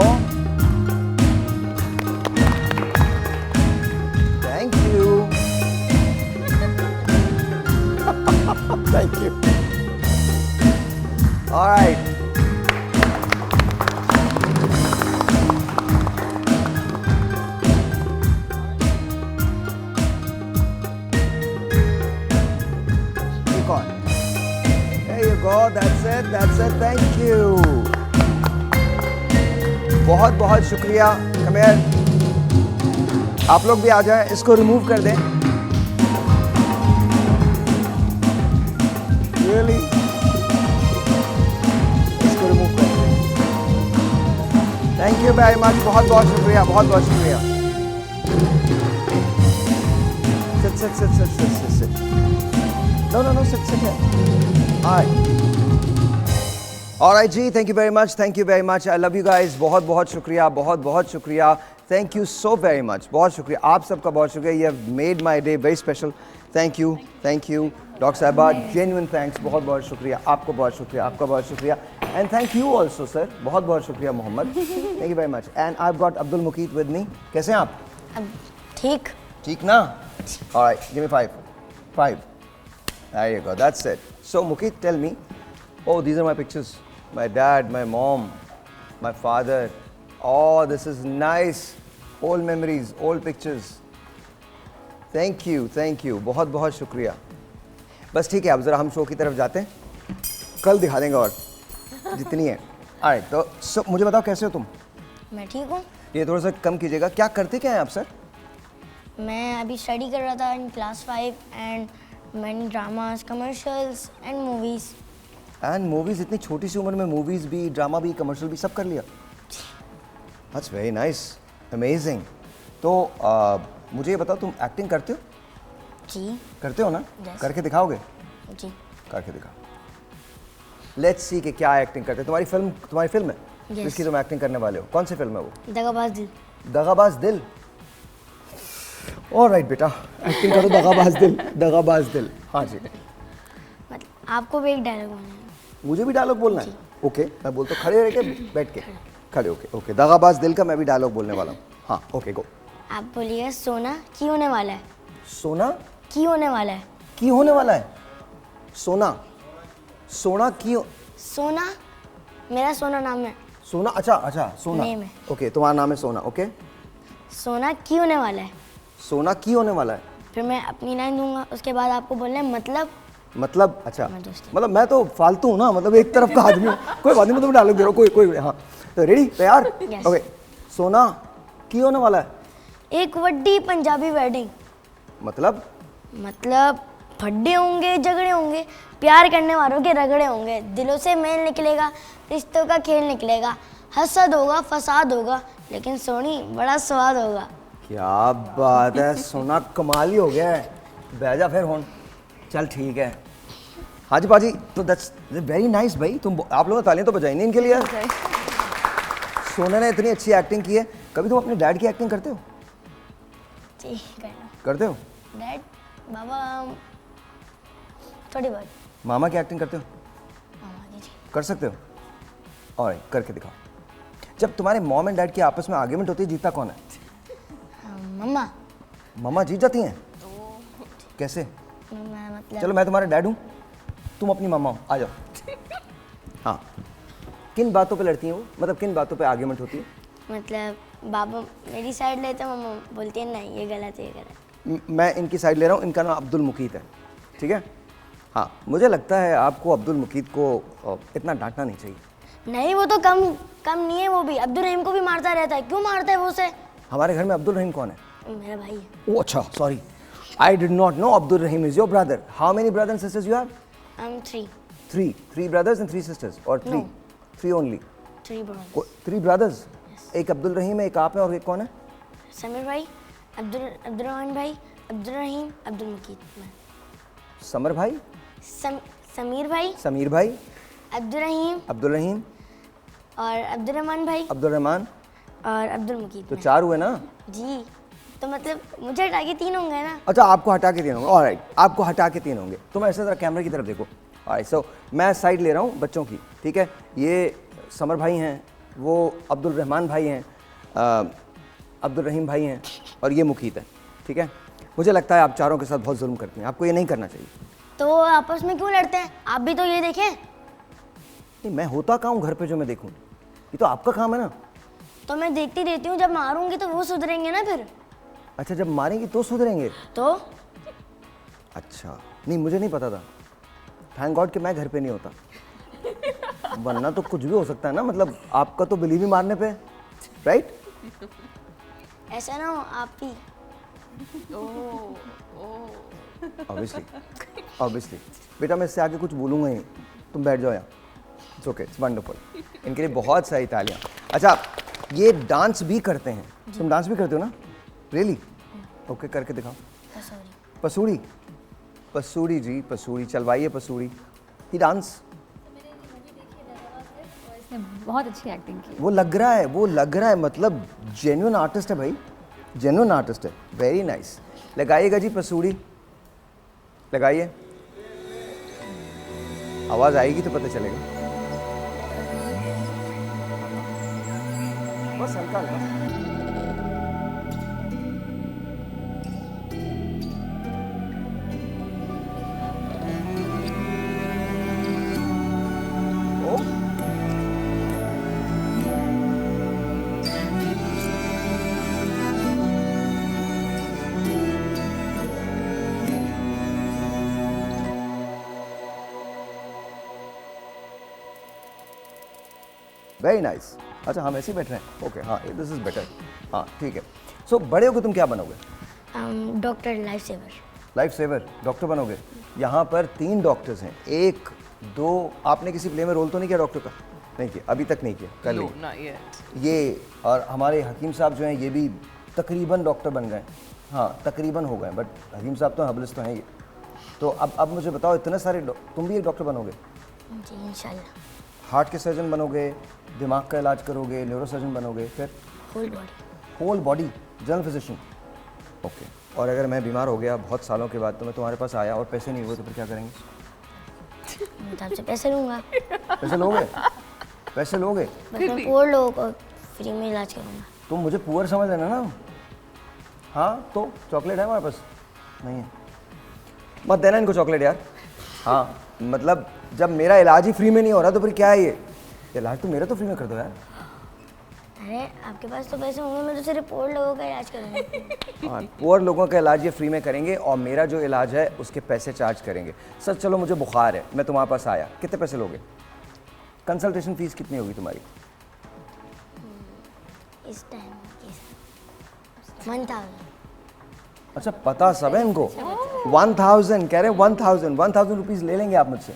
Thank you. Thank you. Alright. There you go, that's it, thank you. बहुत बहुत शुक्रिया। Come here. आप लोग भी आ जाएं, इसको रिमूव कर दें। Really? इसको रिमूव कर दें। Thank you very much, बहुत बहुत शुक्रिया, बहुत बहुत शुक्रिया। Sit. No, sit here. All right ji, thank you very much. I love you guys. बहुत बहुत शुक्रिया. Thank you so very much. बहुत शुक्रिया, आप सबका बहुत शुक्रिया. You have made my day very special. Thank you. Dr. Sahiba, genuine thanks. बहुत बहुत शुक्रिया, आपको बहुत शुक्रिया, आपका बहुत शुक्रिया. And thank you also sir. बहुत बहुत शुक्रिया Mohammad. Thank you very much. And I've got Abdul Muqeed with me. कैसे हैं आप? ठीक ना? All right, give me 5. There you go, that's it. So Muqeed, tell me. Oh, these are my pictures. My dad, my mom, my father. Oh, this is nice. Old memories, old pictures. Thank you. बहुत बहुत शुक्रिया. बस ठीक है, अब ज़रा हम show की तरफ जाते हैं, कल दिखा देंगे और जितनी है। Alright, तो मुझे बताओ कैसे हो तुम? मैं ठीक हूँ। ये थोड़ा सा कम कीजिएगा। क्या करते क्या हैं आप सर? मैं अभी स्टडी कर रहा था in class 5 and many dramas, commercials and movies. इतनी छोटी सी उम्र में मूवीज़ भी, ड्रामा भी, कमर्शियल भी सब कर लिया। That's very nice, amazing. तो मुझे ये बताओ, तुम एक्टिंग करते हो? जी। करते हो ना? yes. करके दिखाओगे? जी। करके दिखाओ। लेट्स सी कि क्या एक्टिंग करते हो। तुम्हारी फिल्म है yes. जिसकी तुम एक्टिंग करने वाले हो, कौन सी फिल्म है वो? दगाबाज दिल। ऑलराइट बेटा, एक्टिंग करो। दगाबाज दिल। हाँ जी। आपको भी एक डायलॉग बोलना है। मुझे भी डायलॉग बोलना है? ओके, मैं बोलता हूँ खड़े रह के, बैठ के खड़े। ओके, दगाबाज दिल का मैं भी डायलॉग बोलने वाला हूँ। हाँ ओके, गो। आप बोलिए, सोना की होने वाला है। सोना की होने वाला है। की होने वाला है। सोना की। सोना मेरा सोना नाम है। सोना, अच्छा सोना। नेम है। ओके, तुम्हारा नाम है सोना। ओके, सोना की होने वाला है। सोना की होने वाला है। फिर मैं अपनी लाइन दूंगा, उसके बाद आपको बोलना है मतलब अच्छा, मतलब मैं तो फालतू हूँ ना, मतलब एक तरफ का आदमी हूँ। कोई बात नहीं, मैं तुम्हें डायलॉग दे रहा हूँ। कोई हाँ, तो रेडी, तैयार? ओके, सोना की होने वाला है। एक वड्डी पंजाबी वेडिंग। मतलब फड्डे होंगे, झगड़े होंगे, प्यार करने वालों के रगड़े होंगे, दिलों से मेल निकलेगा, रिश्तों का खेल निकलेगा, हसद होगा, फसाद होगा, लेकिन सोनी बड़ा स्वाद होगा। क्या बात है, सोना कमाल ही हो गया है। बैजा फिर होन, चल ठीक है। हाँ जी पाजी, तो दैट्स वेरी नाइस भाई। आप लोगों ने तालियां तो बजाई नहीं इनके लिए। सोना ने इतनी अच्छी एक्टिंग की है। कभी तुम अपने डैड की एक्टिंग करते हो? जी करना। करते हो? डैड बाबा थोड़ी बहुत। मामा की एक्टिंग करते हो? मामा की जी। कर सकते हो? और करके दिखाओ। जब तुम्हारे मॉम एंड डैड की आपस में आर्ग्यूमेंट होती है, जीतता कौन है? मम्मा। मम्मा जीत जाती हैं? कैसे? मतलब चलो मैं तुम्हारा डैड हूँ, तुम अपनी मम्मा हो, आ जाओ। हाँ, किन बातों पे लड़ती हैं वो? मतलब किन बातों पे आर्ग्यूमेंट होती है? मतलब बाबा मेरी साइड लेते हैं, मम्मा बोलती है नहीं ये गलत है ये गलत। मैं इनकी साइड ले रहा हूँ, इनका नाम अब्दुल मुकीत है, ठीक है? हाँ, मुझे लगता है आपको अब्दुल मुकीत को इतना डांटना नहीं चाहिए। नहीं वो तो कम नहीं है, वो भी अब्दुल रहीम को भी मारता रहता है। क्यों मारता है वो उसे? हमारे घर में अब्दुल रहीम कौन है? मेरा भाई है। ओह अच्छा, sorry, I did not know Abdul Rahim is your brother. How many brothers and sisters you have? Three brothers and 3 sisters or three? No. Three only. 3 brothers. 3 brothers? एक अब्दुल रहीम है, एक आप है और एक कौन है? समीर भाई, अब्दुल भाई, अब्दुल रहीम, अब्दुल मुकीत। समर भाई, समीर भाई, समीर भाई, अब्दुल रहीम और अब्दुल रहमान भाई, अब्दुल रहमान और अब्दुल मुकीत। तो 4 हुए ना? जी, तो मतलब मुझे हटा के 3 होंगे ना? अच्छा, आपको हटा के 3 होंगे। ऑलराइट, आपको हटा के 3 होंगे। तुम ऐसे जरा कैमरे की तरफ देखो। ऑलराइट, सो मैं साइड ले रहा हूँ बच्चों की, ठीक है? ये समर भाई हैं, वो अब्दुल रहमान भाई हैं, अब्दुल रहीम भाई हैं और ये मुकीत है, ठीक है? मुझे लगता है आप चारों के साथ बहुत जुल्म करती हैं, आपको ये नहीं करना चाहिए। तो आपस में क्यों लड़ते हैं? आप भी तो ये देखें। नहीं, मैं होता कहाँ हूँ घर पे जो मैं देखूँ? ये तो आपका काम है ना। तो मैं देखती रहती हूँ, जब मारूंगी तो वो सुधरेंगे ना फिर। अच्छा, जब मारेंगी तो सुधरेंगे? तो अच्छा, नहीं मुझे नहीं पता था। थैंक गॉड कि मैं घर पे नहीं होता, वरना तो कुछ भी हो सकता है ना। मतलब आपका तो बिलीव ही मारने पे, राइट? ऐसा ना हो आप भी। ऑब्वियसली बेटा, मैं इससे आगे कुछ बोलूँगा ही, तुम बैठ जाओ यहाँ। It's okay, it's wonderful. इनके लिए बहुत सारी तालियाँ। अच्छा, ये डांस भी करते हैं? तुम डांस भी करते हो ना? रियली? ओके, करके दिखाओ। पसूड़ी, पसूड़ी जी, पसूड़ी चलवाइए, पसूड़ी ही डांस। इसने बहुत अच्छी एक्टिंग की। वो लग रहा है मतलब जेन्युइन आर्टिस्ट है भाई, जेन्युइन आर्टिस्ट है। Very nice. लगाइएगा जी पसूड़ी, लगाइए। आवाज़ आएगी तो पता चलेगा। बस हल्का हल्का। Very nice. अच्छा, हम ऐसे ही बैठ रहे हैं? ओके, हाँ, दिस इज बेटर। हाँ, ठीक है। सो बड़े होकर तुम क्या बनोगे? Doctor, life saver. Life saver, doctor बनोगे? यहाँ पर 3 डॉक्टर्स हैं। 1 2, आपने किसी प्ले में रोल तो नहीं किया डॉक्टर का? नहीं किया, अभी तक नहीं किया, कर लीजिए। ये और हमारे हकीम साहब जो हैं, ये भी तकरीबन डॉक्टर बन गए। हाँ, तकरीबन हो गए, बट हकीम साहब तो हबलिस तो हैं ये। तो अब मुझे बताओ, इतने सारे तुम भी एक डॉक्टर बनोगे? जी इंशाल्लाह। हार्ट के सर्जन बनोगे, दिमाग का इलाज करोगे, न्यूरो सर्जन बनोगे, फिर whole body general physician. Okay, और अगर मैं बीमार हो गया बहुत सालों के बाद, तो मैं तुम्हारे पास आया और पैसे नहीं हुए, तो फिर क्या करेंगे? मैं आपसे पैसे लूँगा। पैसे लोगे? पैसे लोगे? बस मैं पुअर लोगों को फ्री में इलाज करूँगा। तुम मुझे पुअर समझ लेना ना। हाँ, तो चॉकलेट है हमारे पास? नहीं है, मत देना इनको चॉकलेट यार। हाँ, मतलब जब मेरा इलाज ही फ्री में नहीं हो रहा तो फिर क्या है ये? इलाज तो मेरा तो फ्री में कर दो यार। अरे आपके पास तो पैसे होंगे, मैं तो सिर्फ पुअर लोगों का इलाज करूँगा। हाँ, पुअर लोगों का इलाज ये फ्री में करेंगे और मेरा जो इलाज है उसके पैसे चार्ज करेंगे। सर चलो, मुझे बुखार है, मैं तुम्हारे पास आया, कितने पैसे लोगे? कंसल्टेशन फीस कितनी होगी तुम्हारी? इस टाइम 1000। अच्छा, पता सब है इनको। 1000 कह रहे हैं, 1000 रुपीज़ ले लेंगे आप मुझसे?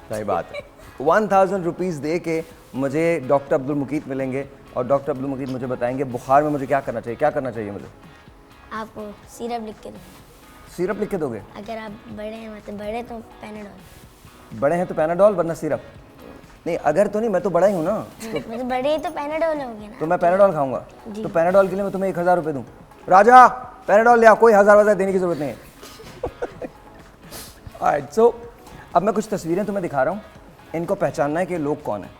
सही बात है। 1000 रुपीज़ दे के मुझे डॉक्टर अब्दुल मुकीत मिलेंगे और डॉक्टर अब्दुल मुकीत मुझे बताएंगे बुखार में मुझे क्या करना चाहिए। क्या करना चाहिए मुझे? आपको सिरप लिख के दूँगा। सिरप लिख के दोगे? अगर आप बड़े हैं, मतलब बड़े तो पैनाडोल। बड़े हैं तो पैनाडोल, वरना सिरप। नहीं अगर तो नहीं, मैं तो बड़ा ही हूँ ना, मैं तो बड़े तो पैनाडोल होगी ना। तो मैं पैनाडोल खाऊंगा, जी। तो पैनाडोल के लिए मैं तुम्हें 1000 रुपये दूँ। राजा पैनाडोल ले आ, कोई 1000 देने की जरूरत नहीं है। Alright, so अब मैं कुछ तस्वीरें तुम्हें दिखा रहा हूँ, इनको पहचानना है कि लोग कौन है।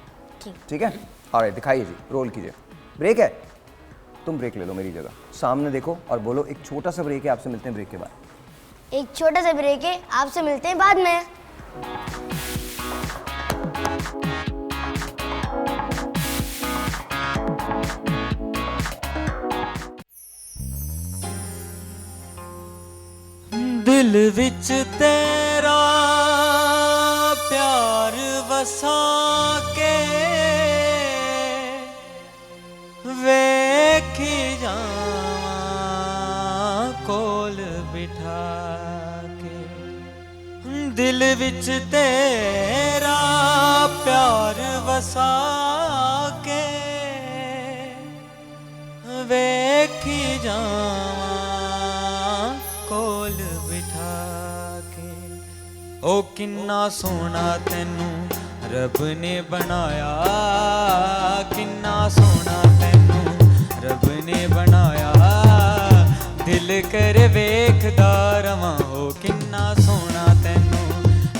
ठीक है, ऑलराइट, दिखाइए जी, रोल कीजिए। ब्रेक है, तुम ब्रेक ले लो मेरी जगह, सामने देखो और बोलो एक छोटा सा ब्रेक है, आपसे मिलते हैं ब्रेक के बाद। एक छोटा सा ब्रेक है, आपसे मिलते हैं बाद में। दिल विच तेरा प्यार वसा के वेखी जावां कोल बिठा के, दिल विच तेरा प्यार वसा के वेखी जावां कोल बिठा के। ओ किन्ना सोना तेनू रब ने बनाया, किन्ना सोना तेनू रब ने बनाया, दिल कर वेखदा रवां। ओ किन्ना सोना तेनू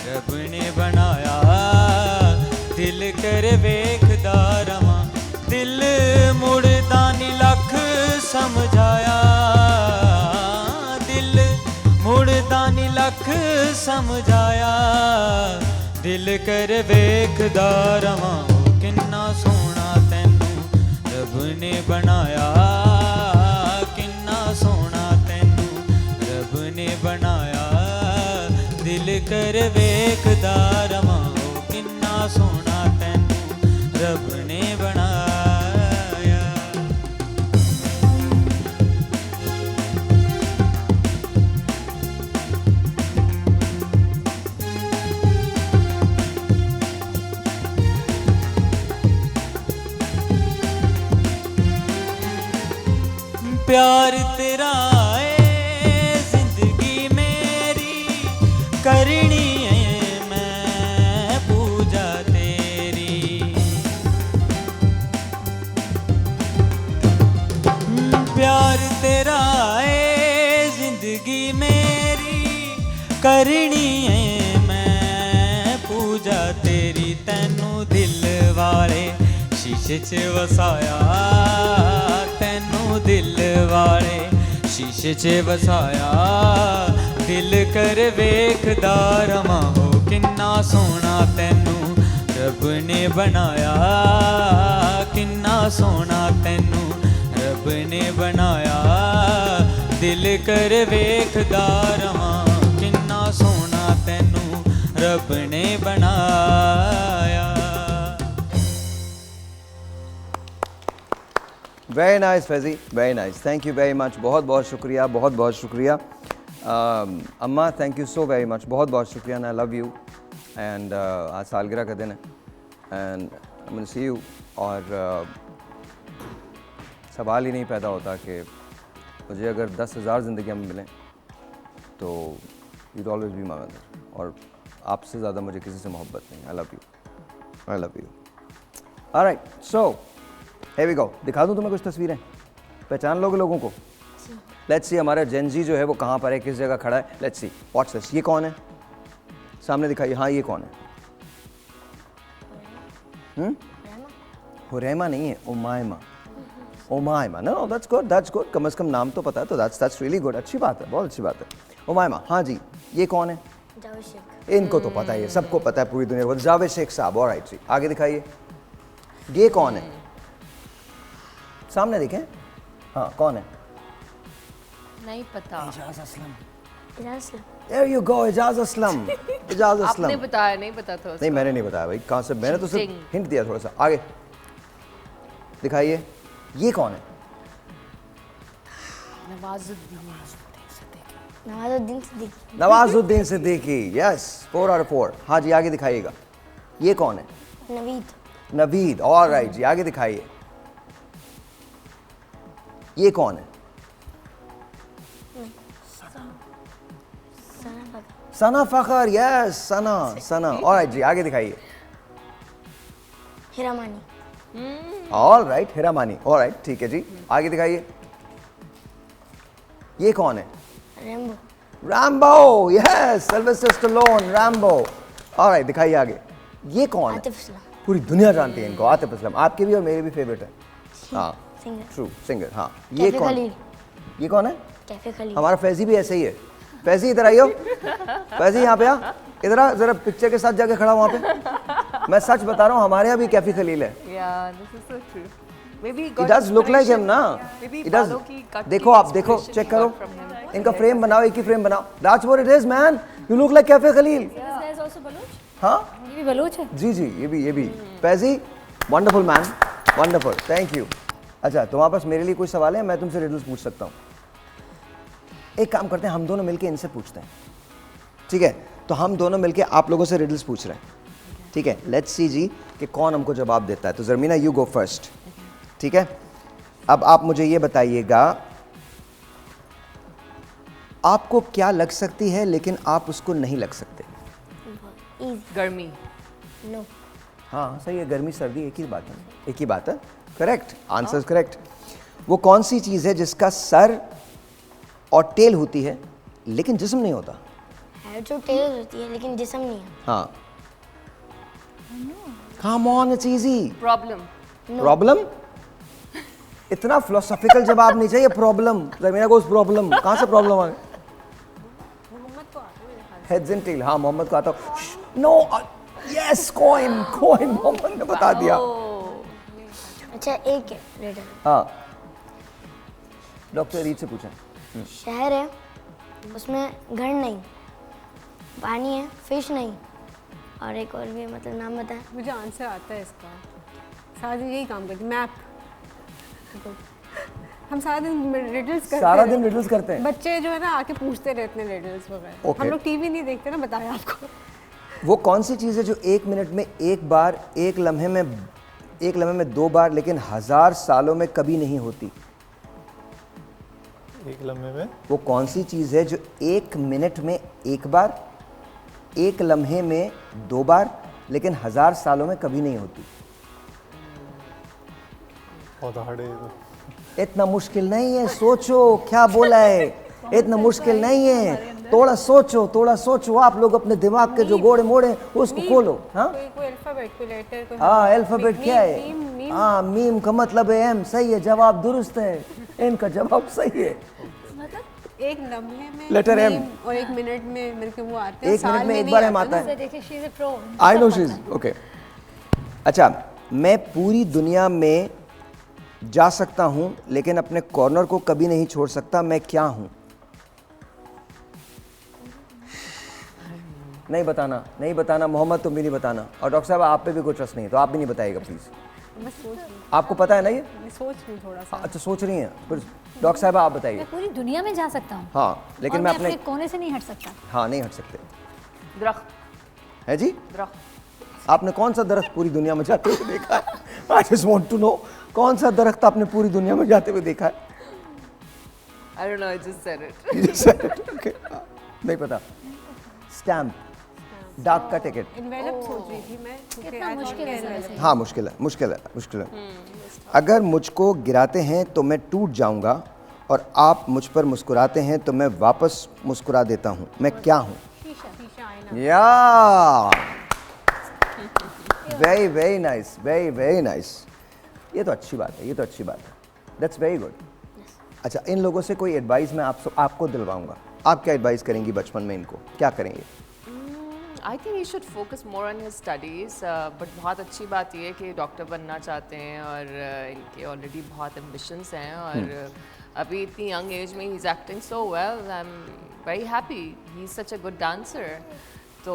रब ने बनाया, दिल कर वेखदा रवां। दिल मुड़दा नी लख समझाया, दिल मुड़दा नी लख समझाया, दिल कर वेखदा रवां। ओ किन्ना सोना तेनू रब ने बनाया, किन्ना सोना तेनू रब ने बनाया, दिल कर वेखदा रवां। ओ किन्ना सोना तेनू रब ने बनाया। प्यार तेरा है जिंदगी मेरी, करनी है मैं पूजा तेरी। प्यार तेरा है जिंदगी मेरी, करनी है मैं पूजा तेरी। तैनू दिल वाले शीशे च वसाया, तैनू दिल वाले शीशे च वसाया, दिल कर वेखदा रवां। हो किन्ना सोना तैनू रब ने बनाया, किन्ना सोना तैनू रब ने बनाया, दिल कर वेखदा रवां। किन्ना सोना तैनू रब ने बनाया। Very nice Faizi, very nice, thank you very much, बहुत बहुत शुक्रिया, बहुत बहुत शुक्रिया। अम्मा thank you so very much, बहुत बहुत शुक्रिया, आई लव यू। एंड आज सालगिरह का दिन है and I will see you. और सवाल ही नहीं पैदा होता कि मुझे अगर 10,000 ज़िंदगियाँ मिलें तो you'd always be my mother, और आपसे ज़्यादा मुझे किसी से मोहब्बत नहीं। I love you, I love you. Alright, so here we go। दिखा दूँ तुम्हें कुछ तस्वीरें, पहचान लोगे लोगों को? लेट्स सी हमारा जेनजी जो है वो कहाँ पर है, किस जगह खड़ा है। लेट्स सी, व्हाट्स दिस, ये कौन है? सामने दिखाइए। हाँ ये कौन है? हुरैमा नहीं है, Umayma. Umayma, no that's good, that's good, कम से कम नाम तो पता है, तो दैट्स रियली गुड, अच्छी बात है, बहुत अच्छी बात है। उमायमा, हाँ जी। ये कौन है? जावेद शेख। इनको तो पता ही है, सबको पता है पूरी दुनिया को, जावेद शेख साहब। ऑलराइट जी, आगे दिखाइए। ये कौन है? सामने देखें। हाँ कौन है? नहीं पता। Ejaz Aslam. Ejaz Aslam. There you go, Ejaz Aslam. Ejaz Aslam. आपने बताया, नहीं पता था उसका। नहीं मैंने नहीं बताया भाई, कहाँ से, मैंने तो सिर्फ हिंट दिया थोड़ा सा। आगे दिखाइए। ये कौन है? Nawazuddin. Nawazuddin. Nawazuddin Siddiqui, yes, 4 out of 4। हाँ जी, आगे दिखाइएगा। ये कौन है? नवीद। नवीद, ऑलराइट जी, आगे दिखाइए। ये कौन है? सना फखर, यस, सना, सना। ऑलराइट जी, आगे दिखाइए। Hiramani. All right, Hiramani. All right, ठीक है जी, आगे दिखाइए। ये कौन है? Rambo. Rambo, yes, Sylvester Stallone, Rambo. All right, दिखाइए आगे। ये कौन है? आतिफ असलम। पूरी दुनिया जानती है इनको, आतिफ असलम। आपके भी और मेरे भी फेवरेट है। हाँ, सिंगर। True, singer. हाँ, ये कैफे कौन? खलील। ये कौन है? कैफे खलील। हमारा फैजी भी ऐसे ही है। फैजी इधर आइयो, फैजी यहाँ पे आ, इधर आ, जरा पिक्चर के साथ जाके खड़ा वहाँ पे। मैं सच बता रहा हूँ, हमारे यहाँ भी कैफी खलील है। Yeah, this is so true. Maybe he It got does look like him ना? Maybe It does. बालों की cut देखो की आप, देखो, inspiration चेक he करो, got from him. इनका फ्रेम बनाओ, एक ही फ्रेम बनाओ। That's what it is, man. You look like cafe Khalil. हाँ? ये भी बलूच है? जी जी, ये भी। Faizi, wonderful man, wonderful, thank you. अच्छा, तुम्हारे पास मेरे लिए कोई सवाल है? मैं तुमसे रिडल्स पूछ सकता हूँ। एक काम करते हैं, हम दोनों मिलके इनसे पूछते हैं, ठीक है? तो हम दोनों मिलके आप लोगों से रिडल्स पूछ रहे हैं, ठीक है? लेट्स सी जी कि कौन हमको जवाब देता है। तो ज़रमीना, यू गो फर्स्ट, ठीक है? अब आप मुझे ये बताइएगा, आपको क्या लग सकती है लेकिन आप उसको नहीं लग सकते? गर्मी। नो। हाँ सही है, गर्मी सर्दी एक ही बात है, एक ही बात है। Correct, answer correct. वो कौन सी चीज़ है जिसका सर और टेल होती है लेकिन जिस्म नहीं होता? है जो टेल होती है लेकिन जिस्म नहीं है। हाँ, come on, it's easy. Problem. Problem? इतना फिलोसॉफिकल जवाब नहीं चाहिए। प्रॉब्लम, ज़मीना को उस प्रॉब्लम, कहाँ से प्रॉब्लम आ गई? Heads and tail. हाँ, मोहम्मद को आता। No, yes, coin, coin, Mohammad ने बता दिया। अच्छा, एक है रिडल। हाँ, डॉक्टर रीत से पूछें। शहर है, उसमें घर नहीं, पानी है, फिश नहीं, और एक और भी है, मतलब नाम बताएं। मुझे आंसर आता है इसका। सारा दिन यही काम करते, मैप। हम सारा दिन रिडल्स करते हैं। सारा दिन रिडल्स करते हैं। बच्चे जो है ना आके पूछते रहते हैं रिडल्स वगैरह। Okay. हम लोग टीवी नहीं देखते ना, बताया आपको। वो कौन सी चीज़ है जो एक मिनट में एक बार, एक लम्हे में 2 बार, लेकिन 1000 सालों में कभी नहीं होती? एक लम्हे में? वो कौन सी चीज़ है जो एक मिनट में एक बार, एक लम्हे में 2 बार, लेकिन 1000 सालों में कभी नहीं होती? बहुत हार्ड है ये तो। इतना मुश्किल नहीं है, सोचो क्या बोला है, इतना मुश्किल नहीं है, थोड़ा सोचो। आप लोग अपने दिमाग के जो गोड़े मोड़े उसको खोलो। हाँ, कोई अल्फाबेट, कोई लेटर, कोई। हाँ, अल्फाबेट क्या है? हाँ, मीम का मतलब है एम। सही है, जवाब दुरुस्त है, इनका जवाब सही है। एक लम्हे में लेटर एम और एक मिनट में मेरे को वो आते हैं। एक मिनट में एक बार एम आता है। देखिए, she is a pro. I know she is okay. अच्छा, मैं पूरी दुनिया में जा सकता हूं लेकिन अपने कॉर्नर को कभी नहीं छोड़ सकता, मैं क्या हूं? नहीं बताना मोहम्मद, तुम भी नहीं बताना, और डॉक्टर साहब आप पे भी कोई ट्रस्ट नहीं है तो आप भी नहीं बताइएगा प्लीज। मैं सोच रही हूँ। आपको पता है ना ये? मैं सोच रही हूँ थोड़ा सा। अच्छा, सोच रही हैं, फिर डॉक्टर साहब आप बताइए। मैं पूरी दुनिया में जा सकता हूँ, हाँ, लेकिन और मैं अपने कोने से नहीं हट सकता। हाँ, नहीं हट सकते। दरख्त है जी? दरख्त। आपने कौन सा दरख्त पूरी दुनिया में जाते हुए देखा है? I just want to know, कौन सा दरख्त आपने पूरी दुनिया में जाते हुए देखा है? I don't know, I just said it. You just said it, okay. नहीं पता। स्टैम्प, डाक का टिकट। इन्वेलप सोच रही थी मैं, कितना मुश्किल है वैसे। हाँ, मुश्किल है। अगर मुझको गिराते हैं तो मैं टूट जाऊंगा, और आप मुझ पर मुस्कुराते हैं तो मैं वापस मुस्कुरा देता हूँ, मैं क्या हूँ? या वेरी नाइस। ये तो अच्छी बात है, दैट्स वेरी गुड। अच्छा, इन लोगों से कोई एडवाइस मैं आपको दिलवाऊंगा, आप क्या एडवाइस करेंगी बचपन में इनको, क्या करेंगे? I think he should focus more on his studies, but बहुत अच्छी बात ये है कि डॉक्टर बनना चाहते हैं, और इनके ऑलरेडी बहुत एम्बिशंस हैं, और अभी इतनी यंग एज में he is acting so well. I am very happy, he is such a good dancer. तो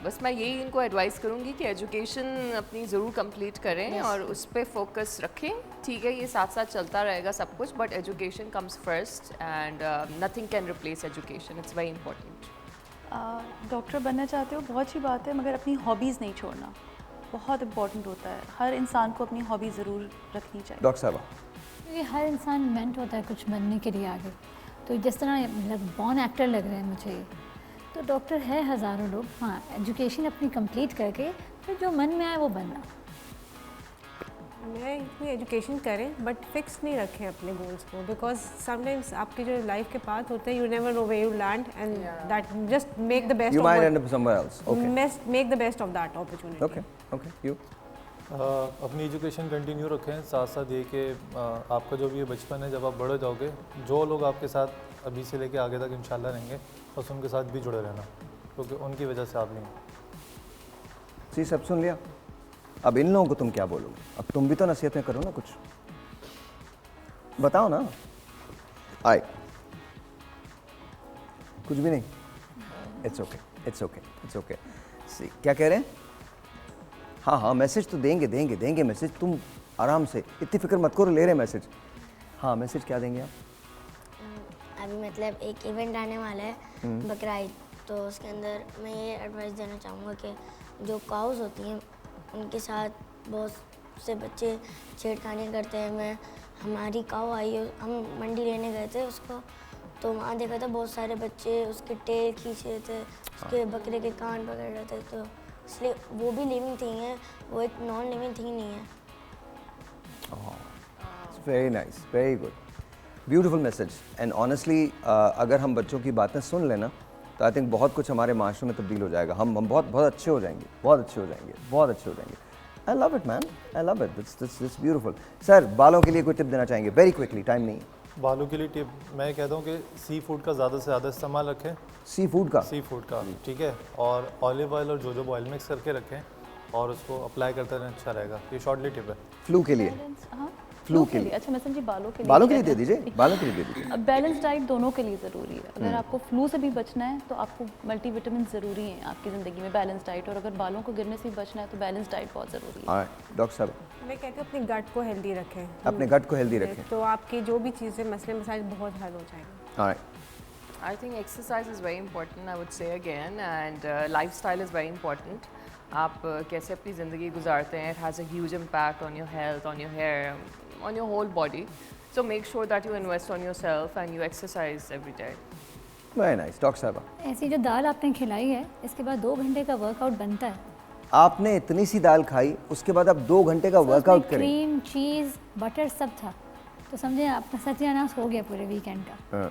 बस मैं यही इनको एडवाइस करूँगी कि एजुकेशन अपनी ज़रूर कंप्लीट करें और उस पर फोकस रखें। ठीक है, ये साथ साथ चलता रहेगा सब कुछ, but education comes first, and nothing can replace education, it's very important. Doctor बनना चाहते हो, बहुत अच्छी बात है, मगर अपनी हॉबीज़ नहीं छोड़ना बहुत इंपॉर्टेंट होता है। हर इंसान को अपनी हॉबी ज़रूर रखनी चाहिए। डॉक्टर साहब, ये हर इंसान मेंट होता है कुछ बनने के लिए आगे, तो जिस तरह बॉर्न एक्टर लग रहे हैं मुझे, तो डॉक्टर है हज़ारों लोग। हाँ, एजुकेशन अपनी कंप्लीट करके फिर जो मन में आए वो बनना। मैं इतनी एजुकेशन करें बट फिक्स नहीं रखें अपने गोल्स को, बिकॉज समटाइम्स आपके जो लाइफ के पाथ होते हैं, you never know where you land and that just make the best You might end up somewhere else. Okay. Make the best of that opportunity. Okay. Okay. You. अपनी education continue रखें, साथ साथ ये कि आपका जो भी ये बचपन है, जब आप बड़े जाओगे, जो लोग आपके साथ अभी से लेके आगे तक इंशाल्लाह रहेंगे, बस उनके साथ भी जुड़े रहना, क्योंकि उनकी वजह से आप नहीं। सब सुन लिया। अब इन लोगों को तुम क्या बोलोगे? अब तुम भी तो नसीहतें करो ना, कुछ बताओ ना। आए कुछ भी नहीं। It's okay, it's okay, it's okay. क्या कह रहे हैं? हाँ हाँ, मैसेज तो देंगे देंगे देंगे मैसेज, तुम आराम से, इतनी फिक्र मत करो, ले रहे मैसेज। हाँ, मैसेज क्या देंगे आप? अभी मतलब एक इवेंट आने वाला है बकरा ईद, तो उसके अंदर मैं ये एडवाइस देना चाहूँगा कि जो काउज होती हैं उनके साथ बहुत से बच्चे छेड़खानी करते हैं। हमारी काऊ आई है, हम मंडी लेने गए थे उसको, तो वहाँ देखा था बहुत सारे बच्चे उसके टेल खींच रहे थे, उसके बकरे के कान पकड़ रहे थे, तो इसलिए वो भी लिविंग थिंग है, वो एक नॉन लिविंग थिंग नहीं है। Very nice, very good, beautiful message. And honestly अगर हम बच्चों की बातें सुन लेना तो आई थिंक बहुत कुछ हमारे माशरे में तब्दील हो जाएगा। हम बहुत बहुत अच्छे हो जाएंगे, बहुत अच्छे हो जाएंगे, बहुत अच्छे हो जाएंगे। I love it man, I love it, that's beautiful. Sir, बालों के लिए कोई टिप देना चाहेंगे? वेरी क्विकली, टाइम नहीं। बालों के लिए टिप मैं कहता हूँ कि सी फूड का ज़्यादा से ज़्यादा इस्तेमाल रखें। सी फूड का? सी फूड का, ठीक है। और ऑलिव ऑयल और जोजोबा ऑयल मिक्स करके रखें और उसको अप्लाई करते रहें, अच्छा रहेगा। ये शॉर्टली टिप है। फ्लू के लिए? फ्लू के लिए? अच्छा, मैं समझी बालों के लिए। बालों के लिए दे दीजिए, बालों के लिए दे दीजिए। अब बैलेंस डाइट दोनों के लिए ज़रूरी है। अगर आपको फ्लू से भी बचना है तो आपको मल्टीविटामिन ज़रूरी हैं आपकी ज़िंदगी में, बैलेंस डाइट। और अगर बालों को गिरने से भी बचना है तो बैलेंस डाइट बहुत ज़रूरी है। डॉक्टर साहब? मैं कहती हूँ अपने गट को हेल्दी रखें। अपने गट को हेल्दी रखें तो आपकी जो भी चीज़ें मसले मसाइल बहुत हल हो जाएंगे। I think exercise is very important, I would say again, and lifestyle is very important. आप कैसे अपनी ज़िंदगी गुजारते हैं, it has a huge impact on your health, on your hair, on your whole body. So make sure that you invest on yourself and you exercise every day. Very nice, doctor साहब? ऐसी जो दाल आपने खिलाई है, इसके बाद 2 घंटे का वर्कआउट बनता है। आपने इतनी सी दाल खाई, उसके बाद आप 2 घंटे का वर्कआउट करें? क्रीम, चीज़, बटर सब था, तो समझे आपका सत्यानाश हो गया पूरे वीकेंड का।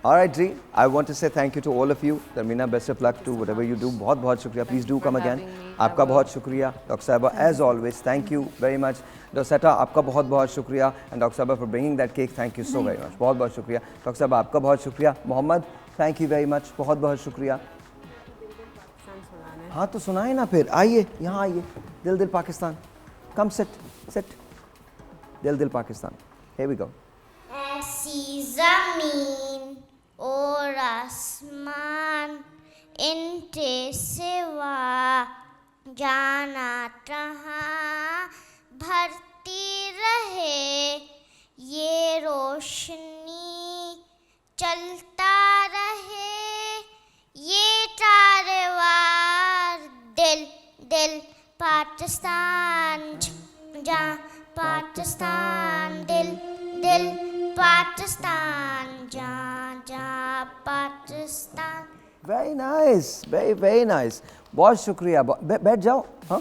All right, ji, I want to say thank you to all of you. Tarmeena, best of luck to whatever you do. बहुत बहुत शुक्रिया. Please do come again. आपका बहुत शुक्रिया. डॉक्टर साहबा, as always, thank you very much. Doctor सेटा, आपका बहुत बहुत शुक्रिया. And डॉक्टर साहबा for bringing that cake, thank you so very much. बहुत बहुत शुक्रिया. डॉक्टर साहबा, आपका बहुत शुक्रिया. Mohammad, thank you very much. बहुत बहुत शुक्रिया. हाँ तो सुनाए ना फिर. आइए, यहाँ आइए. दिल दिल पाकिस्तान. Come sit, sit. दिल दिल पाकिस्तान. Here we go. ऐसी ज़मीन और आसमान, इनके सिवा जाना कहाँ, भरती रहे ये रोशनी, चलता रहे ये कारवार, दिल दिल पाकिस्तान, जहाँ पाकिस्तान, दिल दिल पाकिस्तान, जहाँ जहाँ Pakistan. Very nice, very nice. बहुत शुक्रिया. बैठ जाओ. हाँ,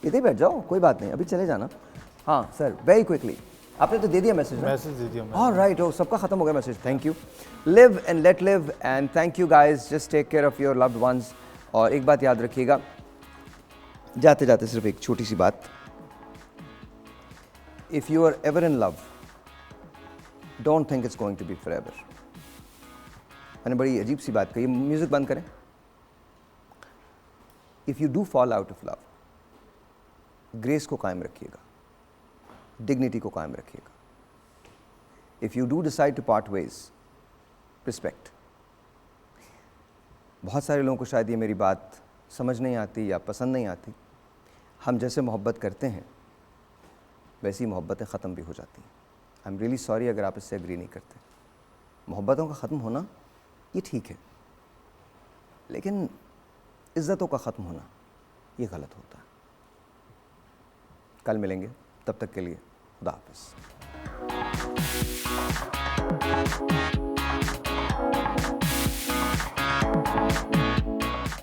इधर बैठ जाओ, कोई बात नहीं, अभी चले जाना. हाँ सर, वेरी क्विकली. आपने तो दे दिया मैसेज? मैसेज दे दिया. ऑल राइट, हो सबका ख़त्म हो गया message. Thank you. Live and let live and thank you guys. Just take care of your loved ones. और एक बात याद रखिएगा, जाते जाते सिर्फ एक छोटी सी बात. If you are ever in love, don't think it's going to be forever. मैंने बड़ी अजीब सी बात कही. म्यूज़िक बंद करें. If you do fall out of love, grace को कायम रखिएगा, डिग्निटी को कायम रखिएगा. If you do decide to part ways, respect. बहुत सारे लोगों को शायद ये मेरी बात समझ नहीं आती या पसंद नहीं आती. हम जैसे मोहब्बत करते हैं वैसी मोहब्बतें ख़त्म भी हो जाती हैं. आई एम रियली सॉरी अगर आप इससे एग्री नहीं करते. मोहब्बतों का ख़त्म होना ये ठीक है, लेकिन इज़्ज़तों का ख़त्म होना ये गलत होता है. कल मिलेंगे, तब तक के लिए खुदा हाफ़िज़.